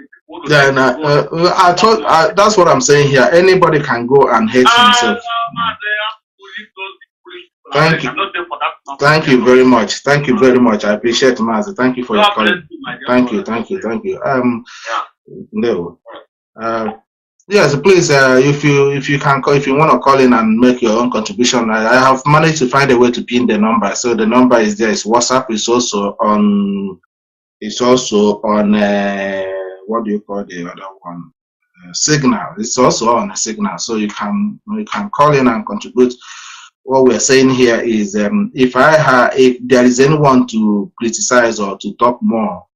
Speaker 1: I thought that's what I'm saying here. Anybody can go and hate himself. Thank you. Thank you very much. Thank you very much. I appreciate Mazi. Thank you for your calling. Thank you. No. Yes, please. If you want to call in and make your own contribution, I have managed to find a way to pin the number. So the number is there. It's WhatsApp. It's also on. What do you call the other one? Signal. It's also on a Signal. So you can call in and contribute. What we're saying here is, if there is anyone to criticize or to talk more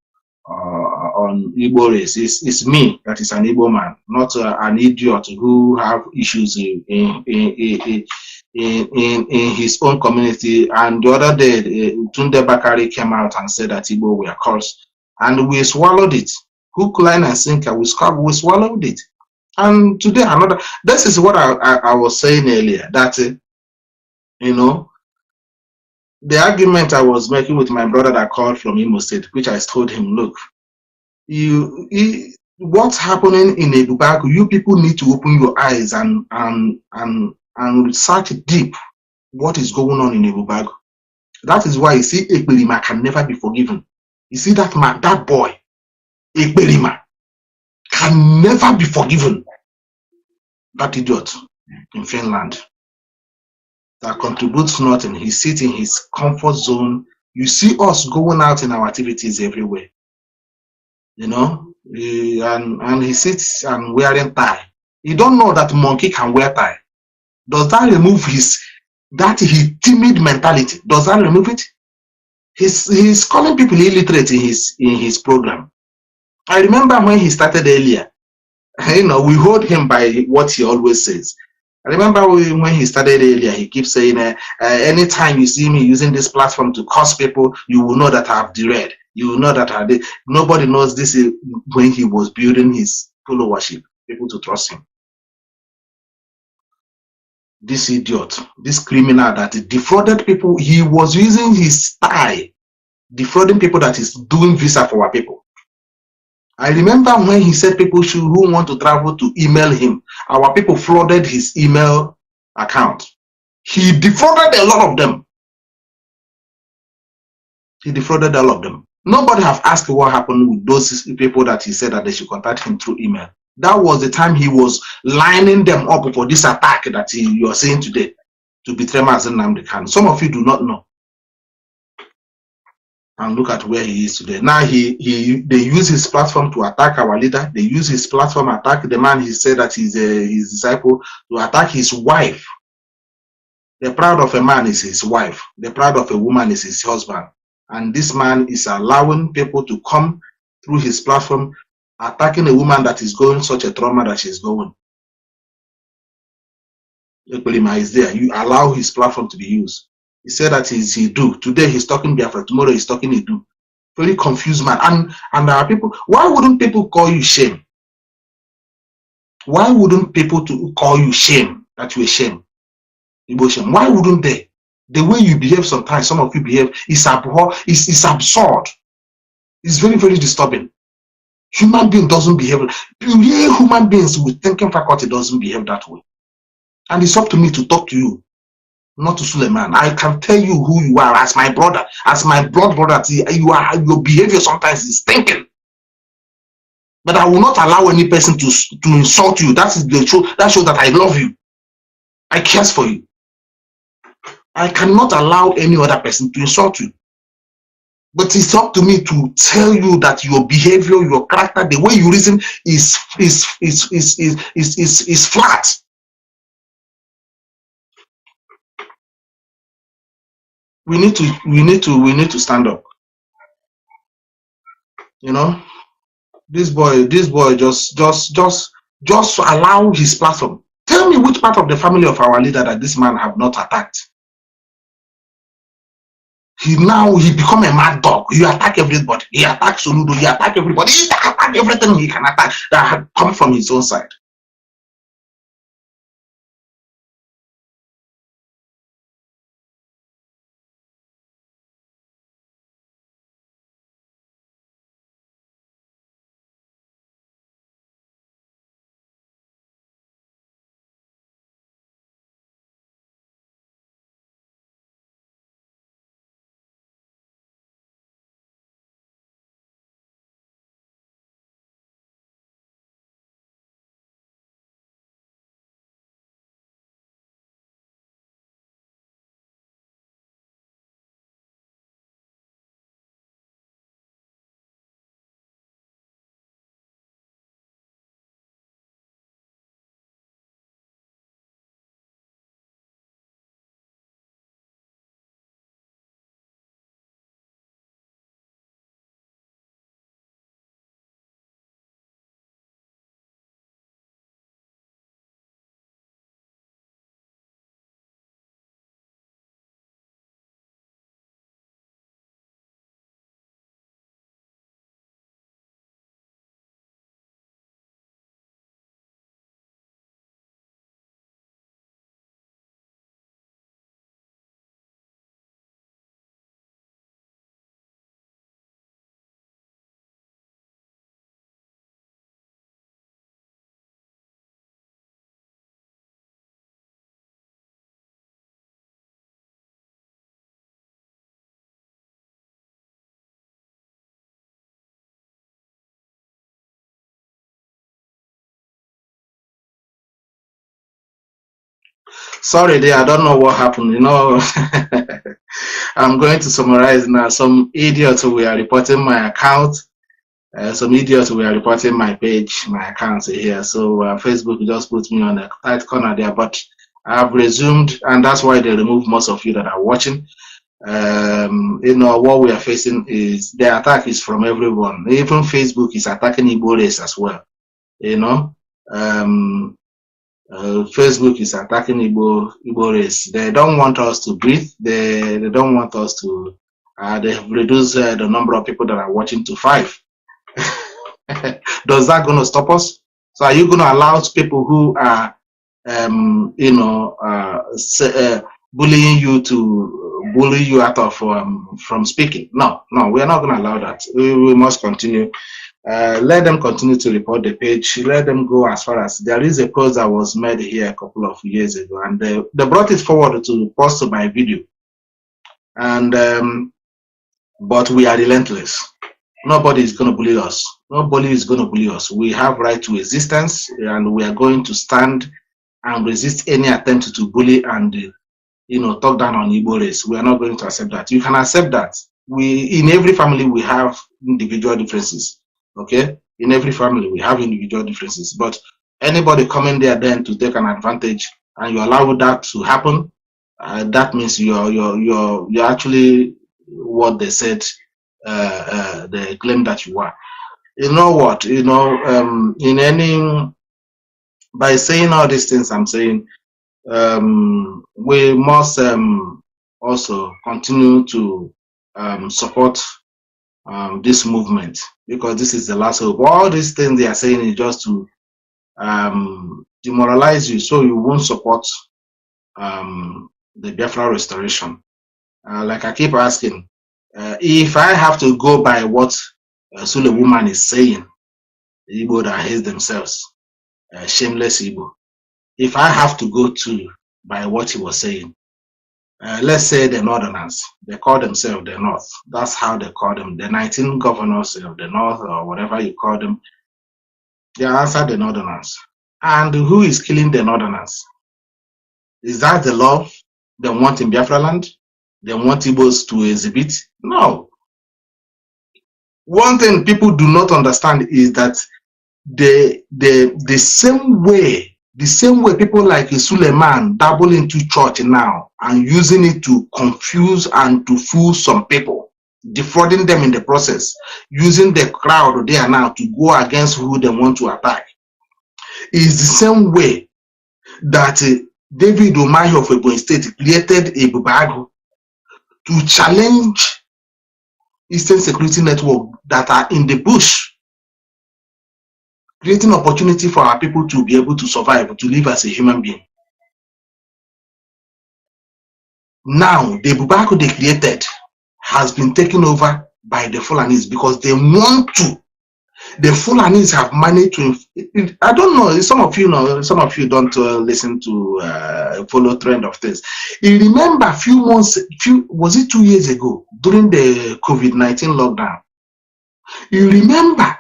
Speaker 1: on Igbo race, it's me, that is an Igbo man, not an idiot who have issues in his own community. And the other day, Tunde Bakari came out and said that Igbo were cursed, and we swallowed it. Hook, line, and sinker. We swallowed it. And today, this is what I was saying earlier, that you know, the argument I was making with my brother that called from Imo State, which I told him, look, what's happening in Ebubago, you people need to open your eyes and research deep what is going on in Ebubago. That is why you see Ekberima can never be forgiven. You see that man, that boy, Ekberima, can never be forgiven. That idiot in Finland that contributes nothing. He sits in his comfort zone. You see us going out in our activities everywhere, you know, and he sits and wearing tie. You don't know that monkey can wear tie. Does that remove his timid mentality? Does that remove it? He's calling people illiterate in his program. I remember when he started earlier, you know, we hold him by what he always says. I remember when he started earlier, he keeps saying, anytime you see me using this platform to curse people, you will know that I've derailed. You will know that nobody knows this is when he was building his followership, people to trust him. This idiot, this criminal that defrauded people, he was using his style, defrauding people that is doing visa for our people. I remember when he said people who want to travel to email him, our people flooded his email account. He defrauded a lot of them. He defrauded all of them. Nobody have asked what happened with those people that he said that they should contact him through email. That was the time he was lining them up for this attack that you are seeing today to betray Mazi Nnamdi Kanu. Some of you do not know. And look at where he is today. Now they use his platform to attack our leader. They use his platform to attack the man he said that he's his disciple, to attack his wife. The pride of a man is his wife. The pride of a woman is his husband. And this man is allowing people to come through his platform, attacking a woman that is going such a trauma that she's going. Ekberima is there. You allow his platform to be used. He said that he do. Today he's talking Biafra. Tomorrow he's talking Idu. Very confused man. And there are people. Why wouldn't people call you shame? Why wouldn't people call you shame? That you're shame. Igbo shame. Why wouldn't they? The way you behave sometimes, some of you behave, is absurd. It's very, very disturbing. Human being doesn't behave. Human beings with thinking faculty doesn't behave that way. And it's up to me to talk to you, not to Suleiman. I can tell you who you are as my brother, as my blood brother. Your behavior sometimes is thinking. But I will not allow any person to insult you. That is the truth. That shows that I love you. I care for you. I cannot allow any other person to insult you. But it's up to me to tell you that your behavior, your character, the way you reason is flat. We need to stand up. You know, this boy just allow his platform. Tell me which part of the family of our leader that this man have not attacked. He become a mad dog. He attack everybody. He attack Soludo. He attack everybody. He attack everything he can attack that come from his own side. Sorry there, I don't know what happened. You know, I'm going to summarize now. Some idiots were reporting my account. Some idiots were reporting my page, my account here. So Facebook just put me on a tight corner there. But I've resumed, and that's why they removed most of you that are watching. You know, what we are facing is the attack is from everyone. Even Facebook is attacking Igbo race as well. You know, Facebook is attacking Igbo race. They don't want us to breathe. They don't want us to. They have reduced the number of people that are watching to 5. Does that going to stop us? So are you going to allow people who are, you know, bullying you to bully you out of from speaking? No, we are not going to allow that. We must continue. Let them continue to report the page. Let them go as far as there is a post that was made here a couple of years ago, and they brought it forward to post my video. And but we are relentless. Nobody is going to bully us. Nobody is going to bully us. We have right to existence, and we are going to stand and resist any attempt to bully and, you know, talk down on Igbo race. We are not going to accept that. You can accept that. In every family we have individual differences. Okay, in every family we have individual differences. But anybody coming there then to take an advantage and you allow that to happen, that means you're actually what they said. They claim that you are. You know what? You know, by saying all these things, I'm saying we must also continue to support this movement, because this is the last hope. All these things they are saying is just to demoralize you, so you won't support the Biafra restoration. Like I keep asking, if I have to go by what SULEWOMAN is saying, the Igbo that hate themselves, shameless Igbo, if I have to go by what he was saying, let's say the Northerners, they call themselves the North. That's how they call them. The 19 governors of the North, or whatever you call them, they answer the Northerners. And who is killing the Northerners? Is that the love they want in Biafra land? They want Igbos to exhibit? No. One thing people do not understand is that the same way people like SULEWOMAN dabble into church now and using it to confuse and to fool some people, defrauding them in the process, using the crowd there now to go against who they want to attack, is the same way that David Umahi of Ebonyi State created a Bubago to challenge Eastern Security Network that are in the bush, creating opportunity for our people to be able to survive, to live as a human being. Now, the Bubago they created has been taken over by the Fulanis because they want to. The Fulanis have managed to, I don't know, some of you know, some of you don't listen to follow trend of this. You remember a few months, was it 2 years ago, during the COVID-19 lockdown? You remember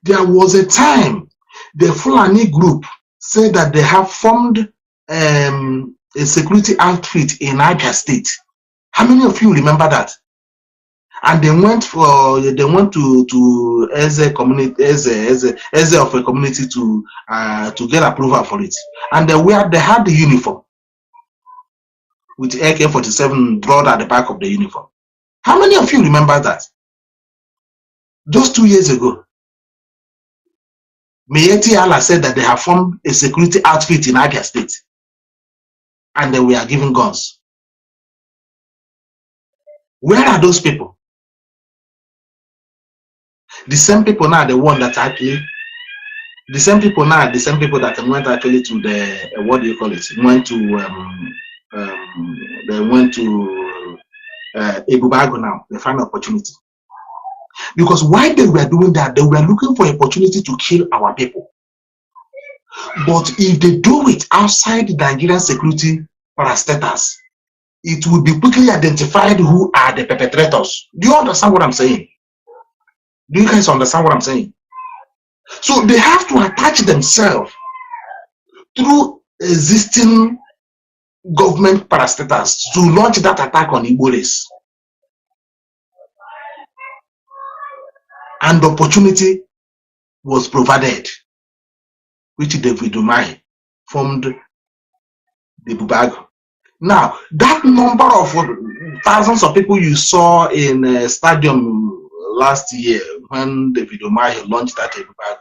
Speaker 1: there was a time the Fulani group said that they have formed a security outfit in Abia State. How many of you remember that? And they went to as a community, as of a community to get approval for it. And they had the uniform with AK-47 drawn at the back of the uniform. How many of you remember that? Just 2 years ago, Mayeti Allah said that they have formed a security outfit in Abia State, and they were given guns. Where are those people? The same people now, the one that actually, the same people now, the same people that went actually to the, what do you call it? Went to, they went to Ebubago now. They find opportunity. Because while they were doing that, they were looking for opportunity to kill our people. But if they do it outside the Nigerian security parastatals, it will be quickly identified who are the perpetrators. Do you understand what I'm saying? Do you guys understand what I'm saying? So they have to attach themselves through existing government parastatals to launch that attack on Igbo race. And opportunity was provided, which David Umahi formed the Bubago. Now, that number of thousands of people you saw in a stadium last year when David Umahi launched that Bubago,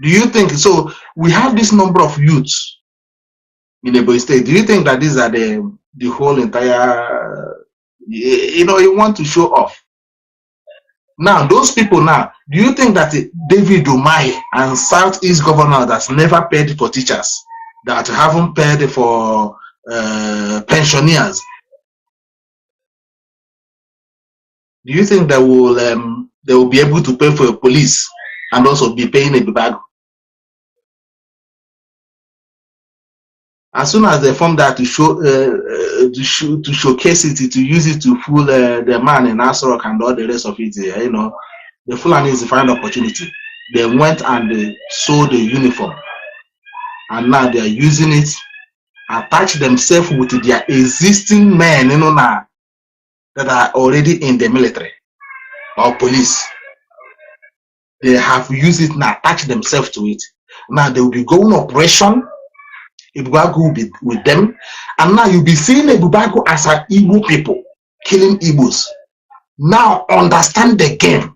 Speaker 1: do you think, so we have this number of youths in Ebonyi State, do you think that these are the whole entire, you know, you want to show off? Now, those people now, do you think that David Umahi and Southeast governor that's never paid for teachers, that haven't paid for pensioners, do you think they will be able to pay for police and also be paying a bag? As soon as they form that to show to showcase it, to use it to fool the man in Asrock and all the rest of it, you know, the Fulanis find opportunity. They went and they sold the uniform, and now they are using it, attach themselves with their existing men, you know, now that are already in the military or police. They have used it now, attach themselves to it. Now they will be going operation. Ebubago will be with them, and now you'll be seeing Ebubago as an Igbo people killing Igbos. Now understand the game.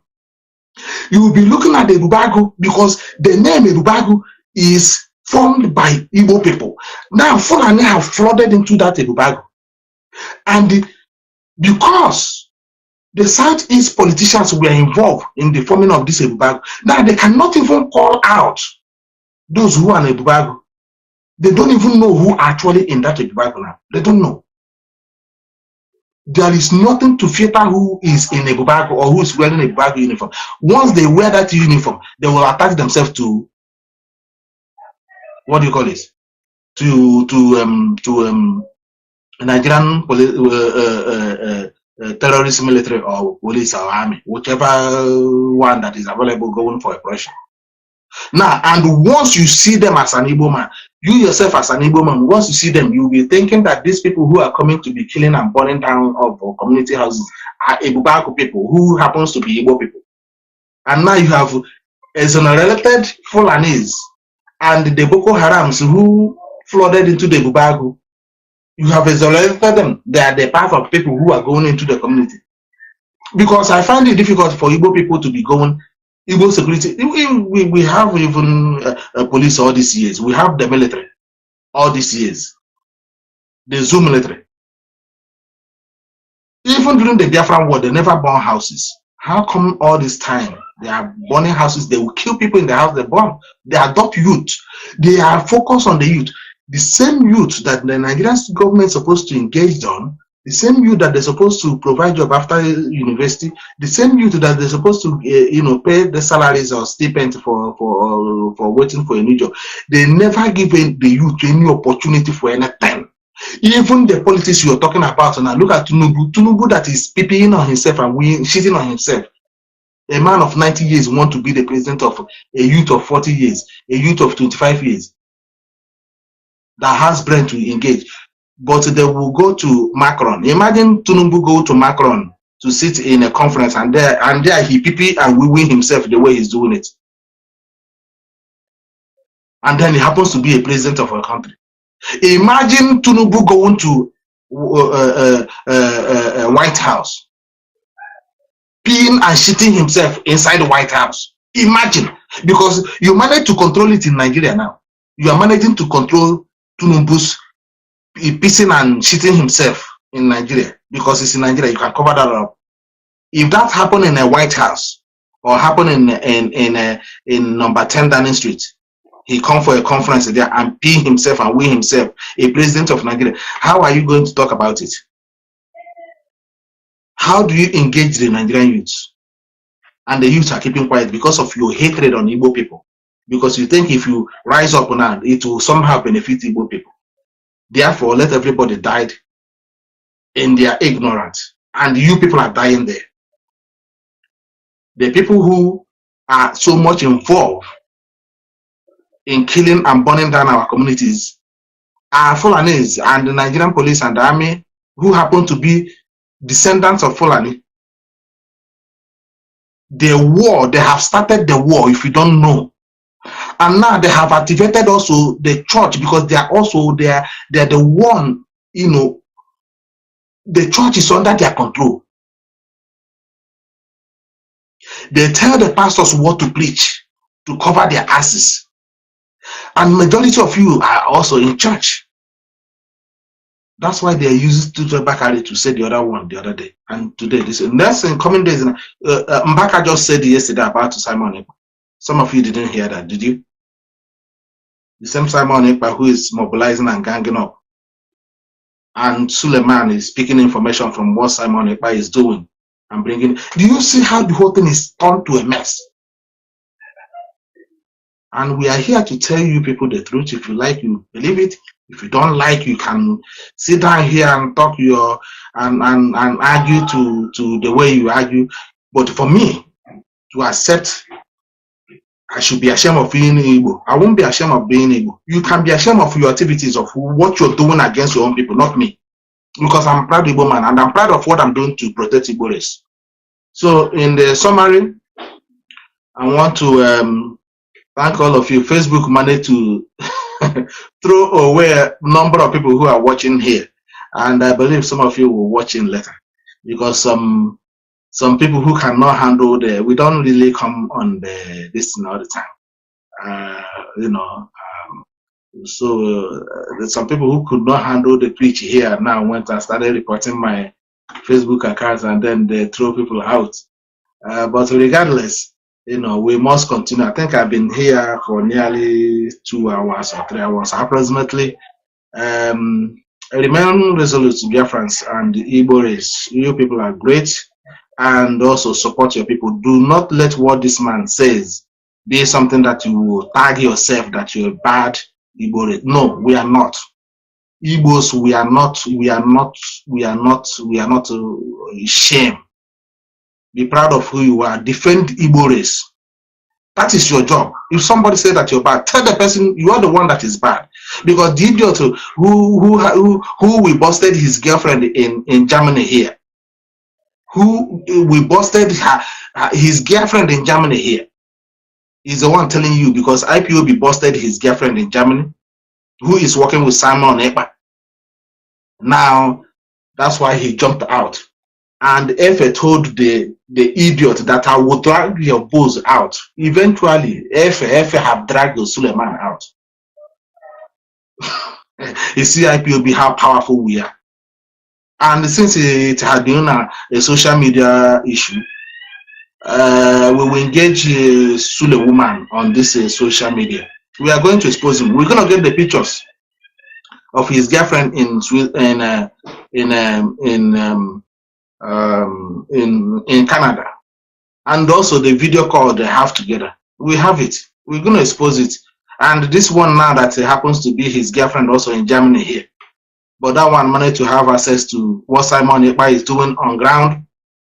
Speaker 1: You will be looking at the Ebubago because the name Ebubago is formed by Igbo people. Now Fulani have flooded into that Ebubago, and because the Southeast politicians were involved in the forming of this Ebubago, now they cannot even call out those who are in Ebubago. They don't even know who actually in that Ebubago now. They don't know. There is nothing to filter who is in Ebubago or who is wearing a Ebubago uniform. Once they wear that uniform, they will attach themselves to, what do you call it? To Nigerian terrorist military or police or army, whichever one that is available going for operation. Now, and once you see them as an Igbo man, You yourself as an Igbo man, once you see them, you'll be thinking that these people who are coming to be killing and burning down of community houses are Igbo people who happens to be Igbo people. And now you have exonerated Fulanis and the Boko Harams who flooded into the Bubagu. You have exonerated them. They are the part of people who are going into the community. Because I find it difficult for Igbo people to be going, Igbo security. We have even police all these years. We have the military all these years. The zoo military. Even during the Biafran war, they never burn houses. How come all this time they are burning houses? They will kill people in the house they burn. They adopt youth. They are focused on the youth. The same youth that the Nigerian government is supposed to engage on, the same youth that they're supposed to provide job after university, the same youth that they're supposed to pay the salaries or stipend for waiting for a new job. They never give the youth any opportunity for anything. Even the politics you're talking about now, look at Tinubu that is peeing on himself and shitting on himself. A man of 90 years want to be the president of a youth of 40 years, a youth of 25 years that has brain to engage. But they will go to Macron. Imagine Tinubu go to Macron to sit in a conference and there he pee and win himself the way he's doing it. And then he happens to be a president of a country. Imagine Tinubu going to White House, peeing and shitting himself inside the White House. Imagine, because you manage to control it in Nigeria now. You are managing to control Tinubu's pissing and shitting himself in Nigeria, because it's in Nigeria. You can cover that up. If that happened in a White House or happened in number 10 Downing Street, he come for a conference there and pee himself and win himself a president of Nigeria. How are you going to talk about it? How do you engage the Nigerian youths? And the youths are keeping quiet because of your hatred on Igbo people. Because you think if you rise up now, it will somehow benefit Igbo people. Therefore, let everybody die in their ignorance. And you people are dying there. The people who are so much involved in killing and burning down our communities are Fulanis and the Nigerian police and the army who happen to be descendants of Fulani. The war, they have started the war, if you don't know. And now they have activated also the church, because they are also they're the one, the church is under their control. They tell the pastors what to preach to cover their asses. And majority of you are also in church. That's why they used to Bakari to say the other one the other day. And today, this next in coming days, Mbaka just said yesterday about Simon Ekpa. Some of you didn't hear that, did you? The same Simon Ekpa who is mobilizing and ganging up. And SULEWOMAN is speaking information from what Simon Ekpa is doing and bringing. Do you see how the whole thing is turned to a mess? And we are here to tell you people the truth. If you like, you believe it. If you don't like, you can sit down here and talk and argue to the way you argue. But for me to accept, I should be ashamed of being Igbo. I won't be ashamed of being Igbo. You can be ashamed of your activities, of what you're doing against your own people, not me. Because I'm a proud Igbo man and I'm proud of what I'm doing to protect Igbo race. So in the summary, I want to thank all of you. Facebook managed to throw away a number of people who are watching here. And I believe some of you will watch in later. Because some people who cannot handle we don't really come on this all the time. There's some people who could not handle the preach here now went and started reporting my Facebook accounts, and then they throw people out. But regardless, we must continue. I think I've been here for nearly 2 hours or 3 hours approximately. Remain resolute, Biafrans and the Igbo race. You people are great, and also support your people. Do not let what this man says be something that you will tag yourself that you're bad Igbo race. No, we are not. Igbos, we are not shame. Be proud of who you are. Defend Igbo race. That is your job. If somebody said that you're bad, tell the person you are the one that is bad. Because the idiot who we busted his girlfriend in Germany here, who we busted his girlfriend in Germany here, is the one telling you because IPOB busted his girlfriend in Germany, who is working with Simon Ekpa. Now, that's why he jumped out. And Efe told the idiot that I will drag your bulls out. Eventually, Efe have dragged the Suleiman out. You see IPOB how powerful we are. And since it had been a social media issue, we will engage SULEWOMAN on this social media. We are going to expose him. We're going to get the pictures of his girlfriend in Canada, and also the video call they have together. We have it. We're going to expose it. And this one now that happens to be his girlfriend also in Germany here, but that one managed to have access to what Simon Ekpa is doing on ground,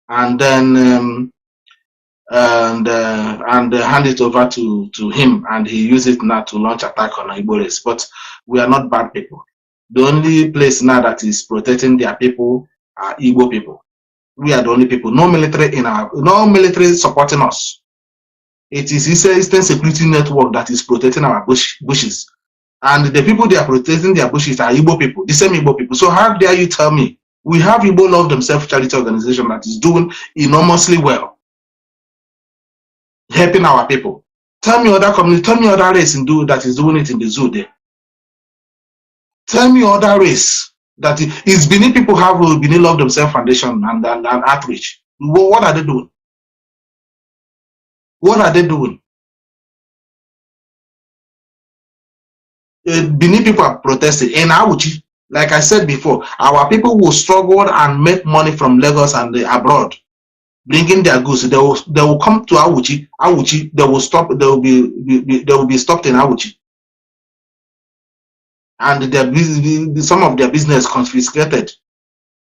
Speaker 1: and then hand it over to him, and he uses it now to launch attack on Igbo race. But we are not bad people. The only place now that is protecting their people are Igbo people. We are the only people. No military supporting us. It is Eastern Security Network that is protecting our bushes. And the people they are protecting their bushes are Igbo people, the same Igbo people. So how dare you tell me we have Igbo Love Themselves charity organization that is doing enormously well, helping our people? Tell me other community, tell me other race that is doing it in the zoo there. Tell me other race that is Benin people have Benin Love Themselves Foundation and outreach. What are they doing? What are they doing? Benin people are protesting in Awuchi. Like I said before, our people will struggle and make money from Lagos and abroad, bringing their goods. They will come to Awuchi. Awuchi, they will stop. They will be stopped in Awuchi, and some of their business confiscated.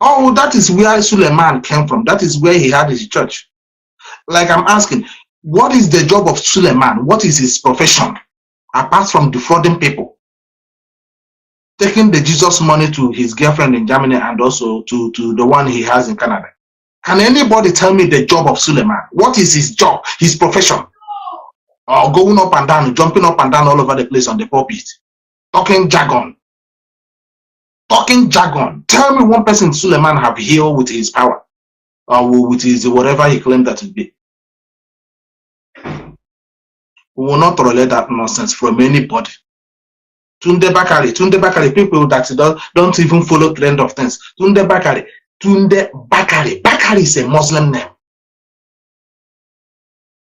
Speaker 1: Oh, that is where Suleiman came from. That is where he had his church. Like I'm asking, what is the job of Suleiman? What is his profession apart from defrauding people, taking the Jesus money to his girlfriend in Germany and also to the one he has in Canada? Can anybody tell me the job of Suleiman? What is his job, his profession? Or going up and down, jumping up and down all over the place on the pulpit, talking jargon. Talking jargon. Tell me one person Suleiman have healed with his power, or with his whatever he claimed that it be. We will not tolerate that nonsense from anybody. Tunde Bakari, people that don't even follow trend of things. Tunde Bakari. Bakari is a Muslim name.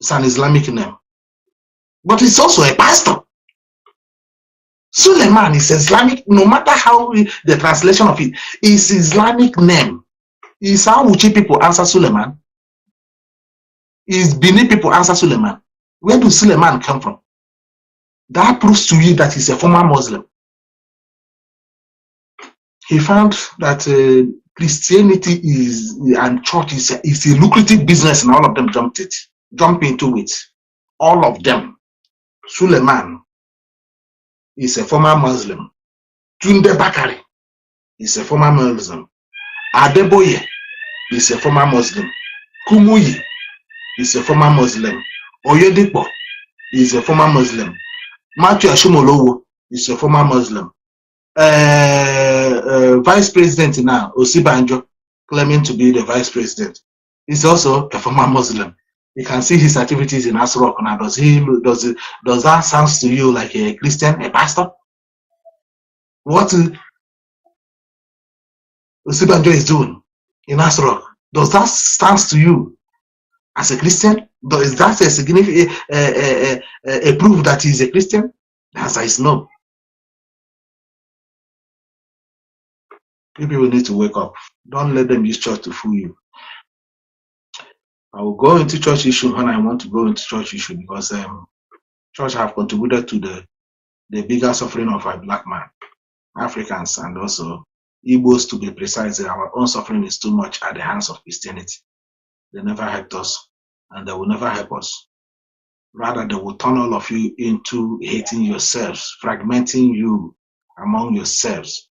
Speaker 1: It's an Islamic name. But it's also a pastor. Suleiman is Islamic, no matter how the translation of it is Islamic name. Is how Uchi people answer Suleiman? Is Bini people answer Suleiman? Where do Suleiman come from? That proves to you that he's a former Muslim. He found that Christianity and church is a lucrative business, and all of them jump into it. All of them. Suleiman is a former Muslim. Tunde Bakari is a former Muslim. Adeboye is a former Muslim. Kumuyi is a former Muslim. Oyedipo is a former Muslim. Matthew Ashimolowo is a former Muslim. Vice President now, Osibanjo, claiming to be the Vice President, is also a former Muslim. You can see his activities in Asrock now. Does that sound to you like a Christian, a pastor? What Osibanjo is doing in Asrock, does that sound to you as a Christian? Is that a significant a proof that he's a Christian? The answer is no. People need to wake up. Don't let them use church to fool you. I will go into church issue when I want to go into church issue, because church have contributed to the bigger suffering of a black man, Africans, and also Igbos, to be precise. Our own suffering is too much at the hands of Christianity. They never helped us, and they will never help us. Rather, they will turn all of you into hating yourselves, fragmenting you among yourselves.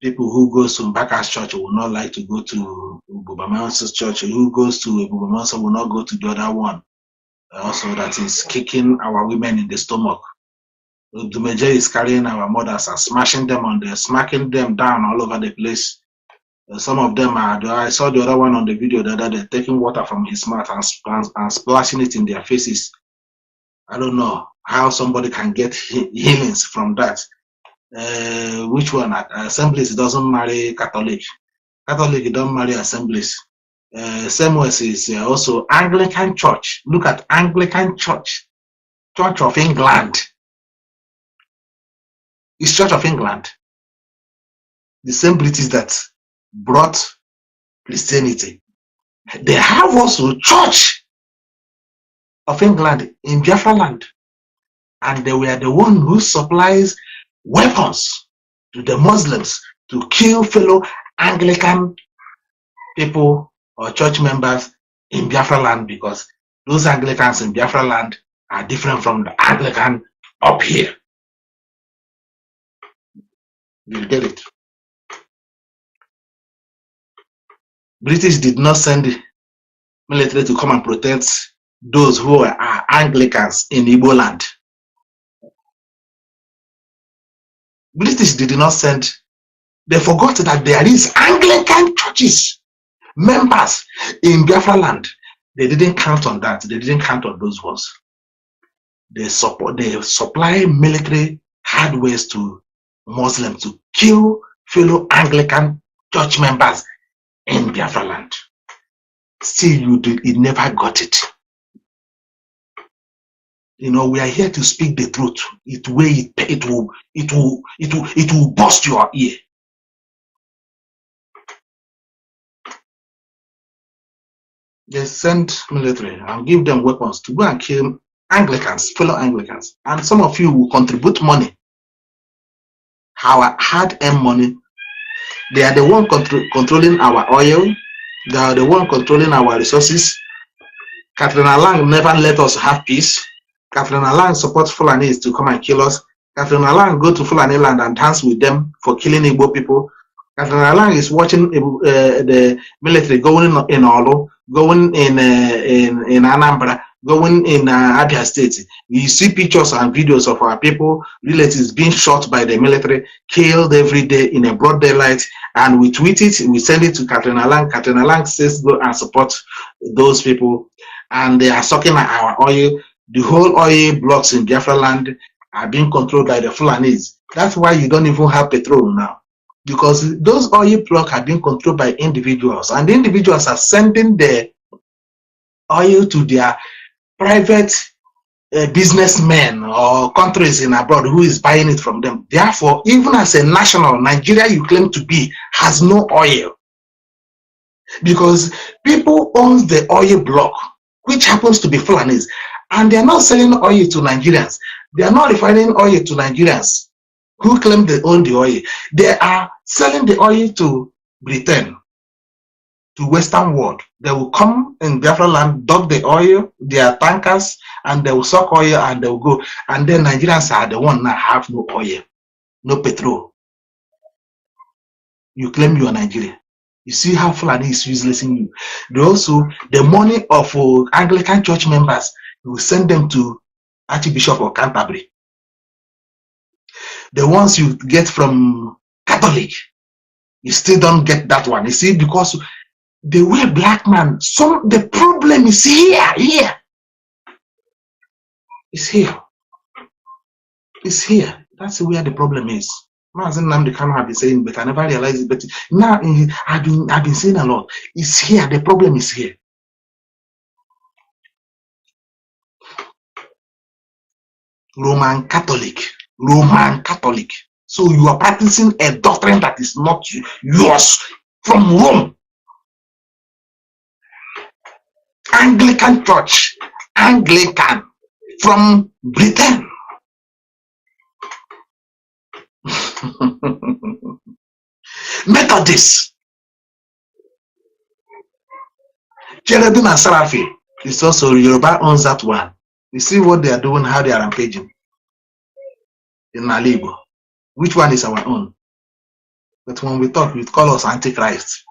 Speaker 1: People who goes to Mbaka's church will not like to go to Bubaman's church. Who goes to Bubaman's will not go to the other one. Also, that is kicking our women in the stomach. The major is carrying our mothers and smashing them smacking them down all over the place. Some of them are, I saw the other one on the video that they're taking water from his mouth and splashing it in their faces. I don't know how somebody can get healings from that. Which one? Assemblies doesn't marry Catholic. Catholic don't marry assemblies. Same way is also Anglican Church. Look at Anglican Church. Church of England. It's Church of England. The same British that brought Christianity. They have also Church of England in Biafra land. And they were the one who supplies weapons to the Muslims to kill fellow Anglican people or church members in Biafra land, because those Anglicans in Biafra land are different from the Anglican up here. You get it? British did not send the military to come and protect those who are Anglicans in Igbo land. British did not send. They forgot that there is Anglican churches members in Biafra land. They didn't count on that. They didn't count on those ones. They supply military hardware to Muslims to kill fellow Anglican church members in Biafra land. Still, it never got it. You know, we are here to speak the truth. It will burst your ear. They send military and give them weapons to go and kill Anglicans, fellow Anglicans. And some of you will contribute money. Our hard-earned money. They are the one controlling our oil. They are the one controlling our resources. Catherine Lang never let us have peace. Catherine Lang supports Fulanis to come and kill us. Catherine Lang go to Fulani land and dance with them for killing Igbo people. Catherine Lang is watching the military going in Olo, going in Anambra, going in Abia State. You see pictures and videos of our people, relatives being shot by the military, killed every day in a broad daylight, and we tweet it, we send it to Catherine Lang. Catherine Lang says go and support those people, and they are sucking our oil. The whole oil blocks in Biafra land are being controlled by the Fulanis. That's why you don't even have petrol now, because those oil blocks are being controlled by individuals, and the individuals are sending the oil to their private businessmen or countries in abroad who is buying it from them. Therefore, even as a national, Nigeria you claim to be has no oil, because people own the oil block, which happens to be Fulanis, and they are not selling oil to Nigerians. They are not refining oil to Nigerians who claim they own the oil. They are selling the oil to Britain, to Western world. They will come in Biafra land, dump the oil, their tankers, and they will suck oil and they will go. And then Nigerians are the one that have no oil, no petrol. You claim you are Nigeria. You see how Fulani is useless in you. They also, the money of Anglican church members, you will send them to Archbishop of Canterbury. The ones you get from Catholic, you still don't get that one. You see, because the way black man, the problem is here. It's here. It's here. That's where the problem is. Mazi Nnamdi Kanu have been saying, but I never realized it. But now I've been saying a lot. It's here. The problem is here. Roman Catholic. So you are practicing a doctrine that is not yours from Rome. Anglican Church, Anglican from Britain. Methodist, Cherubim and Seraphim. It's also Yoruba owns that one. You see what they are doing, how they are rampaging in Igbo. Which one is our own? But when we talk, we call us Antichrist.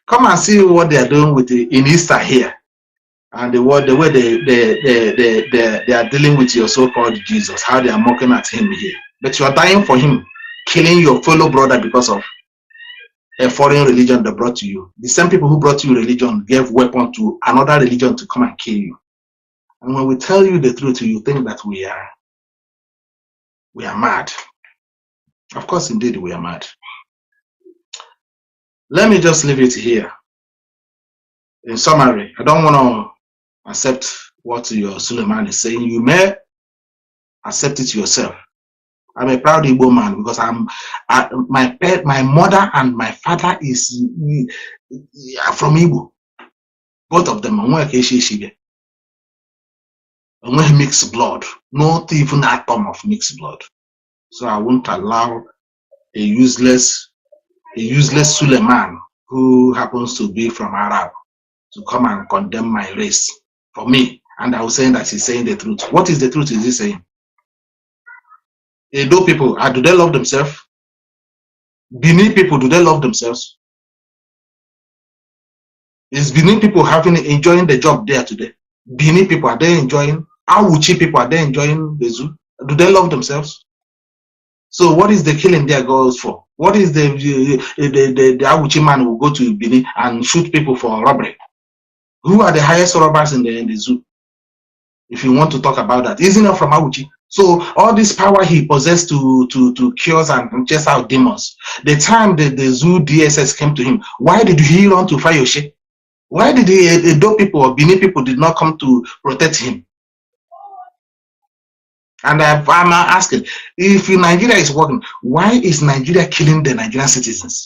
Speaker 1: Come and see what they are doing with in Easter here, and the way they are dealing with your so-called Jesus, how they are mocking at him here. But you are dying for him, killing your fellow brother because of a foreign religion they brought to you. The same people who brought you religion gave weapon to another religion to come and kill you. And when we tell you the truth, you think that we are mad. Of course, indeed, we are mad. Let me just leave it here. In summary, I don't want to accept what your SULEWOMAN is saying. You may accept it yourself. I'm a proud Igbo man because my mother and my father is from Igbo. Both of them are mixed blood, not even an atom of mixed blood. So I won't allow a useless SULEWOMAN who happens to be from Arab to come and condemn my race for me. And I was saying that he's saying the truth. What is the truth is he saying? Edo people, do they love themselves? Benin people, do they love themselves? Is Benin people enjoying the job there today? Benin people, are they enjoying? Awuchi people, are they enjoying the zoo? Do they love themselves? So what is the killing there goes for? What is the Awuchi man who go to Benin and shoot people for robbery? Who are the highest robbers in the zoo? If you want to talk about that, isn't it from Awuchi? So all this power he possessed to cure and chase out demons. The time the zoo DSS came to him, why did he run to Fayoshe? Why did the Edo people or Benin people did not come to protect him? And I'm asking, if Nigeria is working, why is Nigeria killing the Nigerian citizens?